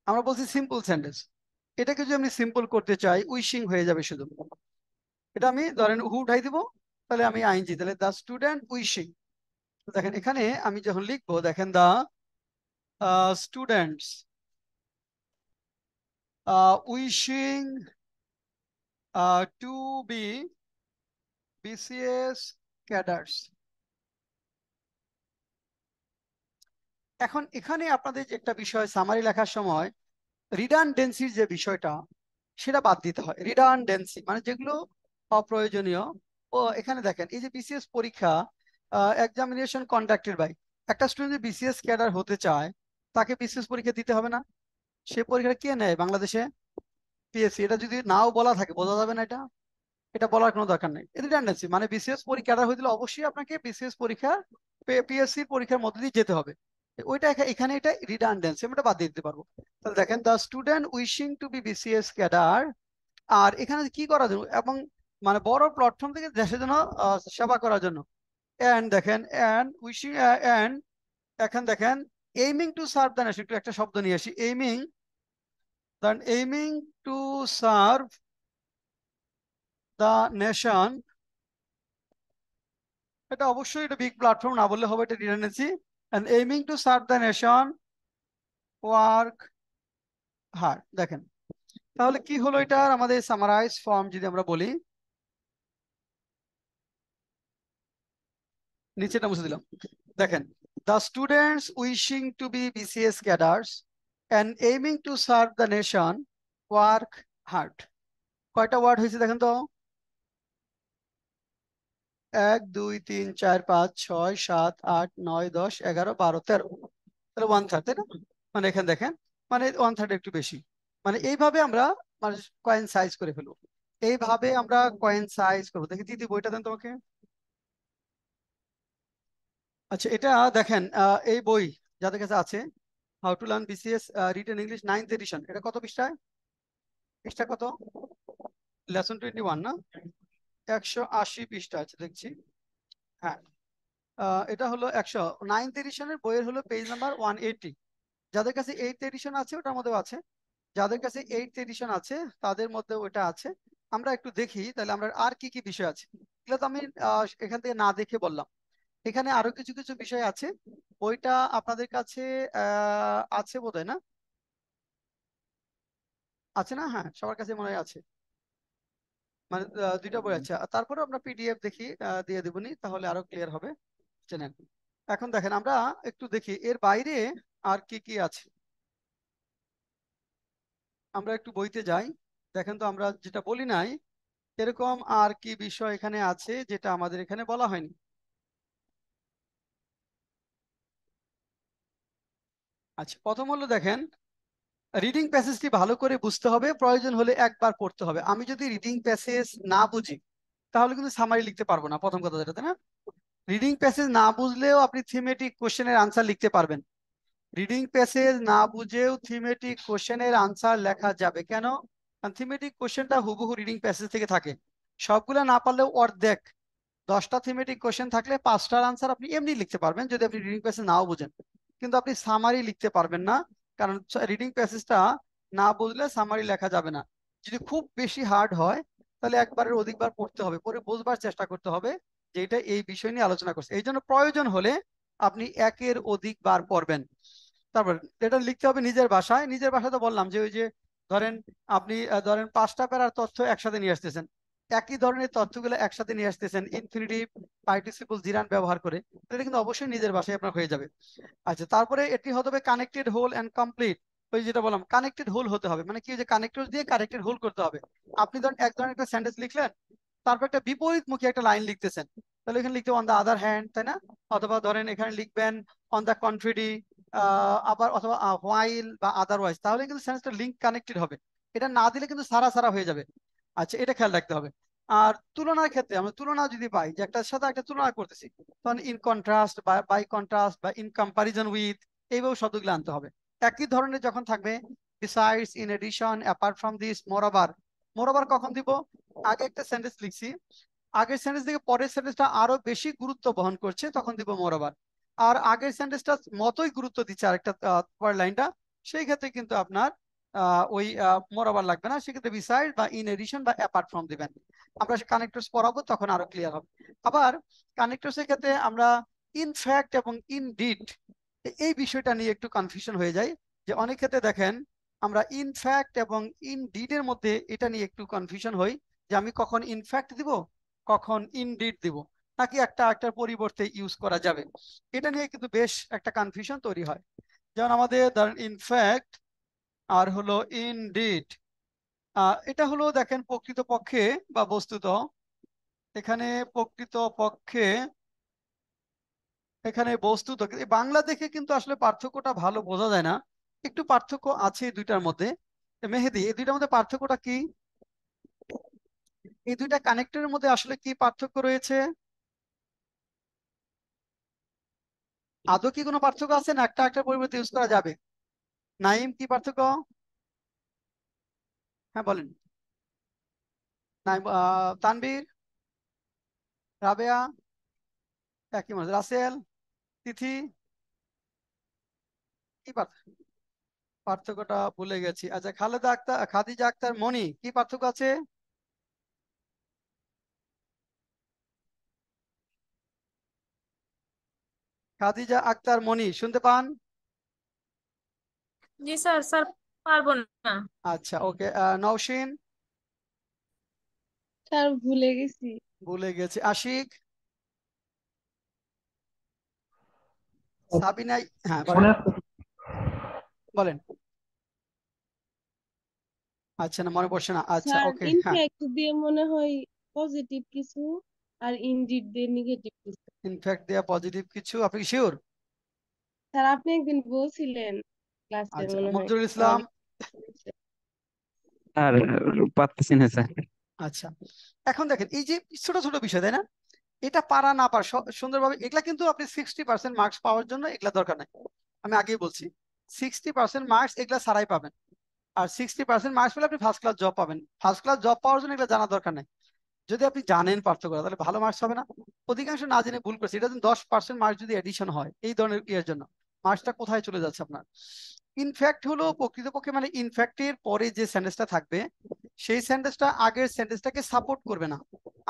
আমরা বলছি সিম্পল সেন্টেন্স। এটাকে যদি আমি সিম্পল করতে চাই, উইশিং হয়ে যাবে শুধু। এটা আমি ধরেন হু উঠাই দিব, তাহলে আমি আইনজি, তাহলে দ্য স্টুডেন্ট উইশিং। দেখেন এখানে আমি যখন লিখবো, দেখেন the students wishing to be BCS cadres. এখন এখানে আপনাদের যে একটা বিষয় সামারি লেখার সময় রিডান্ডেন্সির যে বিষয়টা, সেটা বাদ দিতে হয়। রিডান্ডেন্সি মানে যেগুলো অপ্রয়োজনীয়। ও এখানে দেখেন, এই যে বিসিএস পরীক্ষা এক্সামিনেশন কন্ডাক্টেড বাই, একটা স্টুডেন্ট যদি বিসিএস ক্যাডার হতে চায়, তাকে বিসিএস পরীক্ষা দিতে হবে না? সে পরীক্ষাটা কে নেয় বাংলাদেশে? পিএসসি। এটা যদি নাও বলা থাকে, বোঝা যাবে না এটা? এটা বলার কোনো দরকার নেই। রিডান্ডেন্সি মানে বিসিএস পরীক্ষাটা হয়ে দিলে অবশ্যই আপনাকে বিসিএস পরীক্ষা পিএসসি পরীক্ষার মধ্যে দিয়ে যেতে হবে। ওইটা এখানে এটা রিডান্ডেন্সি, আমরা এটা বাদ দিয়ে দিতে পারবো। তাহলে দেখেন the student wishing to be BCS cadre. আর এখানে কি করার জন্য, এবং মানে বড় প্ল্যাটফর্ম থেকে দেশের জন্য সেবা করার জন্য। এন্ড দেখেন, এন্ড উইশিং, এন্ড এখন দেখেন aiming to serve the nation, একটু একটা শব্দ নিয়ে আসি, aiming, then aiming to serve the nation. এটা অবশ্যই এটা বিগ প্ল্যাটফর্ম না বললে হবে, এটা redundancy. And aiming to serve the nation work hard. দেখেন তাহলে কি হলো, এটার আমাদের সামারাইজ ফর্ম যদি আমরা বলি, নিচেটা মুছে দিলাম। দেখেন, the students wishing to be BCS cadres and aiming to serve the nation work hard. কয়টা ওয়ার্ড হয়েছে দেখেন তো? 1 2 3 4 5 6 7 8 9 10 11 12 13, তাহলে 1/3, তাই না? মানে এখানে দেখেন, মানে 1/3 একটু বেশি। মানে এইভাবে আমরা মানে কয়েন সাইজ করে ফেলবো। এইভাবে আমরা কয়েন সাইজ করবো। দেখি দিদি বইটা দেন তোমাকে। আচ্ছা, এটা দেখেন, এই বই যাদের কাছে আছে, how to learn BCS written English 9th edition, এটা কত পৃষ্ঠায়? পৃষ্ঠা কত? লেসন 21 না? 180 পৃষ্ঠা আছে দেখছি। হ্যাঁ, এটা হলো 9th এডিশনের বইয়ের হলো পেজ নাম্বার 180। যাদের কাছে 8th এডিশন আছে ওটার মধ্যেও আছে, যাদের কাছে 8th এডিশন আছে তাদের মধ্যে ওটা আছে। আমরা একটু দেখি তাহলে আমরা আর কি কি বিষয় আছে। এগুলো তো আমি এখান থেকে না দেখে বললাম। এখানে আরো কিছু কিছু বিষয় আছে, ওইটা আপনাদের কাছে আছে বোধহয়, না আছে না? হ্যাঁ, সবার কাছে মনে হয় আছে, মানে দুইটা বই আছে। আর তারপরে আমরা পিডিএফ দেখি, দিয়ে দেবনি, তাহলে আরো ক্লিয়ার হবে। চেনেন। এখন দেখেন আমরা একটু দেখি এর বাইরে আর কি কি আছে। আমরা একটু বইতে যাই, দেখেন তো আমরা যেটা বলি নাই এরকম আর কি বিষয় এখানে আছে যেটা আমাদের এখানে বলা হয়নি। আচ্ছা, প্রথম হলো দেখেন, রিডিং প্যাসেজটি ভালো করে বুঝতে হবে, প্রয়োজন হলে একবার পড়তে হবে। আমি যদি রিডিং প্যাসেজ না বুঝি তাহলে কিন্তু সামারি লিখতে পারবো না, প্রথম কথা যেটা, তাই না? রিডিং প্যাসেজ না বুঝলেও আপনি থিমেটিক কোশ্চেনের আনসার লিখতে পারবেন। রিডিং প্যাসেজ না বুঝেও থিমেটিক কোশ্চেনের আনসার লেখা যাবে। কেন? কারণ থিমেটিক কোশ্চেনটা হুবহু রিডিং প্যাসেজ থেকে থাকে। সবগুলা না পারলেও অর্ধেক, 10টা থিমেটিক কোশ্চেন থাকলে 5টার আনসার আপনি এমনি লিখতে পারবেন যদি আপনি রিডিং প্যাসেজ নাও বুঝেন। কিন্তু আপনি সামারি লিখতে পারবেন না, কারণ রিডিং প্যাসেজটা না বুঝলে সামারি লেখা যাবে না। যদি খুব বেশি হার্ড হয় তাহলে একবারের অধিকবার পড়তে হবে, পরে বুঝবার চেষ্টা করতে হবে যে এটা এই বিষয় নিয়ে আলোচনা করছে। এই জন্য প্রয়োজন হলে আপনি একের অধিকবার পড়বেন। তারপর এটা লিখতে হবে নিজের ভাষায়। নিজের ভাষায় তো বললাম যে ওই যে ধরেন আপনি ধরেন 5টা প্যারার তথ্য একসাথে নিয়ে আসতেছেন, একই ধরনের তথ্যগুলো একসাথে নিয়ে আসতেছেন ইনফিনিটিভ পার্টিসিপল জিরান ব্যবহার করে, এটা কিন্তু অবশ্যই নিজের ভাষায় আপনার হয়ে যাবে। আচ্ছা, তারপরে এটি হতে হবে কানেক্টেড হোল এন্ড কমপ্লিট। ওই যেটা বললাম কানেক্টেড হোল হতে হবে, মানে কি, যে কানেক্টর দিয়ে কানেক্টেড হোল করতে হবে। আপনি ধরেন এক ধরনের একটা সেন্টেন্স লিখলেন, তারপর একটা বিপরীতমুখী একটা লাইন লিখতেছেন, তাহলে এখানে লিখতে অন দা আদার হ্যান্ড, তাই না? অথবা ধরেন এখানে লিখবেন অন দা কন্ট্রারি, আবার অথবা হোয়াইল বা আদারওয়াইজ, তাহলে কিন্তু সেন্টেন্সটা লিঙ্ক কানেক্টেড হবে। এটা না দিলে কিন্তু সারা সারা হয়ে যাবে। আচ্ছা, এটা খেয়াল রাখতে হবে। আর তুলনার ক্ষেত্রে আমরা তুলনা যদি পাই যে একটার সাথে একটা তুলনা করতেছি, তখন ইন কন্ট্রাস্ট বা বাই কন্ট্রাস্ট বা ইন কম্পারিজন উইথ, এইভাবে শব্দগুলো আনতে হবে। একই ধরনের যখন থাকবে besides, in addition, apart from this, moreover. Moreover কখন দিব? আগে একটা সেন্টেন্স লিখছি, আগের সেন্টেন্স থেকে পরের সেন্টেন্সটা আরো বেশি গুরুত্ব বহন করছে, তখন দিব মোরওভার। আর আগের সেন্টেন্সটা মতোই গুরুত্ব দিচ্ছে আরেকটা পরের লাইনটা, সেই ক্ষেত্রে কিন্তু আপনার ওই মোরওভার লাগবে না, সেক্ষেত্রে বিসাইড বা ইন এডিশন বা অ্যাপার্ট ফ্রম দিবেন। আমরা কানেক্টরস পড়াবো তখন আরো ক্লিয়ার হবে। আবার কানেক্টরস এর ক্ষেত্রে আমরা ইনফ্যাক্ট এবং ইনডিড, এই বিষয়টা নিয়ে একটু কনফিউশন হয়ে যায়। যে অনেক ক্ষেত্রে দেখেন আমরা ইনফ্যাক্ট এবং ইনডিড এর মধ্যে এটা নিয়ে একটু কনফিউশন হই, যে আমি কখন ইনফ্যাক্ট দিব, কখন ইনডিড দিব, নাকি একটা একটার পরিবর্তে ইউজ করা যাবে। এটা নিয়ে কিন্তু বেশ একটা কনফিউশন তৈরি হয়। যেমন আমাদের ধরেন ইনফ্যাক্ট আর হলো ইনডিড, এটা হলো দেখেন প্রকৃতপক্ষে বা বস্তুত এখানে প্রকৃতপক্ষে এখানে বস্তুত বাংলা দেখে কিন্তু আসলে পার্থক্যটা ভালো বোঝা যায় না, একটু পার্থক্য আছে এই দুইটার মধ্যে। মেহেদি, এই দুইটার মধ্যে পার্থক্যটা কি? এই দুইটা কানেক্টরের মধ্যে আসলে কি পার্থক্য রয়েছে? আদৌ কি কোনো পার্থক্য আছে, না একটা একটা পরিবর্তে ইউজ করা যাবে? নাইম, কি পার্থক্য? হ্যাঁ বলেন। নাইম, তানবীর, রাবেয়া, একই মনে, রাসেল, তিথি, কি পার্থক্যটা ভুলে গেছি। আচ্ছা, খালেদা আক্তার, খাদিজা আক্তার মনি, কি পার্থক্য আছে? খাদিজা আক্তার মনি, শুনতে পান? জি স্যার, স্যার পারবো না। আচ্ছা, ওকে। নওশিন, স্যার ভুলে গেছি। ভুলে গেছে। আশিক, সাবিনা, হ্যাঁ বলেন মনে আছে? বলেন। আচ্ছা, না মনে পড়ছে না, আচ্ছা স্যার ওকে, হ্যাঁ। ইনফ্যাক্ট দিয়ে মনে হয় পজিটিভ কিছু, আর ইনডিড দিয়ে নেগেটিভ কিছু। ইনফ্যাক্ট দেয়া পজিটিভ কিছু, আপনি শিওর? স্যার আপনি একদিন বলছিলেন ক্লাসে আচ্ছা, মনে হয়, মঞ্জুরুল আমার ইসলাম। আর পারতেছি না স্যার। আচ্ছা, এখন দেখেন এই যে ছোট ছোট বিষয়, তাই না? এটা পারা না পারা সুন্দরভাবে, এগুলা কিন্তু আপনি 60% মার্কস পাওয়ার জন্য এগুলা দরকার নাই। আমি আগেই বলছি 60% মার্কস এগুলা ছাড়াই পাবেন। আর 60% মার্কস পেলে আপনি ফার্স্ট ক্লাস জব পাবেন। ফার্স্ট ক্লাস জব পাওয়ার জন্য এগুলো জানা দরকার নাই। যদি আপনি জানেন পার্থক্য তাহলে ভালো মার্কস হবে না? অধিকাংশ না জেনে ভুল করছে। এটা যদি 10% মার্কস যদি এডিশন হয় এই ধরনের ইয়ের জন্য, মাসটা কোথায় চলে যাচ্ছে আপনার। ইনফ্যাক্ট হলো প্রকৃতপক্ষে মানে ইনফ্যাক্টের পরে যে সেন্টেন্সটা থাকবে সেই সেন্টেন্সটা আগের সেন্টেন্সটাকে সাপোর্ট করবে না,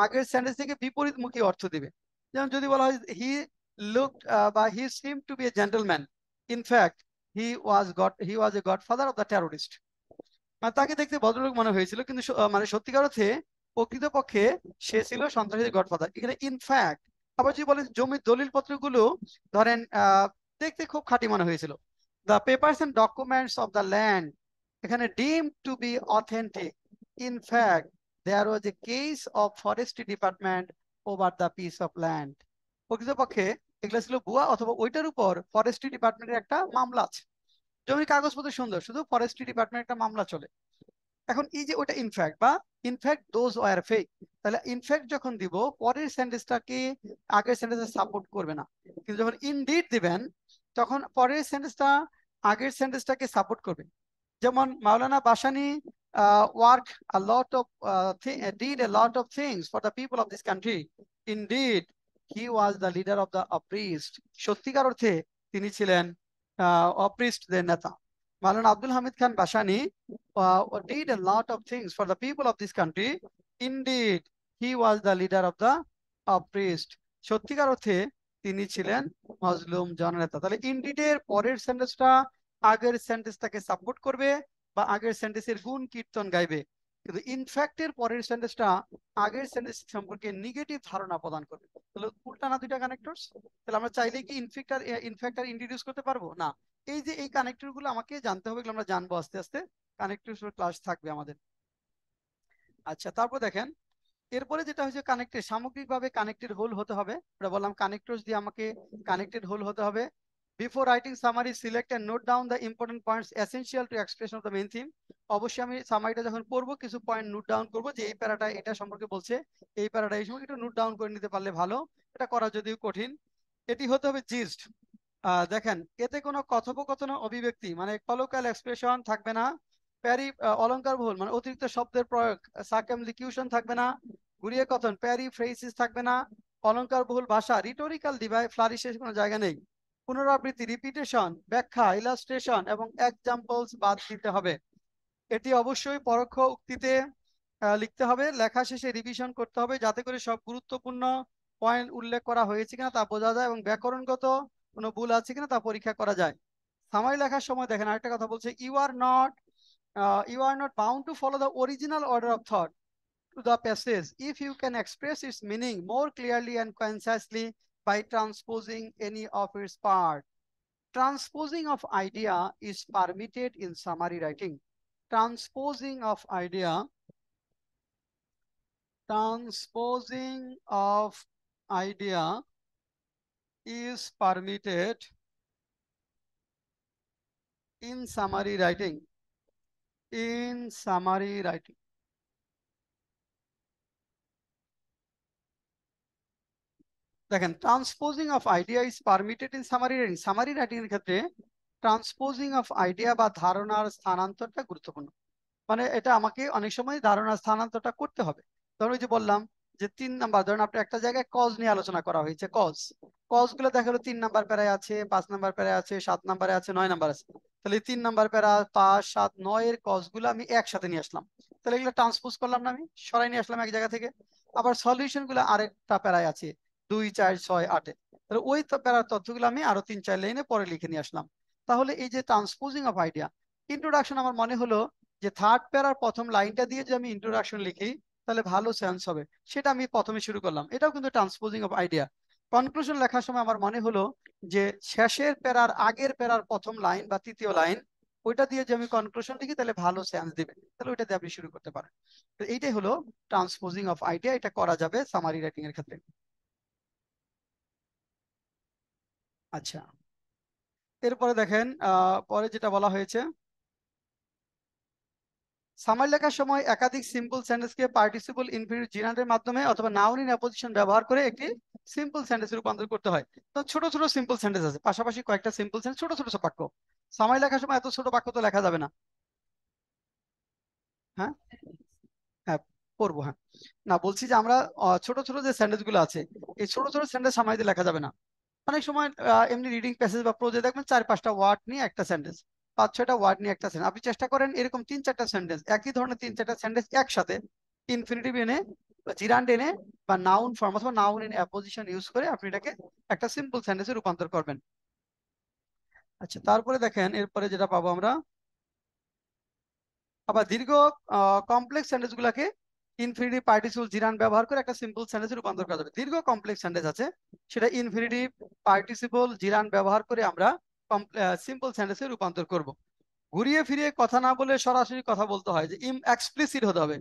আগের সেন্টেন্স থেকে বিপরীতমুখী অর্থ দিবে। যেমন যদি বলা হয় হি লুকড বা he seem to be a gentleman, in fact he was a godfather of the terrorist. মানে তাকে দেখতে ভদ্রলোক মনে হয়েছিল, কিন্তু মানে সত্যিকার অর্থে প্রকৃতপক্ষে সে ছিল সন্ত্রাসী গডফাদার। এখানে ইনফ্যাক্ট। আবার যদি বলেন জমির দলিলপত্রগুলো ধরেন দেখতে খুব খাঁটি মনে হয়েছিল, the papers and documents of the land, এখানে deem to be authentic, in fact there was a case of forestry department over the piece of land. প্রকৃতপক্ষে এগুলো ছিল ভুয়া, অথবা ওইটার উপর ফরেস্ট্রি ডিপার্টমেন্টের একটা মামলা আছে। জমির কাগজপত্র সুন্দর, শুধু ফরেস্ট্রি ডিপার্টমেন্ট একটা মামলা চলে। এখন এই যে ওটা ইনফ্যাক্ট বা ইনফ্যাক্ট দোজ ওয়ার ফেক, তাহলে ইনফ্যাক্ট যখন দিব পরের সেন্টেন্সটাকে আগের সেন্টেন্সে সাপোর্ট করবে না, কিন্তু যখন ইনডিড দিবেন তখন পরের সেন্টেন্সটা আগের সেন্টেন্সটাকে সাপোর্ট করবে। যেমন Maulana Bhashani work a lot of did a lot of things for the people of this country. Indeed, he was the leader of the oppressed. সত্যিকার অর্থে তিনি ছিলেন অপ্রিস্টদের নেতা। মাওলানা Abdul Hamid Khan Bhashani did a lot of things for the people of this country. Indeed, he was the leader of the oppressed. সত্যিকার অর্থে তিনি ছিলেন মজলুম জননেতা। তাহলে ইনডিডের পরের সেন্টেন্সটা আগের সেন্টেন্সটাকে সাপোর্ট করবে বা আগের সেন্টেন্সের গুণ কীর্তন গাইবে, কিন্তু ইনফ্যাক্টের পরের সেন্টেন্সটা আগের সেন্টেন্স সম্পর্কে নেগেটিভ ধারণা প্রদান করবে। তাহলে উল্টা না দুইটা কানেক্টরস? তাহলে আমরা চাইলে কি ইনফ্যাক্ট আর ইন্ট্রোডিউস করতে পারবো না? এই যে এই কানেক্টর গুলো আমাকে জানতে হবে, এগুলো আমরা জানবো আস্তে আস্তে, কানেক্টর ক্লাস থাকবে আমাদের। আচ্ছা, তারপর দেখেন এরপরে যেটা হচ্ছে কানেক্টেড, সামগ্রিকভাবে কানেক্টেড হোল হতে হবে। আমরা বললাম কানেক্টরস দিয়ে আমাকে কানেক্টেড হোল হতে হবে। Before writing summary select and note down the important points essential to expression of the main theme. অবশ্যই আমি সামারিটা যখন পড়বো কিছু পয়েন্ট নোট ডাউন করবো, যে এই প্যারাটা এটা সম্পর্কে বলছে, এই প্যারাটা এই সময় একটু নোট ডাউন করে নিতে পারলে ভালো। এটা করা যদিও কঠিন। এটি হতে হবে জিস্ট। দেখেন এতে কোনো কথোপকথন অভিব্যক্তি মানে কলোকাল এক্সপ্রেশন থাকবে না, প্যারি অলংকার বহুল মানে অতিরিক্ত শব্দের প্রয়োগ সার্কামলিকিউশন থাকবে না, ঘুরিয়ে কথন প্যারি ফ্রেসিস থাকবে না, অলংকার বহুল ভাষা রিটোরিক্যাল ডিভাইস ফ্লারিশের কোনো জায়গা নেই, পুনরাবৃত্তি রিপিটেশন ব্যাখ্যা ইলাস্ট্রেশন এবং এক্সাম্পলস বাদ দিতে হবে। এটি অবশ্যই পরোক্ষ উক্তিতে লিখতে হবে, লেখা শেষে রিভিশন করতে হবে যাতে করে সব গুরুত্বপূর্ণ পয়েন্ট উল্লেখ করা হয়েছে কিনা তা বোঝা যায় এবং ব্যাকরণগত কোনো ভুল আছে কিনা তা পরীক্ষা করা যায়। সামারি লেখার সময় দেখেন আরেকটা কথা বলছে, you are not bound to follow the original order of thought to the passage if you can express its meaning more clearly and concisely by transposing any of its part. Transposing of idea is permitted in summary writing. Transposing of idea is permitted in summary writing. দেখেন transposing of idea is permitted in summary writing. Summary writing এর ক্ষেত্রে ট্রান্সপোজিং of idea বা ধারণার স্থানান্তরটা গুরুত্বপূর্ণ। মানে এটা আমাকে অনেক সময় ধারণার স্থানান্তরটা করতে হবে। ধরুন ওই যে বললাম যে 3 নাম্বার, ধরুন আপনি একটা জায়গায় কজ নিয়ে আলোচনা করা হয়েছে, কজ গুলো দেখা গেলো 3 নাম্বার প্যারায় আছে, 5 নাম্বার প্যারায় আছে, 7 নাম্বারে আছে, 9 নাম্বার আছে। তাহলে 3 নাম্বার প্যারা 5, 7, 9 এর কজ গুলো আমি একসাথে নিয়ে আসলাম, তাহলে এগুলো ট্রান্সপোজ করলাম না, আমি সরাই নিয়ে আসলাম এক জায়গা থেকে। আবার সলিউশন গুলো আরেকটা প্যারায় আছে 2, 4, 6, 8-এ, তাহলে ওই প্যারার তথ্যগুলো আমি আরো 3, 4 লাইনে পরে লিখে নিয়ে আসলাম। তাহলে এই যে ট্রান্সপোজিং অফ আইডিয়া। ইন্ট্রোডাকশন আমার মনে হলো যে থার্ড প্যারার প্রথম লাইনটা দিয়ে যে আমি ইন্ট্রোডাকশন লিখি তাহলে ভালো সেন্স হবে, সেটা আমি প্রথমে শুরু করলাম, এটাও কিন্তু ট্রান্সপোজিং অফ আইডিয়া। কনক্লুশন লেখার সময় আমার মনে হলো যে শেষের প্যারার আগের প্যারার প্রথম লাইন বা তৃতীয় লাইন ওইটা দিয়ে যে আমি কনক্লুশন লিখি তাহলে ভালো সেন্স দিবে, তাহলে ওইটা দিয়ে আপনি শুরু করতে পারেন। তো এইটাই হলো ট্রান্সপোজিং অফ আইডিয়া, এটা করা যাবে সামারি রাইটিং এর ক্ষেত্রে। আচ্ছা, এরপরে দেখেন পরে যেটা বলা হয়েছে, সামারি লেখার সময় একাধিক সিম্পল সেন্টেন্সকে পার্টিসিপল ইনফিনিট জিরান্ডের মাধ্যমে অথবা নাউন ইন অ্যাপোজিশন ব্যবহার করে একটি সিম্পল সেন্টেন্সে রূপান্তর করতে হয়। তো ছোট ছোট সিম্পল সেন্টেন্স আছে, পাশাপাশি কয়েকটা সিম্পল সেন্টেন্স, ছোট ছোট বাক্য। সামারি লেখার সময় এত ছোট বাক্য তো লেখা যাবে না। হ্যাঁ হ্যাঁ পড়বো, হ্যাঁ না বলছি যে আমরা ছোট ছোট যে সেন্টেন্স গুলো আছে এই ছোট ছোট সেন্টেন্স সামারিতে লেখা যাবে না। অনেক সময় এমনি রিডিং প্যাসেজ বা প্রোজে দেখবেন 4-5টা ওয়ার্ড নিয়ে একটা সেন্টেন্স, 5-6টা ওয়ার্ড নিয়ে একটা সেন্টেন্স। আপনি চেষ্টা করেন এরকম 3-4টা সেন্টেন্স, একই ধরনের 3-4টা সেন্টেন্স একসাথে ইনফিনিটিভ এনে বা জিরান্ড এনে বা নাউন ফর্ম অথবা নাউন ইন অ্যাপোজিশন ইউজ করে আপনি এটাকে একটা সিম্পল সেন্টেন্সে রূপান্তর করবেন। আচ্ছা, তারপরে দেখেন এরপরে যেটা পাবো আমরা, আবার দীর্ঘ কমপ্লেক্স সেন্টেন্স গুলাকে ইনফিনিটিভ পার্টিসিপল জিরান্ড ব্যবহার করে একটা সিম্পল সেন্টেন্সে রূপান্তর করা যাবে। দীর্ঘ কমপ্লেক্স সেন্টেন্স আছে, সেটা ইনফিনিটিভ পার্টিসিপল জিরান্ড ব্যবহার করে আমরা সিম্পল সেন্টেন্সে রূপান্তর করব। ঘুরিয়ে ফিরিয়ে কথা না বলে সরাসরি কথা বলতে হয়, যে এক্সপ্লিসিট হতে হবে।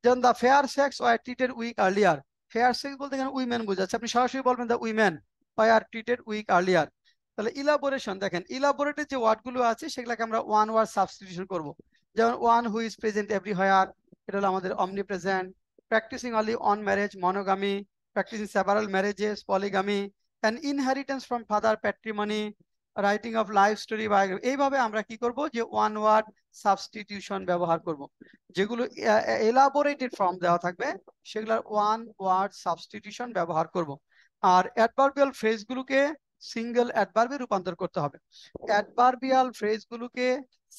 যেমন the fair sex were treated weak earlier, fair sex বলতে এখানে উইমেন বোঝাচ্ছে, আপনি সরাসরি বলবেন the women were treated weak earlier. তাহলে ইলাবোরেশন দেখেন, ইলাবোরেটেড যে ওয়ার্ডগুলো আছে সেগুলোকে আমরা ওয়ান ওয়ার্ড সাবস্টিটিউশন করব। যেমন one who is present everywhere, এটা হলো আমাদের omnipresent. Practising only on marriage, monogamy. Practising several marriages, polygamy. And inheritance from father, patrimony. Writing of life story, biography. এইভাবে আমরা কি করব, যে ওয়ান ওয়ার্ড সাবস্টিটিউশন ব্যবহার করব। যেগুলো এলাবোরেটেড ফর্ম দেওয়া থাকবে সেগুলোর ওয়ান ওয়ার্ড সাবস্টিটিউশন ব্যবহার করব। আর অ্যাডভার্বিয়াল ফ্রেজগুলোকে সিঙ্গেল অ্যাডভার্বে রূপান্তর করতে হবে। অ্যাডভার্বিয়াল ফ্রেজগুলোকে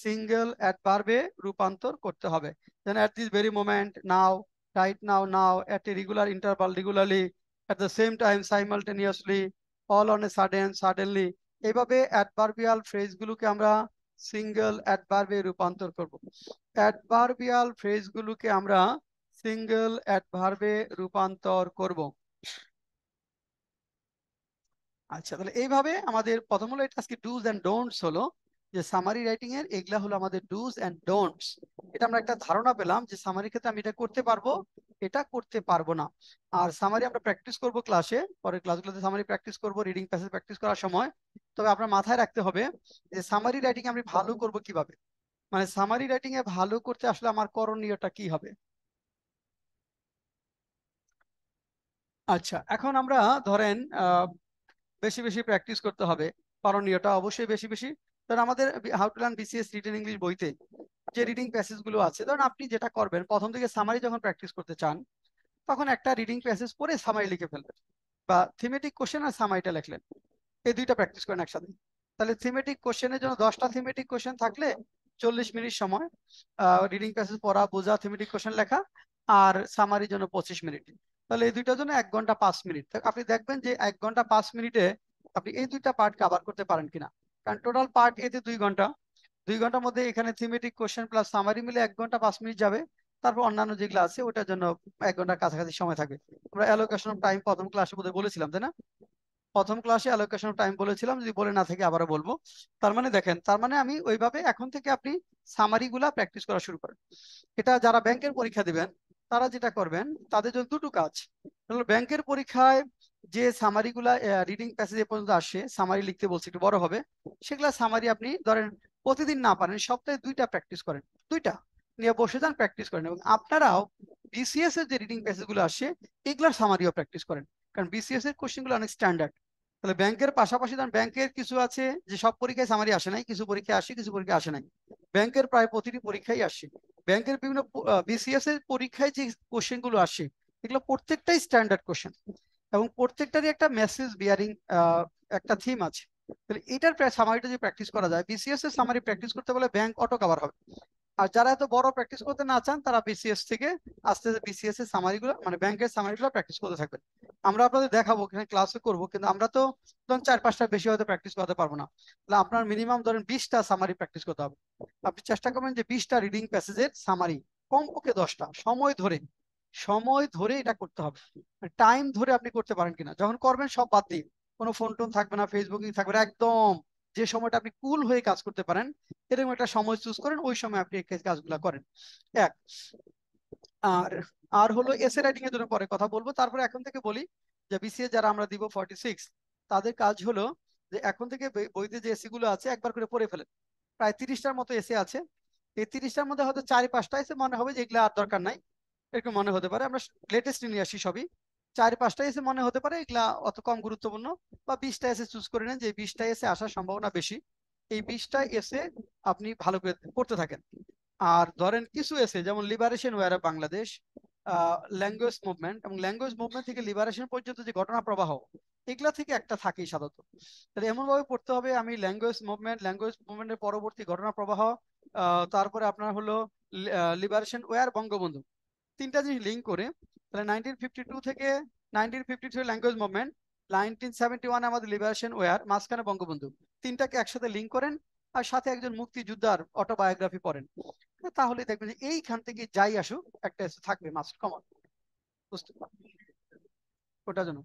সিঙ্গেল অ্যাডভার্বে রূপান্তর করতে হবে। যেন at this very moment, now, right now, now, at a regular interval, regularly, at the same time, simultaneously, all on a sudden, suddenly. এইভাবে অ্যাডভার্বিয়াল ফ্রেজগুলোকে আমরা সিঙ্গেল অ্যাডভার্বে রূপান্তর করব। অ্যাডভার্বিয়াল ফ্রেজগুলোকে আমরা সিঙ্গেল অ্যাডভার্বে রূপান্তর করব। আচ্ছা, তাহলে এইভাবে আমাদের প্রথম হলো এটা আজকে ডুজ এন্ড ডোন্টস হলো, যে সামারি রাইটিং এর এগুলা হলো আমাদের ডুজ এন্ড ডোন্টস। এটা আমরা একটা ধারণা পেলাম যে সামারি ক্ষেত্রে আমি এটা করতে পারবো, এটা করতে পারবো না। আর সামারি আমরা প্র্যাকটিস করব ক্লাসে, পরের ক্লাসগুলোতে সামারি প্র্যাকটিস করব রিডিং প্যাসেজ প্র্যাকটিস করার সময়। তবে আপনার মাথায় রাখতে হবে যে সামারি রাইটিং আমি ভালো করব কিভাবে, মানে সামারি রাইটিং এ ভালো করতে আসলে আমার করণীয়টা কি হবে। আচ্ছা, এখন আমরা ধরেন বেশি বেশি প্র্যাকটিস করতে হবে, করণীয়টা অবশ্যই বেশি বেশি। ধরেন আমাদের how to learn BCS written English বইতে যে রিডিং প্যাসেজ গুলো আছে, ধরেন আপনি যেটা করবেন প্রথম থেকে সামারি যখন প্র্যাকটিস করতে চান তখন একটা রিডিং প্যাসেজ পড়ে সামারি লিখে ফেলবেন, বা থিমেটিক কোশ্চেন আর সামারিটা লিখলেন, এই দুইটা প্র্যাকটিস করেন একসাথে। তাহলে থিমেটিক কোশ্চেনের জন্য 10টা থিমেটিক কোশ্চেন থাকলে 40 মিনিট সময়, রিডিং প্যাসেজ পড়া, বোঝা, থিমেটিক কোশ্চেন লেখা, আর সামারির জন্য 25 মিনিট। তাহলে এই দুইটার জন্য 1 ঘন্টা 5 মিনিট। আপনি দেখবেন যে 1 ঘন্টা 5 মিনিটে আপনি এই দুইটা পার্ট কভার করতে পারেন কিনা। কারণ টোটাল পার্ট এতে 2 ঘন্টা, 2 ঘন্টার মধ্যে এখানে থিমেটিক কোশ্চেন প্লাস সামারি মিলে 1 ঘন্টা 5 মিনিট যাবে। তারপর অন্যান্য যেগুলো আছে ওটার জন্য 1 ঘন্টার কাছাকাছি সময় থাকবে। আমরা অ্যালোকেশন অফ টাইম প্রথম ক্লাসে বোধহয় বলেছিলাম, তাই না? প্রথম ক্লাসে অ্যালোকেশন অফ টাইম বলেছিলাম, যদি বলে না থাকে আবারও বলবো। তার মানে দেখেন, তার মানে আমি ওইভাবে এখন থেকে আপনি সামারি গুলা প্র্যাকটিস করা শুরু করেন। এটা যারা ব্যাংকের পরীক্ষা দিবেন তারা যেটা করবেন, তাদের জন্য দুটো কাজ হলো, ব্যাংকের পরীক্ষায় যে সামারি গুলা রিডিং প্যাসেজ এ পর্যন্ত আসে, সামারি লিখতে বলছে একটু বড় হবে, সেগুলা সামারি আপনি ধরেন প্রতিদিন না পারেন, সপ্তাহে 2টা প্র্যাকটিস করেন, 2টা নিয়ে বসে যান, প্র্যাকটিস করেন। এবং আপনারাও বিসিএস এর যে রিডিং প্যাসেজ গুলো আসে এগুলার সামারিও প্র্যাকটিস করেন, কারণ বিসিএস এর কোশ্চেন গুলো অনেক স্ট্যান্ডার্ড। তাহলে ব্যাংকের পাশাপাশি ধরেন ব্যাংকের কিছু আছে যে সব পরীক্ষায় সামারি আসে নাই, কিছু পরীক্ষায় আসে, কিছু পরীক্ষায় আসে নাই, ব্যাংকের প্রায় প্রতিটি পরীক্ষায় আসে। ব্যাংকের বিভিন্ন বিসিএস এর পরীক্ষায় যে কোশ্চেন গুলো আসে এগুলো প্রত্যেকটাই স্ট্যান্ডার্ড কোশ্চেন, এবং প্রত্যেকটারই একটা মেসেজ বিয়ারিং একটা থিম আছে। তাহলে এটার সামারিটা যে প্র্যাকটিস করা যায়, বিসিএস এর সামারি প্র্যাকটিস করতে বলে ব্যাংক অটো কভার হবে। আর যারা এত বড় প্র্যাকটিস করতে না চান তারা বিসিএস থেকে আস্তে আস্তে বিসিএস এর সামারি গুলো, মানে ব্যাংকের সামারি গুলো প্র্যাকটিস করতে থাকবেন। আমরা আপনাদের দেখাবো, এখানে ক্লাসে করবো, কিন্তু আমরা তো ধরুন 4-5টা বেশি হয়তো প্র্যাকটিস করতে পারবো না। তাহলে আপনার মিনিমাম ধরেন 20টা সামারি প্র্যাকটিস করতে হবে। আপনি চেষ্টা করবেন যে 20টা রিডিং প্যাসেজের সামারি, কমপক্ষে 10টা, সময় ধরে, সময় ধরে এটা করতে হবে। টাইম ধরে আপনি করতে পারেন কিনা, যখন করবেন সব বাদ দিয়ে, কোনো ফোন টোন থাকবে না, ফেসবুকিং থাকবে না, একদম যে সময়টা আপনি কুল হয়ে কাজ করতে পারেন এরকম একটা সময় চুজ করেন, ওই সময় আপনি এই কাজগুলো করেন। এক আর আর হলো এসে রাইটিং এর জন্য পরে কথা বলবো। তারপরে এখন থেকে বলি যে বিসিএস যারা আমরা দিব 46, তাদের কাজ হলো যে এখন থেকে বইতে যে এসি গুলো আছে একবার করে পড়ে ফেলেন। প্রায় 30টার মতো এসে আছে, এই 30টার মধ্যে হয়তো 4-5টা এসে মনে হবে যে এগুলো আর দরকার নাই, এরকম মনে হতে পারে। আমরা লেটেস্ট নিয়ে আসি সবই, 4-5টা এসে মনে হতে পারে এগুলা অত কম গুরুত্বপূর্ণ, বা 20টা এসে চুজ করে নেন যে 20টা এসে আসার সম্ভাবনা বেশি। এই 20টা এসে আপনি ভালো করে পড়তে থাকেন। আর ধরেন কিছু এসে যেমন liberation war of Bangladesh, language movement, এবং ল্যাঙ্গুয়েজ মুভমেন্ট থেকে লিবারেশন পর্যন্ত যে ঘটনা প্রবাহ, এগুলা থেকে একটা থাকেই সাধারণত। তাহলে এমন ভাবে পড়তে হবে, আমি ল্যাঙ্গুয়েজ মুভমেন্টের পরবর্তী ঘটনা প্রবাহ, তারপরে আপনার হলো লিবারেশন ওয়ার বঙ্গবন্ধু, তিনটা জিনিস লিঙ্ক করে, তাহলে 1952 থেকে 1953 ল্যাঙ্গুয়েজ মুভমেন্ট, 1971 আমাদের লিবারেশন ওয়ার, মাঝখানে বঙ্গবন্ধু, তিনটাকে একসাথে লিঙ্ক করেন আর সাথে একজন মুক্তিযোদ্ধার অটোবায়োগ্রাফি পড়েন, তাহলে দেখবেন যে এইখান থেকে যাই আসুক একটা থাকবে মাস্ট কমন। বুঝতে পারবেন ওটার জন্য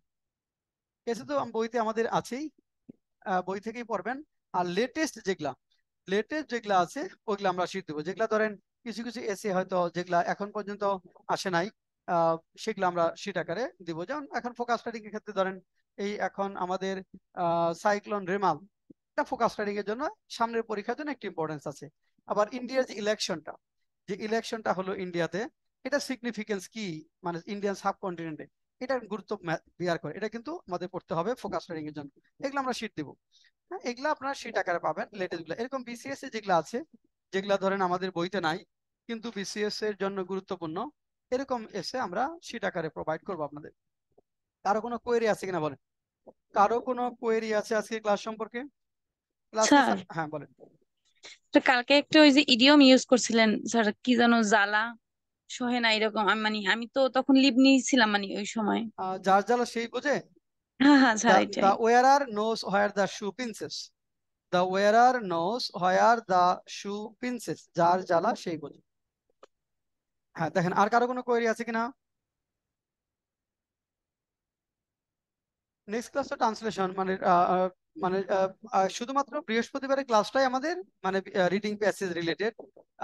এসে তো বইতে আমাদের আছেই, বই থেকেই পড়বেন। আর লেটেস্ট যেগুলা আছে ওইগুলো আমরা শিট দেবো, যেগুলা ধরেন কিছু কিছু এসে হয়তো যেগুলা এখন পর্যন্ত আসে নাই, সেগুলো আমরা শিট আকারে দিব। যেমন এখন ফোকাস স্টাডিং এর ক্ষেত্রে ধরেন এই এখন আমাদের সাইক্লোন রেমাল, এটা ফোকাস স্টাডিং এর জন্য সামনের পরীক্ষার জন্য একটি ইম্পর্টেন্স আছে। আবার ইন্ডিয়ার যে ইলেকশনটা হলো ইন্ডিয়াতে, এটা সিগনিফিকেন্স কি, মানে ইন্ডিয়ান সাবকন্টিনেন্টে এটার গুরুত্ব বিয়ার করে, এটা কিন্তু আমাদের পড়তে হবে ফোকাস স্টাডিং এর জন্য, এগুলো আমরা শিট দিব। হ্যাঁ, এগুলা আপনার শিট আকারে পাবেন লেটেস্ট গুলো। এরকম বিসিএস এ যেগুলো আছে, যেগুলা ধরেন আমাদের বইতে নাই কিন্তু বিসিএস এর জন্য গুরুত্বপূর্ণ, এরকম এসে আমরা শিট আকারে প্রোভাইড করবো আপনাদের। কারো কোনো কোয়েরি আছে কিনা বলেন, কারো কোনো কোয়েরি আছে আজকে ক্লাস সম্পর্কে? ক্লাস কি স্যার, হ্যাঁ বলেন। তো কালকে একটা ওই যে ইডিয়ম ইউজ করছিলেন স্যার, কি যেন জ্বালা সহে না এরকম, আমি তো তখন লিভ নিয়েছিলাম মানে ওই সময়। যার জ্বালা সেই বোঝে। হ্যাঁ হ্যাঁ স্যার, এটাই। The wearer knows where the shoe pinches. The wearer knows where the shoe pinches. যার জ্বালা সেই বোঝে। হ্যাঁ দেখেন, আর কারো কোনো কোয়েরি আছে কিনা? নেক্সট ক্লাসটা ট্রান্সলেশন, শুধুমাত্র বৃহস্পতিবারের ক্লাসটাই আমাদের মানে রিডিং প্যাসেজ রিলেটেড,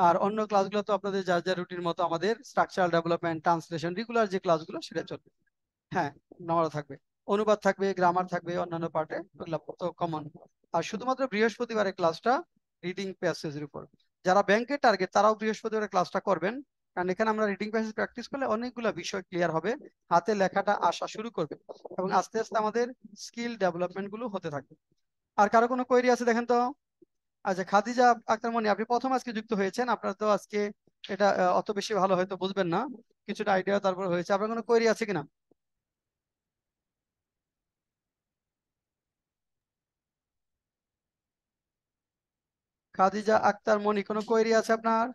আর অন্য ক্লাসগুলো তো আপনাদের যার যার রুটিন মতো আমাদের স্ট্রাকচারাল ডেভেলপমেন্ট, ট্রান্সলেশন, রেগুলার যে ক্লাসগুলো সেটা চলবে। হ্যাঁ, নামারও থাকবে, অনুবাদ থাকবে, গ্রামার থাকবে, অন্যান্য পার্টে ওগুলো তো কমন। আর শুধুমাত্র বৃহস্পতিবারের ক্লাসটা রিডিং প্যাসেজের উপর। যারা ব্যাংকের টার্গেট তারাও বৃহস্পতিবারের ক্লাসটা করবেন, কারণ এখানে আমরা রিডিং প্যাসেজ প্র্যাকটিস করলে অনেকগুলো বিষয় ক্লিয়ার হবে, হাতে লেখাটা আসা শুরু করবে, এবং আস্তে আস্তে আমাদের স্কিল ডেভেলপমেন্ট গুলো হতে থাকবে। আর কারো কোনো কোয়েরি আছে দেখেন তো? আচ্ছা, খাদিজা আক্তার মনি, আপনি প্রথম আজকে যুক্ত হয়েছেন, আপনার তো আজকে এটা অত বেশি ভালো হয়তো বুঝবেন না, কিছুটা আইডিয়া তারপর হয়েছে। আপনার কোনো কোয়েরি আছে কিনা? খাদিজা আক্তার মনি, কোনো কোয়েরি আছে আপনার?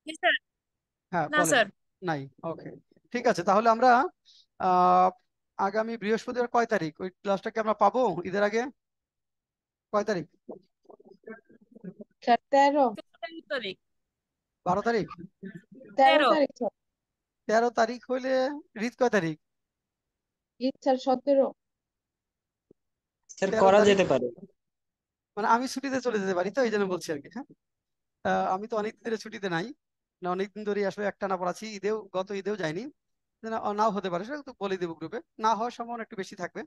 জি স্যার। হ্যাঁ না বলেন। স্যার। নাই, ওকে, ঠিক আছে। তাহলে আমরা আহ আগামী বৃহস্পতিবার কয় তারিখ ওই ক্লাসটাকে আমরা পাবো ঈদের আগে? কয় তারিখ? স্যার 13 13 তারিখ। 12 তারিখ? 13 13। তারিখ স্যার। 13 তারিখ হইলে ঈদ কয় তারিখ? ঈদ স্যার 17। স্যার 13 করা তারিখ যেতে পারে। মানে আমি ছুটিতে চলে যেতে পারি, তো এই জন্য বলছি আর কি। হ্যাঁ, আমি তো অনেকদিন ধরে ছুটিতে নাই, না অনেকদিন ধরে আসলে একটানা পড়াচ্ছি, গত ঈদেও যাইনি, নাও হতে পারে, সেটা তো বলে দেবো গ্রুপে, না হওয়ার সম্ভাবনা একটু বেশি থাকবে।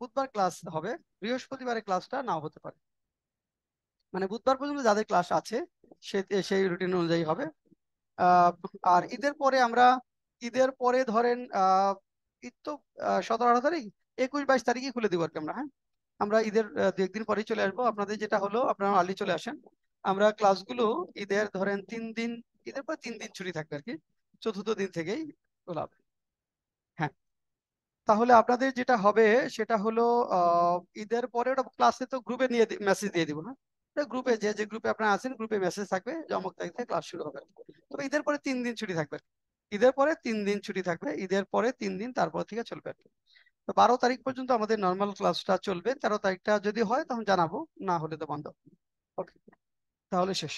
বুধবার ক্লাস হবে, বৃহস্পতিবারের ক্লাসটা নাও হতে পারে, মানে বুধবার পর্যন্ত যাদের ক্লাস আছে সেই রুটিন অনুযায়ী হবে। আহ, আর ঈদের পরে ধরেন ঈদ তো 17-18 তারিখ, 21-22 তারিখই খুলে দিব আর কি আমরা। হ্যাঁ, আমরা ঈদের 2-1 দিন পরেই চলে আসবো। আপনাদের যেটা হলো আপনারা আর্লি চলে আসেন, আমরা ক্লাসগুলো ঈদের ধরেন 3 দিন, ঈদের পর 3 দিন ছুটি থাকবে আর কি, চতুর্থ দিন থেকেই খোলা হবে। হ্যাঁ, তাহলে আপনাদের যেটা হবে সেটা হলো ঈদের পরে ওটা ক্লাসে তো গ্রুপে নিয়ে মেসেজ দিয়ে দিব। হ্যাঁ, গ্রুপে যে গ্রুপে আপনারা আছেন গ্রুপে মেসেজ থাকবে যে অমুক তারিখ থেকে ক্লাস শুরু হবে। তবে ঈদের পরে 3 দিন ছুটি থাকবে, ঈদের পরে 3 দিন তারপর থেকে চলবে আর কি। তো 12 তারিখ পর্যন্ত আমাদের নর্মাল ক্লাসটা চলবে, 13 তারিখটা যদি হয় তখন জানাবো, না হলে তো বন্ধ। ওকে, তাহলে শেষ।